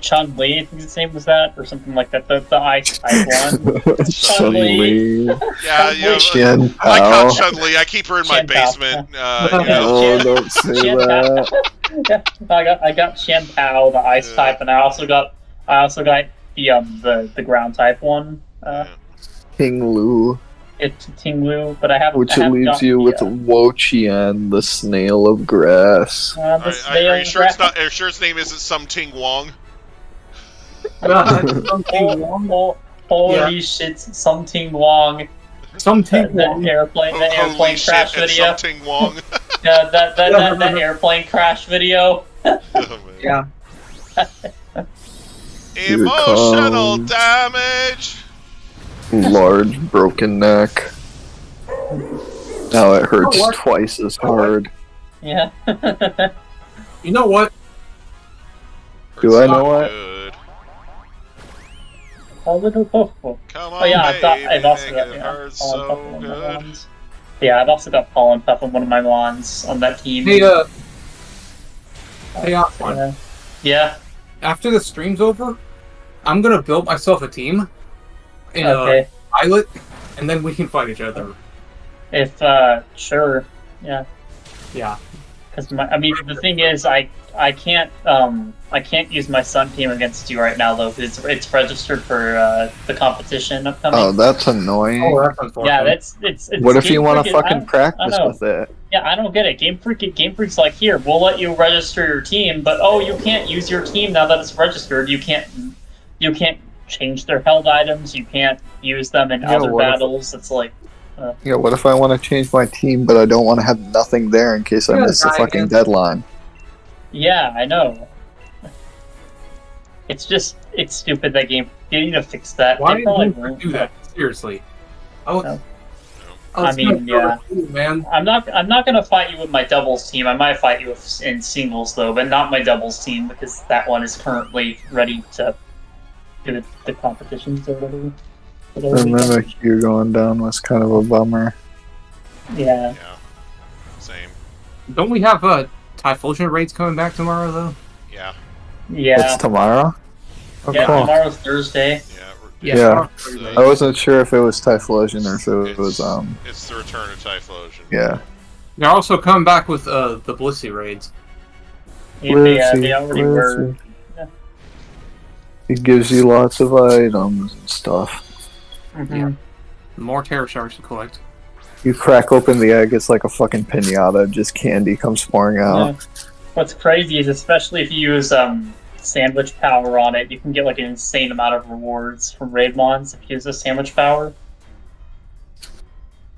Chun-Li, I think the same was that, or something like that. The ice type one. Chun-Li. Yeah, Qian I Pao. caught Chun-Li. I keep her in my basement. Don't say that. I got Qian Pao, the ice type, and I also got the ground type one. King Lu. get to Tinglu, but I haven't. Which I haven't leaves gotten you the, with Wo-Chien, the snail of grass. the Are snail you sure it's graph- not? Are you sure its name isn't Some Ting Wong? Holy shit! Something wrong. Something That wrong. airplane Holy crash shit! It's video. Some Ting Wong. Yeah, that airplane crash video. Oh, man. Yeah. Emotional comes. damage. Large broken neck. Now it hurts what? twice as hard. Yeah. You know what? Do I know what? Good. A little puffle. Come on, Oh yeah, I've also baby, got make it hurt Pollen so Puff on one of my good. Mons. Yeah, I've also got Pollen Puff on one of my Mons on that team. Hey, Aquan. Yeah. After the stream's over, I'm gonna build myself a team in Okay. a pilot, and then we can fight each other. If sure. Yeah. Yeah. Because the thing is, I can't use my Sun team against you right now though, because it's registered for the competition upcoming. Oh, that's annoying. Oh, that's unfortunate. Yeah, it's What if Game you want Freak to is- fucking I practice know. with it? Yeah, I don't get it. Game Freak's like, here, we'll let you register your team, but oh, you can't use your team now that it's registered. You can't change their held items. You can't use them in Yeah, other what if- battles. It's like, Yeah, what if I want to change my team, but I don't want to have nothing there in case I Yeah, miss the guy fucking against- deadline? yeah, I know. It's stupid that game. You need to fix that. Why They probably did you ruined do that? Seriously. I was, No. I was I mean, gonna throw yeah. it to you, man. I'm not gonna fight you with my doubles team. I might fight you in singles though, but not my doubles team because that one is currently ready to do the competitions or whatever. And then the Q going down was kind of a bummer. Yeah. Yeah. Same. Don't we have Typhlosion raids coming back tomorrow though? Yeah. Yeah. It's tomorrow? Oh, Yeah, cool. tomorrow's Thursday. Yeah. Yeah. tomorrow's I wasn't sure if it was Typhlosion or if it was, It's the return of Typhlosion. yeah. They're also coming back with the Blissey raids. Yeah, Blissey, they already were. Blissey. It gives you lots of items and stuff. Mhm. Yeah. More terror shards to collect. You crack open the egg, it's like a fucking pinata, just candy comes pouring out. Yeah. What's crazy is especially if you use sandwich power on it, you can get like an insane amount of rewards from raid mons if you use a sandwich power.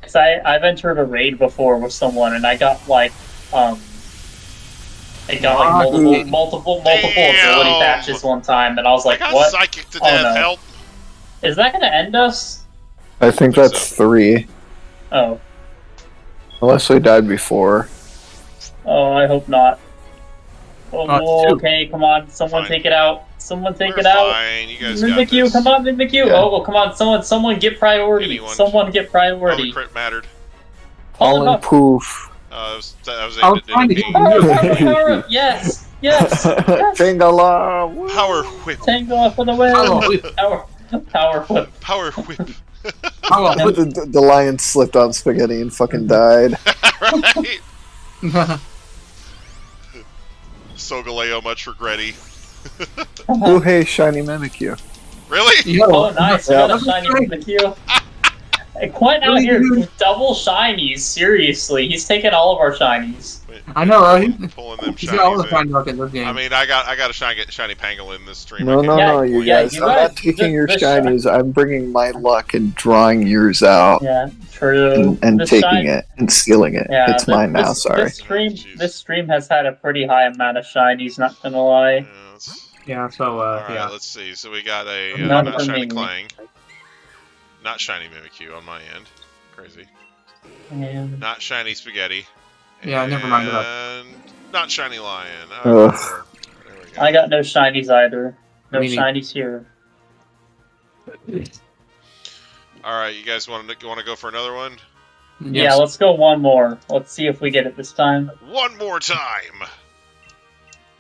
Because I've entered a raid before with someone and I got like multiple ability patches one time, and I was I like, got "What? psychic to Oh, death. no. Help! Is that gonna end us?" I think that's 3. Oh, Unless we died before. I hope not. Oh, It's 2. okay, come on, someone Fine. take it out. Someone take We're it out. fine. You guys got Mimic you, this. come on, Mimic you. Yeah. Oh, come on, someone get priority. Anyone. Someone get Oh, priority. the crit mattered. Pollen up. poof. That was I was aimed trying at to me. get Power up. Yes, yes. Tangala! woo. Power whip. Tango off for the win. Power whip. Power whip. The lion slipped on spaghetti and fucking died. Right? Solgaleo, much regretty. Oh hey, shiny Mimikyu. Really? Oh, nice. We Yeah. got a shiny Mimikyu. Hey, Quint out here with double shinies. Seriously, he's taking all of our shinies. I know, right? Pulling them He's got all the shinies fine in. luck in this game. I mean, I got a shiny pangolin this stream. No, I no, can't- no, you yeah, guys. you I'm guys- not taking your this shinies. I'm bringing my luck and drawing yours out Yeah, true. and This taking shine- it and stealing it. Yeah, It's mine now, sorry. Jeez. This stream has had a pretty high amount of shinies. Not gonna lie. Yeah, let's- Yeah, so, Alright, yeah. let's see. So we got a None not for shiny me. Clang. Not shiny Mimikyu on my end. Crazy. And Not shiny Spaghetti. Yeah, never mind that. And not shiny Lion. Ugh. There we go. I got no shinies either. No Me neither. shinies here. Alright, you guys want to go for another one? Yeah, Yes. let's go one more. Let's see if we get it this time. One more time!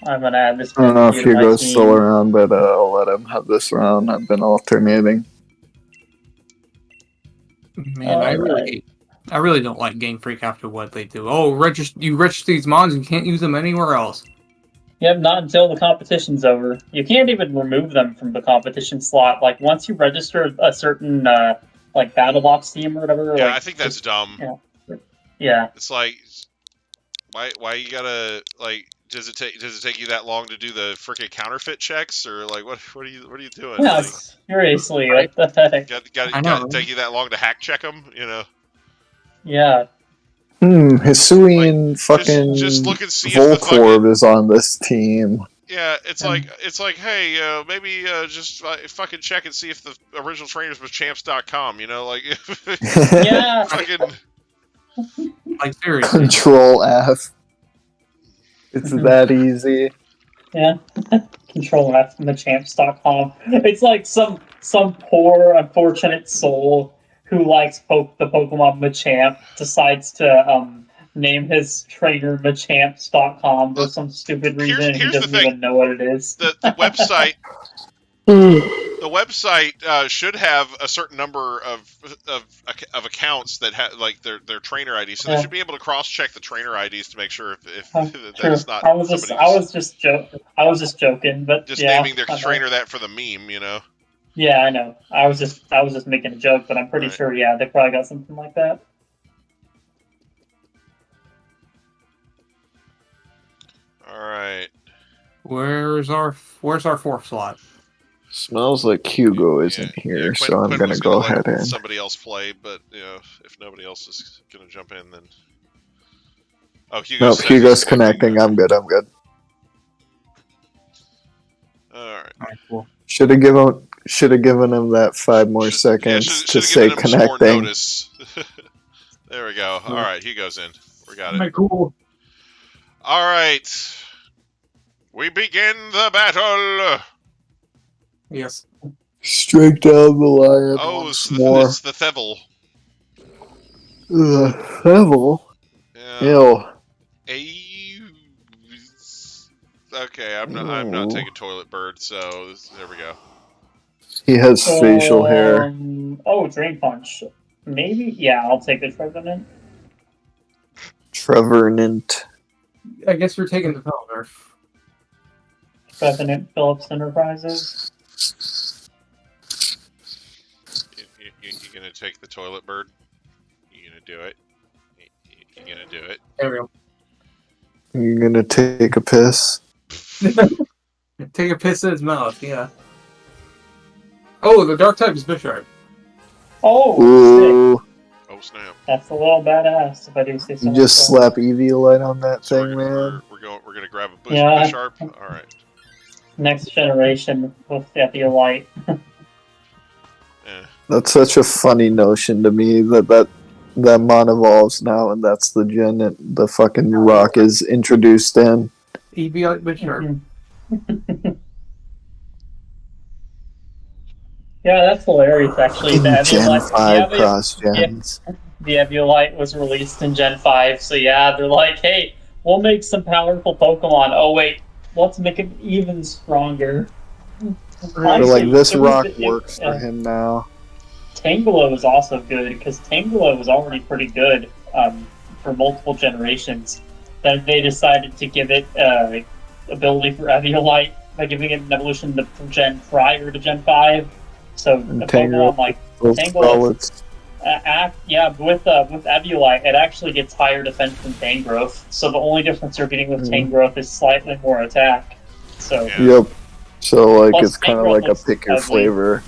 I'm gonna add this. I don't know if Mimikyu to he my goes team. still around, but I'll let him have this round. I've been alternating. Man, I really don't like Game Freak after what they do. Oh, you register these mods and you can't use them anywhere else. Yep, not until the competition's over. You can't even remove them from the competition slot. Like once you register a certain like BattleBox team or whatever. Yeah, like, I think that's dumb. Yeah. It's like, why you gotta like? Does it take you that long to do the freaking counterfeit checks, or like what are you doing? Yeah, Like, seriously, what the heck? I know, got take you that long to hack check them? You know? Yeah. Hisuian fucking Just look and see if the Voltorb is on this team. Yeah, it's like, hey, maybe just fucking check and see if the original trainers was champs.com, you know, like, Yeah. fucking, Like seriously. Control F. It's that easy. Yeah. Control F from the champs.com. It's like some poor, unfortunate soul who likes the Pokemon Machamp decides to name his trainer Machamps.com for some stupid reason. He doesn't even know what it is. the website. The website should have a certain number of accounts that have like their trainer IDs, so they should be able to cross-check the trainer IDs to make sure if that's not. I was just joking, but just yeah, naming their trainer that for the meme, you know. Yeah, I know. I was just making a joke, but I'm pretty sure. Yeah, they probably got something like that. All right. Where's our fourth slot? Smells like Hugo isn't here, so I'm gonna go ahead and somebody else play. But you know, if nobody else is gonna jump in, then Hugo's connecting. I'm good. All right. Cool. Should have given him that 5 more seconds to say connecting. There we go. All right, Hugo's in. We got it. Cool. All right. We begin the battle. Yes. Strike down the lion. Oh, once more. It's the Thevil. Thevil? Yeah. Ew. Okay, I'm not taking Toilet Bird, so there we go. He has facial hair. Oh, Drain Punch. Maybe? Yeah, I'll take the Trevenant. Trevenant. I guess you're taking the Pelner. Trevenant Phillips Enterprises. You're gonna take the Toilet Bird? You're gonna do it? You're gonna do it? There we go. You're gonna take a piss? Take a piss in his mouth, yeah. Oh, the dark type is Bisharp. Oh, Ooh. Oh snap! that's a little badass if I do say so. You just slap Eviolite on that So thing, we're man. gonna grab a bush Yeah. Bisharp. All right. Next generation with Eviolite. Yeah. That's such a funny notion to me that mon evolves now, and that's the gen that the fucking rock is introduced in. Eevee Bisharp. Yeah, that's hilarious, actually. The Gen Eviolite, 5 cross gens. the Eviolite was released in Gen 5, so yeah, they're like, hey, we'll make some powerful Pokemon. Oh, wait, let's make it even stronger. They're like, this rock it works for him now. Tangela was also good, because Tangela was already pretty good for multiple generations. Then they decided to give it ability for Eviolite by giving it an evolution to Gen prior to Gen 5. So the Pokemon like Tangela, with Eviolite, it actually gets higher defense than Tangrowth. So the only difference you're getting with Tangrowth is slightly more attack. So Yep. So like Plus, it's kind of like a pick your ugly. flavor.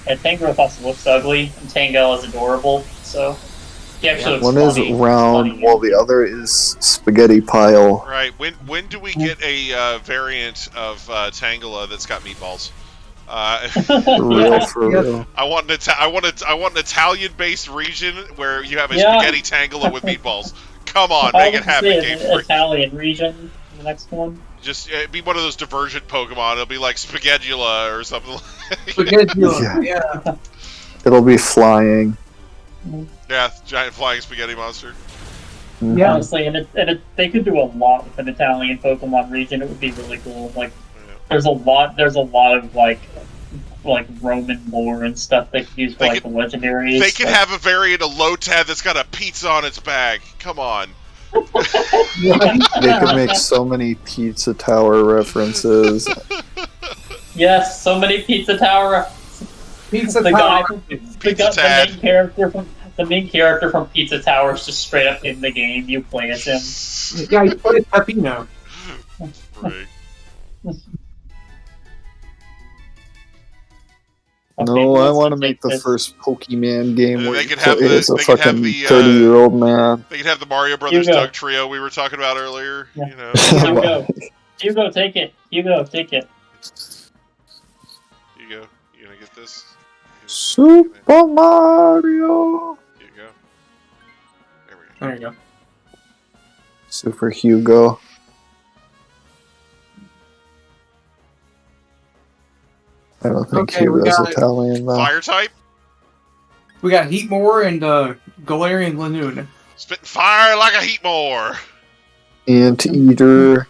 and Tangrowth also looks ugly, and Tangela is adorable. So he actually looks One is funny. round, Funny. while the other is spaghetti pile. Right. When do we get a variant of Tangela that's got meatballs? For real, for real. I want an Italian-based region where you have a Yeah. spaghetti Tangela with meatballs. Come on, I make would it happen, say Game an Freak. Italian region. The next one. Just be one of those diversion Pokemon. It'll be like Spaghettula or something. Yeah. It'll be flying. Yeah, giant flying spaghetti monster. Yeah. Honestly, and they could do a lot with an Italian Pokemon region. It would be really cool. Like, there's a lot of like Roman lore and stuff they could use for the legendaries. They could have a variant of Lotad that's got a pizza on its bag. Come on. They could make so many Pizza Tower references. Yes, so many Pizza Tower. Pizza The Tower. guy, from, Pizza Tad. the main character from Pizza Tower is just straight up in the game. You play as him. Yeah, he plays Peppino. Right. No, I want to make the this. first Pokemon game And where they you could have play the- as a they could have fucking the, 30-year-old man. They could have the Mario Brothers Hugo. Doug trio we were talking about earlier. Yeah. You know. Hugo, take it. Hugo, take it. You go. You gonna get this? Super Mario. Here you go. There we go. There you go. Super Hugo. I don't think Okay, we Hugo's got- Italian though. Fire type. We got Heatmore and Galarian Lanoon. Spitting fire like a Heatmore. Anteater.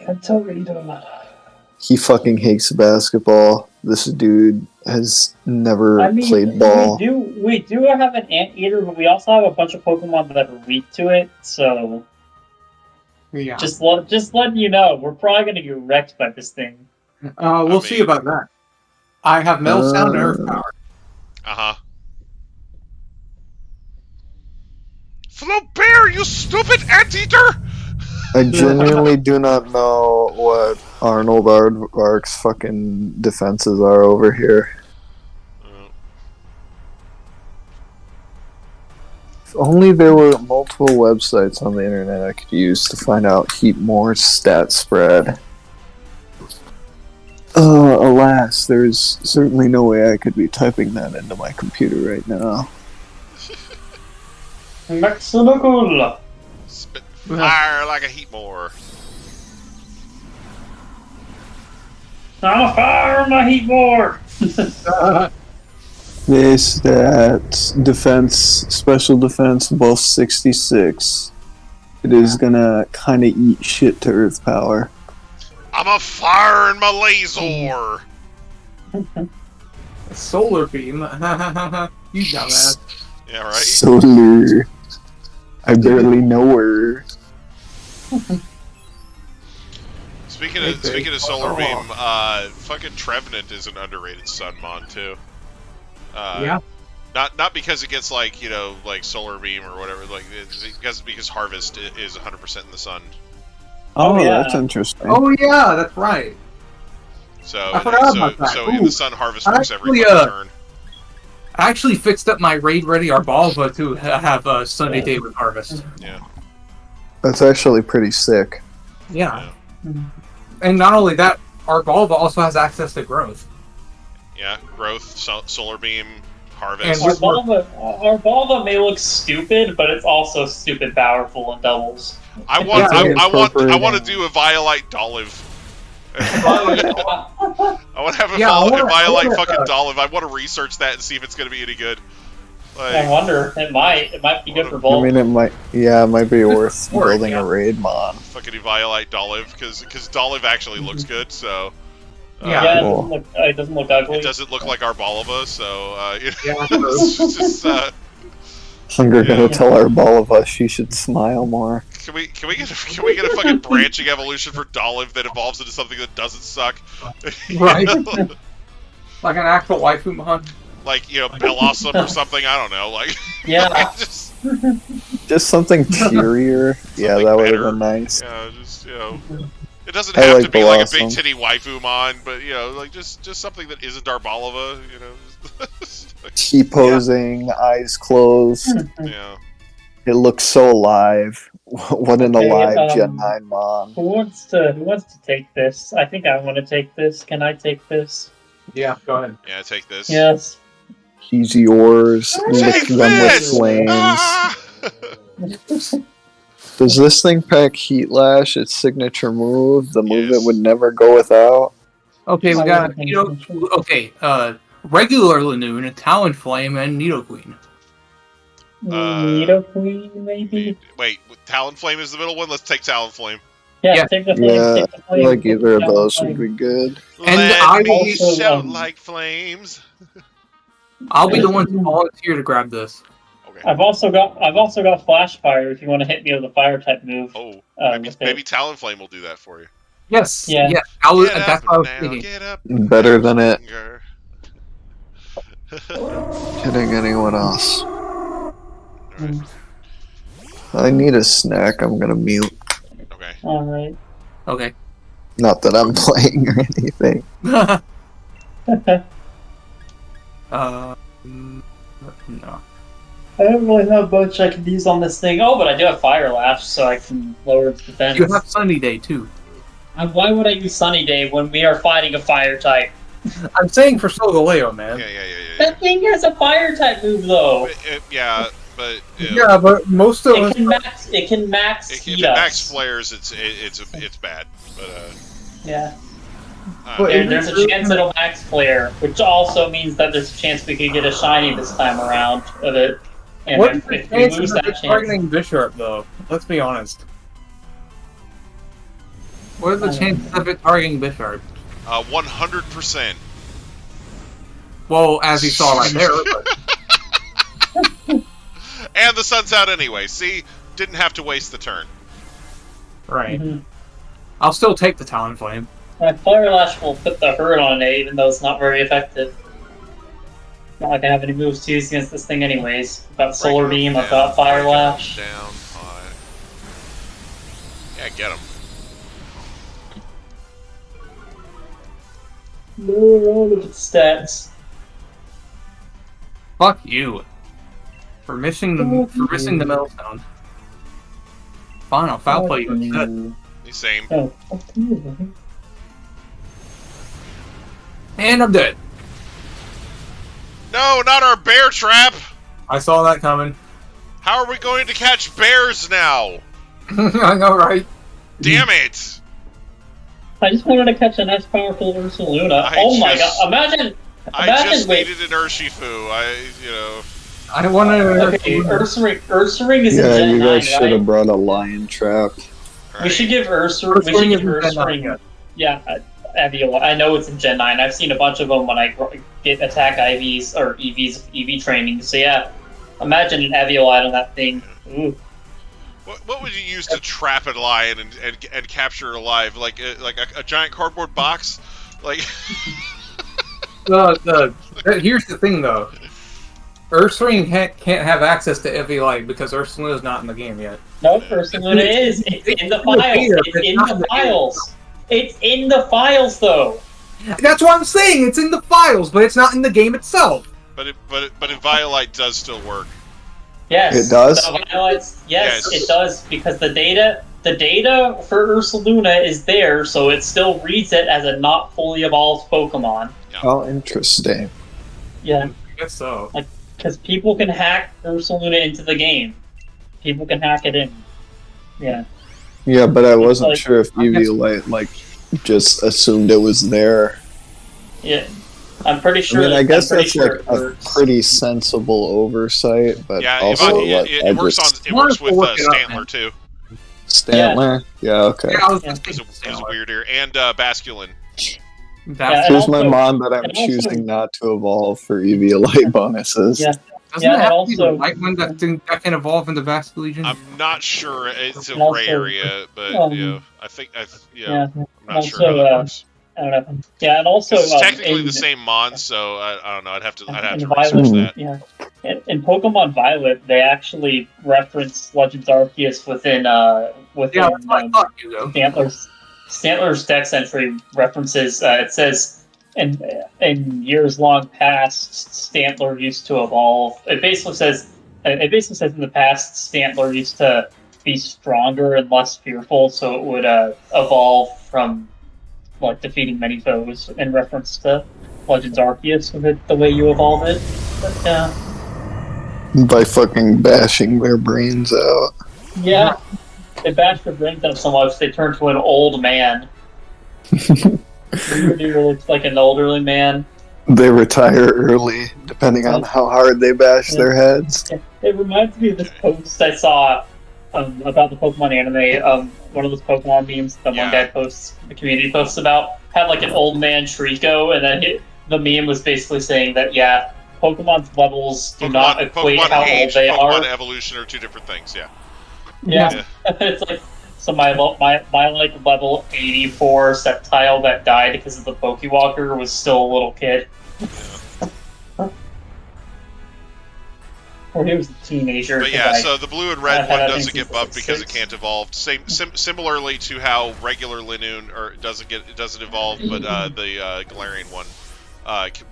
Torito. He fucking hates basketball. This dude has never played ball. We do have an anteater, but we also have a bunch of Pokemon that are weak to it. So Yeah. just letting you know, we're probably gonna get wrecked by this thing. We'll see about that. I have Metal Sound and Earth Power. Uh-huh. Flaubert, you stupid anteater! I genuinely do not know what Arnold Aardvark's fucking defenses are over here. If only there were multiple websites on the internet I could use to find out Heatmore's stat spread. Alas, there's certainly no way I could be typing that into my computer right now. Maxinacula. Spit fire like a Heatmore. I'm a fire in my Heatmore. Base stats, defense, special defense, both 66. It is gonna kinda eat shit to Earth Power. I'm a fire in my laser. Solar Beam. You dumbass. Yeah, right. Solar. I barely know her. Speaking of Solar Beam, fucking Trevenant is an underrated Sun Mon too. Yeah. Not because it gets like like Solar Beam or whatever, like it's because Harvest is 100% in the sun. Oh, yeah. that's interesting. Oh yeah, that's right. So I forgot about that. So in the Ooh. sun, Harvest works every Actually, fucking turn. I actually fixed up my raid ready Arbalva to have a Sunday day with Harvest. Yeah. That's actually pretty sick. Yeah. And not only that, Arbalva also has access to growth. Yeah, growth, Solar Beam, Harvest. And Arbalva may look stupid, but it's also stupid powerful in doubles. I want Yeah. to do a Violite Dolive. I want to have a Yeah, I wanna- Violite I wanna, fucking Dolive. I want to research that and see if it's going to be any good. I Like, wonder. It might be good for I both. mean, it might be worth Or, building yeah. a raid mod. fucking Violite Dolive, because Dolive actually looks good, so... Yeah. Yeah, Cool. it doesn't look ugly. It doesn't look like Arbalva, so Yeah, it's just, Hunger gonna tell our ball of us she should smile more. can we get a fucking branching evolution for Dolive that evolves into something that doesn't suck? Right. Like an actual waifu mon. Like Bellossom or something. I don't know. Like Yeah. just Just something cheerier. Yeah, Something that would have better. been nice. just It doesn't I have like to be like a big Blossom. titty waifu mon, but like just something that isn't Arbalva. T-posing, eyes closed. Yeah. It looks so alive. What an Okay, alive Gen 9 mom. Who wants to take this? I think I want to take this. Can I take this? Yeah, go ahead. Yeah, take this. Yes. He's yours. Lick Take them with this! flames. Ah! Does this thing pack Heat Lash, its signature move? The move Yes. it would never go without? Okay, we got regular Lanoon, Talonflame, and Nidoqueen. Nidoqueen, maybe? Wait, Talonflame is the middle one? Let's take Talonflame. Yeah, Yeah. take the flame. Yeah, take the I flame. like either of take the those flame. would be good. And Let I me also, shout like flames. I'll be the one to volunteer to grab this. Okay. I've also got Flash Fire if you want to hit me with a fire type move. Oh, with it. maybe Talonflame will do that for you. Yes. Yeah. Yeah. Get That's up what I was now, thinking. get up. Better than it. Finger. Hitting anyone else. Alright, I need a snack. I'm gonna mute. okay. All right. Okay. Not that I'm playing or anything. No. I don't really have much I can use on this thing. Oh, but I do have Fire Lash, so I can lower its defense. You have Sunny Day too. Why would I use Sunny Day when we are fighting a Fire type? I'm saying for Solgaleo, man. Yeah. That thing has a Fire type move, though. But Yeah, but most of us. It can max if heat it us. max flares, it's bad. But Yeah. But And there's a chance it'll max flare, which also means that there's a chance we could get a shiny this time around of it. And What's the if we chance lose of that it chance, targeting Bishop, though? Let's be honest. What are the chances of it targeting Bishop? 100%. Well, as you saw right there. But... And the sun's out anyway. See, didn't have to waste the turn. Right. I'll still take the Talonflame. Fire Lash will put the hurt on it, even though it's not very effective. Not like I have any moves to use against this thing anyways. I've got Solar Break 'em Beam, I've down, got Fire break 'em Lash. Down high. Yeah, get him. Lower all of its stats. Fuck you. For missing the Millstone. Fine, I'll foul play you instead. Same. Oh, fuck you. And I'm dead. No, not our bear trap! I saw that coming. How are we going to catch bears now? I know, right? Damn it! I just wanted to catch a nice, powerful Ursaluna. Oh my god! Imagine I just needed an Urshifu. I wanted to. Okay, Ursaring is Yeah, in Gen you 9, guys should right? have brought a lion trap. We should give Ursaring. Yeah, Aviola. I know it's in Gen 9. I've seen a bunch of them when I get attack IVs or EV training. So yeah, imagine an Aviolite on that thing. Ooh. What would you use to trap a lion and capture it alive? Like a giant cardboard box? Like. Here's the thing, though. Ursaring can't have access to Eviolite because Ursaluna's not in the game yet. No, Ursaluna is. It's in the files. It's in the files. It's in the files, though. That's what I'm saying. It's in the files, but it's not in the game itself. But Inviolite does still work. Yes, it does. Yes, it does because the data for Ursaluna is there, so it still reads it as a not fully evolved Pokemon. Yeah. Oh, interesting. Yeah, I guess so. because people can hack Ursaluna into the game. People can hack it in. Yeah. Yeah, but I wasn't sure if Eviolite just assumed it was there. Yeah. I'm pretty sure. I mean, I guess that's a pretty sensible oversight, but Yeah, also it works with Stantler too. Stantler? Yeah, okay. Yeah, I was He's a weird ear. And Basculin. Here's my mon that I'm choosing not to evolve for Eviolite bonuses. Yeah. Doesn't it have to be the white one that can evolve into Basculegion? I'm not sure. It's a And also, gray area, but I think I'm not sure also, how that works. I don't know. Yeah, and also It's technically the same mon, so I don't know. I'd have to research that. Yeah. In Pokemon Violet, they actually reference Legends Arceus within that's what I thought, Hugo. Stantler's dex entry references. It says in years long past, Stantler used to evolve. It basically says in the past, Stantler used to be stronger and less fearful, so it would evolve from defeating many foes in reference to Legends Arceus with it, the way you evolve it. But By fucking bashing their brains out. yeah, they bash their brains out so much they turn to an old man. Really looks like an elderly man. They retire early, depending on how hard they bash their heads. It reminds me of this post I saw about the Pokemon anime. One of those Pokemon memes that one guy posts, the community posts about, had an old man Trico, and then the meme was basically saying that Pokemon's levels do not equate Pokemon how age, old they Pokemon are. evolution are two different things. Yeah. Yeah. It's like So my like level 84 Sceptile that died because of the Pokewalker was still a little kid. Or he was a teenager. But yeah, so the blue and red one I doesn't think get buffed because it 6. can't evolve. Similarly to how regular Linoon doesn't evolve, but the Galarian one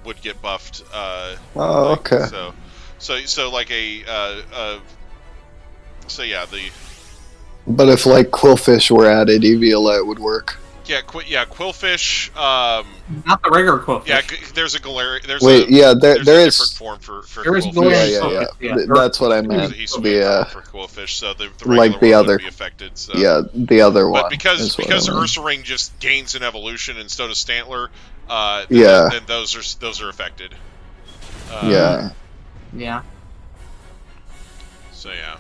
would get buffed. Oh, okay. So like so yeah, But if like Quillfish were added, Eviolite would work. yeah, Quillfish. Not the regular Quillfish. Yeah, there's a Galarian. There is different form for there is Quillfish. Galarian. Yeah. That's what I meant. He's For Quillfish, so the regular like the one other. would be affected. So. Yeah, the other one. But because is what I meant. Ursaring just gains an evolution and so does Stantler, then those are affected. Yeah. Yeah. So yeah.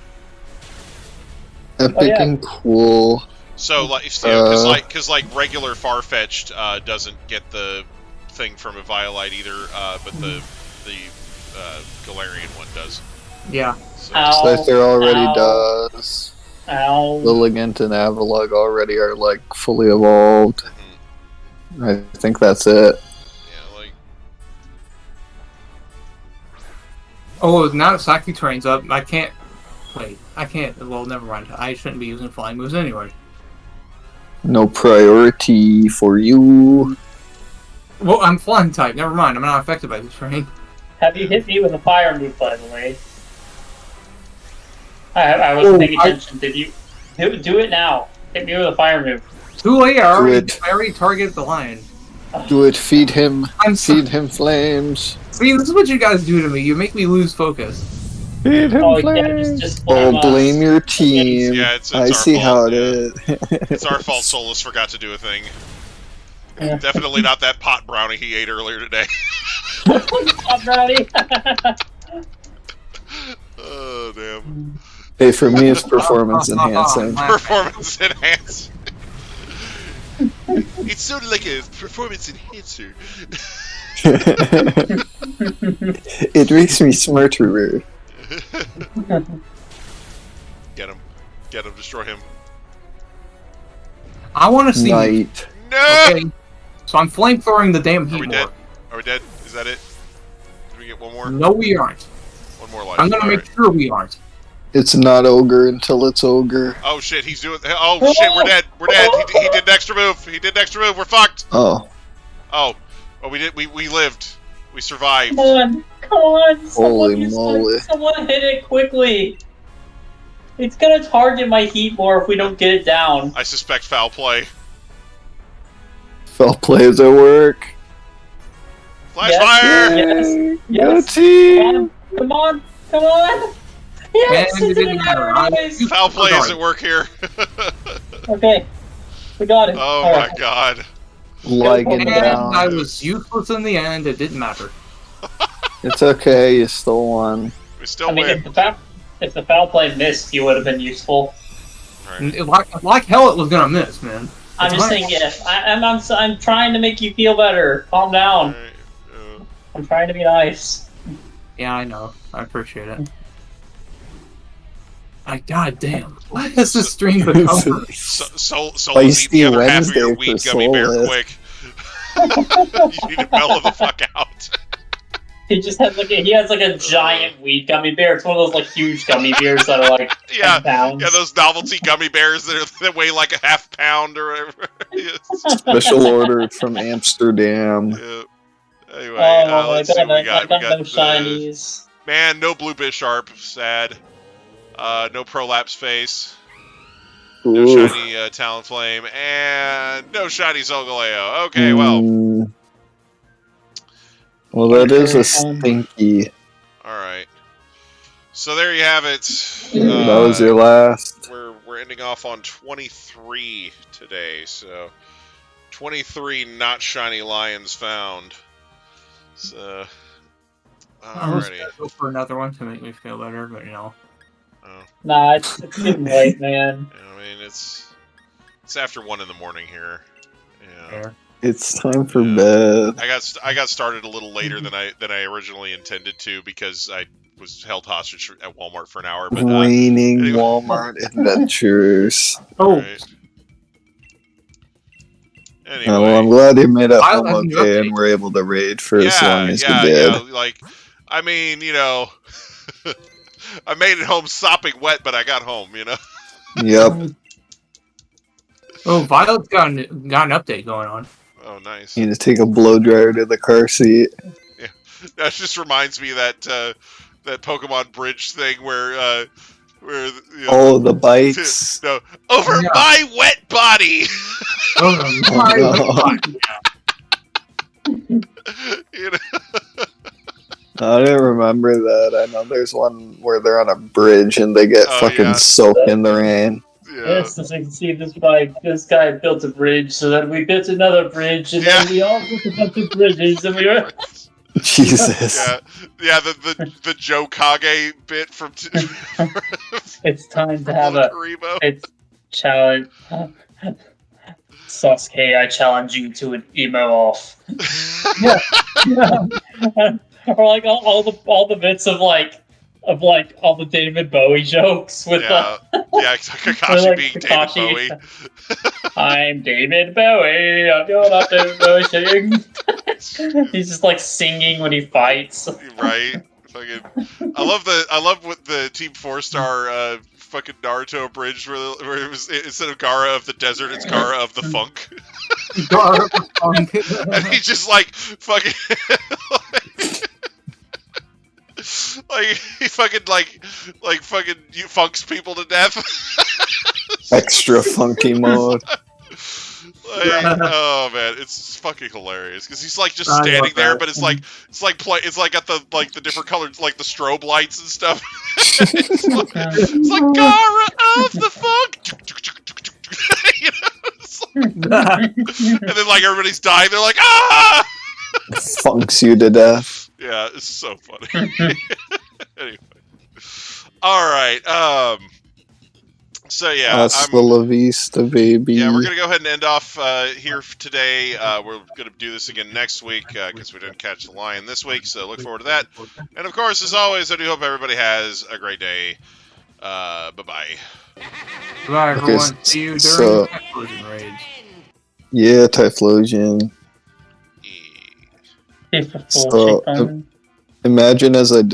Epic and cool. So because regular Farfetch'd doesn't get the thing from a Violite either, but the Galarian one does. Yeah. So, Scyther already does. Ow. Lilligant and Avalugg already are like fully evolved. I think that's it. yeah, like Oh, now that Psychic Terrain's up, I can't. Wait, I can't. Well, never mind. I shouldn't be using flying moves anyway. No priority for you. Well, I'm flying type. Never mind. I'm not affected by this terrain. Have you hit me with a fire move, by the way? I wasn't paying attention. Did you? Do it now. Hit me with a fire move. Too late. I already targeted the lion. Do it. Feed him. I'm Feed him flames. See, this is what you guys do to me. You make me lose focus. Feed him flames. Yeah, just blame us. Blame your team. Yeah, it's I our see fault, how it yeah. is. It's our fault. Solus forgot to do a thing. Yeah. Definitely not that pot brownie he ate earlier today. Stop, Brownie. Oh damn! Hey, for me, it's performance enhancing. Performance enhance. It's sort of like a performance enhancer. It makes me smarter. Get him, destroy him. I want to see. Night. No! Okay, so I'm flamethrowing the damn Are heat we dead? more. Are we dead? Is that it? Did we get one more? No, we aren't. One more life. I'm gonna make sure we aren't. It's not ogre until it's ogre. Oh shit, he's doing. Oh shit, we're dead. We're dead. He did an extra move. He did an extra move. We're fucked. Oh. Oh, we did. We lived. We survived. Come on! Holy moly. Someone hit it quickly! It's gonna target my heat more if we don't get it down. I suspect foul play. Fell plays at work. Flash Yes. fire! Yes. Go Yes. team! Come on! Yes! Man, It's in our eyes. Foul play is at work here. Okay. We got it. Oh All my right. god. Lagging And down. I was useless in the end. It didn't matter. It's okay, you still won. We still I mean, win. if the foul play missed, you would have been useful. Right. Like hell, it was gonna miss, man. I'm just saying, yes. I'm trying to make you feel better. Calm down. Alright, I'm trying to be nice. Yeah, I know. I appreciate it. God damn. What has this stream become? Solo Feisty eat the other half of Wednesday your for weed gummy bear Solus. quick. You need to mellow the fuck out. He just has he has a giant weed gummy bear. It's one of those huge gummy bears that are like 10 pounds. Yeah, those novelty gummy bears that weigh like a half pound or whatever. Special ordered from Amsterdam. Yeah. Anyway, Oh, let's see what we I got. got We no got shinies. man, no blue Bisharp, sad. No Prolapse Face. No Ooh. shiny Talonflame, and no shiny Solgaleo. Okay, well. Well, that is a stinky. Alright. So there you have it. That was your last. We're ending off on 23 today, so 23 not shiny lions found. So I was alrighty. gonna go for another one to make me feel better, but you know. Oh, Nah, it's getting late, man. I mean it's after 1 in the morning here. Yeah. Fair. It's time for Yeah. bed. I got started a little later than I originally intended to because I was held hostage at Walmart for an hour. But Raining anyway. Walmart adventures. Oh, Right. Oh, well, I'm Anyway, glad you made it Kyle home has a new okay update. and were able to raid for as long as you yeah, did. like, I mean, you know, I made it home sopping wet, but I got home, you know. Yep. oh, Violet's got an update going on. Oh, nice. You need to take a blow dryer to the car seat. That just reminds me of that that Pokemon Bridge thing where you know, Oh, the bites. no, over Yeah. my wet body. Oh, Oh, You know? I didn't remember that. I know there's one where they're on a bridge and they get Oh, fucking yeah. soaked in the rain. Yeah. Yes, as you can see, this guy built a bridge, so then we built another bridge, and then we all built a bunch of bridges, and we were. Jesus. Yeah, the Joe Kage bit from It's time to have a Karibo. it's challenge. Sasuke, I challenge you to an emo off. Or like all the bits of like all the David Bowie jokes with Yeah, Kakashi like being Kakashi. David Bowie. I'm David Bowie. I'm doing up David Bowie singing. He's just like singing when he fights. Right? Fucking, I love what the Team 4-star fucking Naruto bridge where it was instead of Gara of the desert, it's Gara of the funk, and he just like fucking like he fucking like fucking funks people to death. Extra funky mode. Like, oh man, it's fucking hilarious because he's like just I standing love there, that. but it's like got the different colors, like the strobe lights and stuff. it's like Gara of the funk. You know? And then like everybody's dying, they're like ah. Funks you to death. Yeah, it's so funny. Anyway, all right. So yeah, Hasta la vista, baby. yeah, we're gonna go ahead and end off here today. We're gonna do this again next week because we didn't catch the lion this week. So look forward to that. And of course, as always, I do hope everybody has a great day. Bye bye. Bye, everyone. Okay, See you during so- the Typhlosion raids. Yeah, Typhlosion. If a full So, chick on. Imagine as a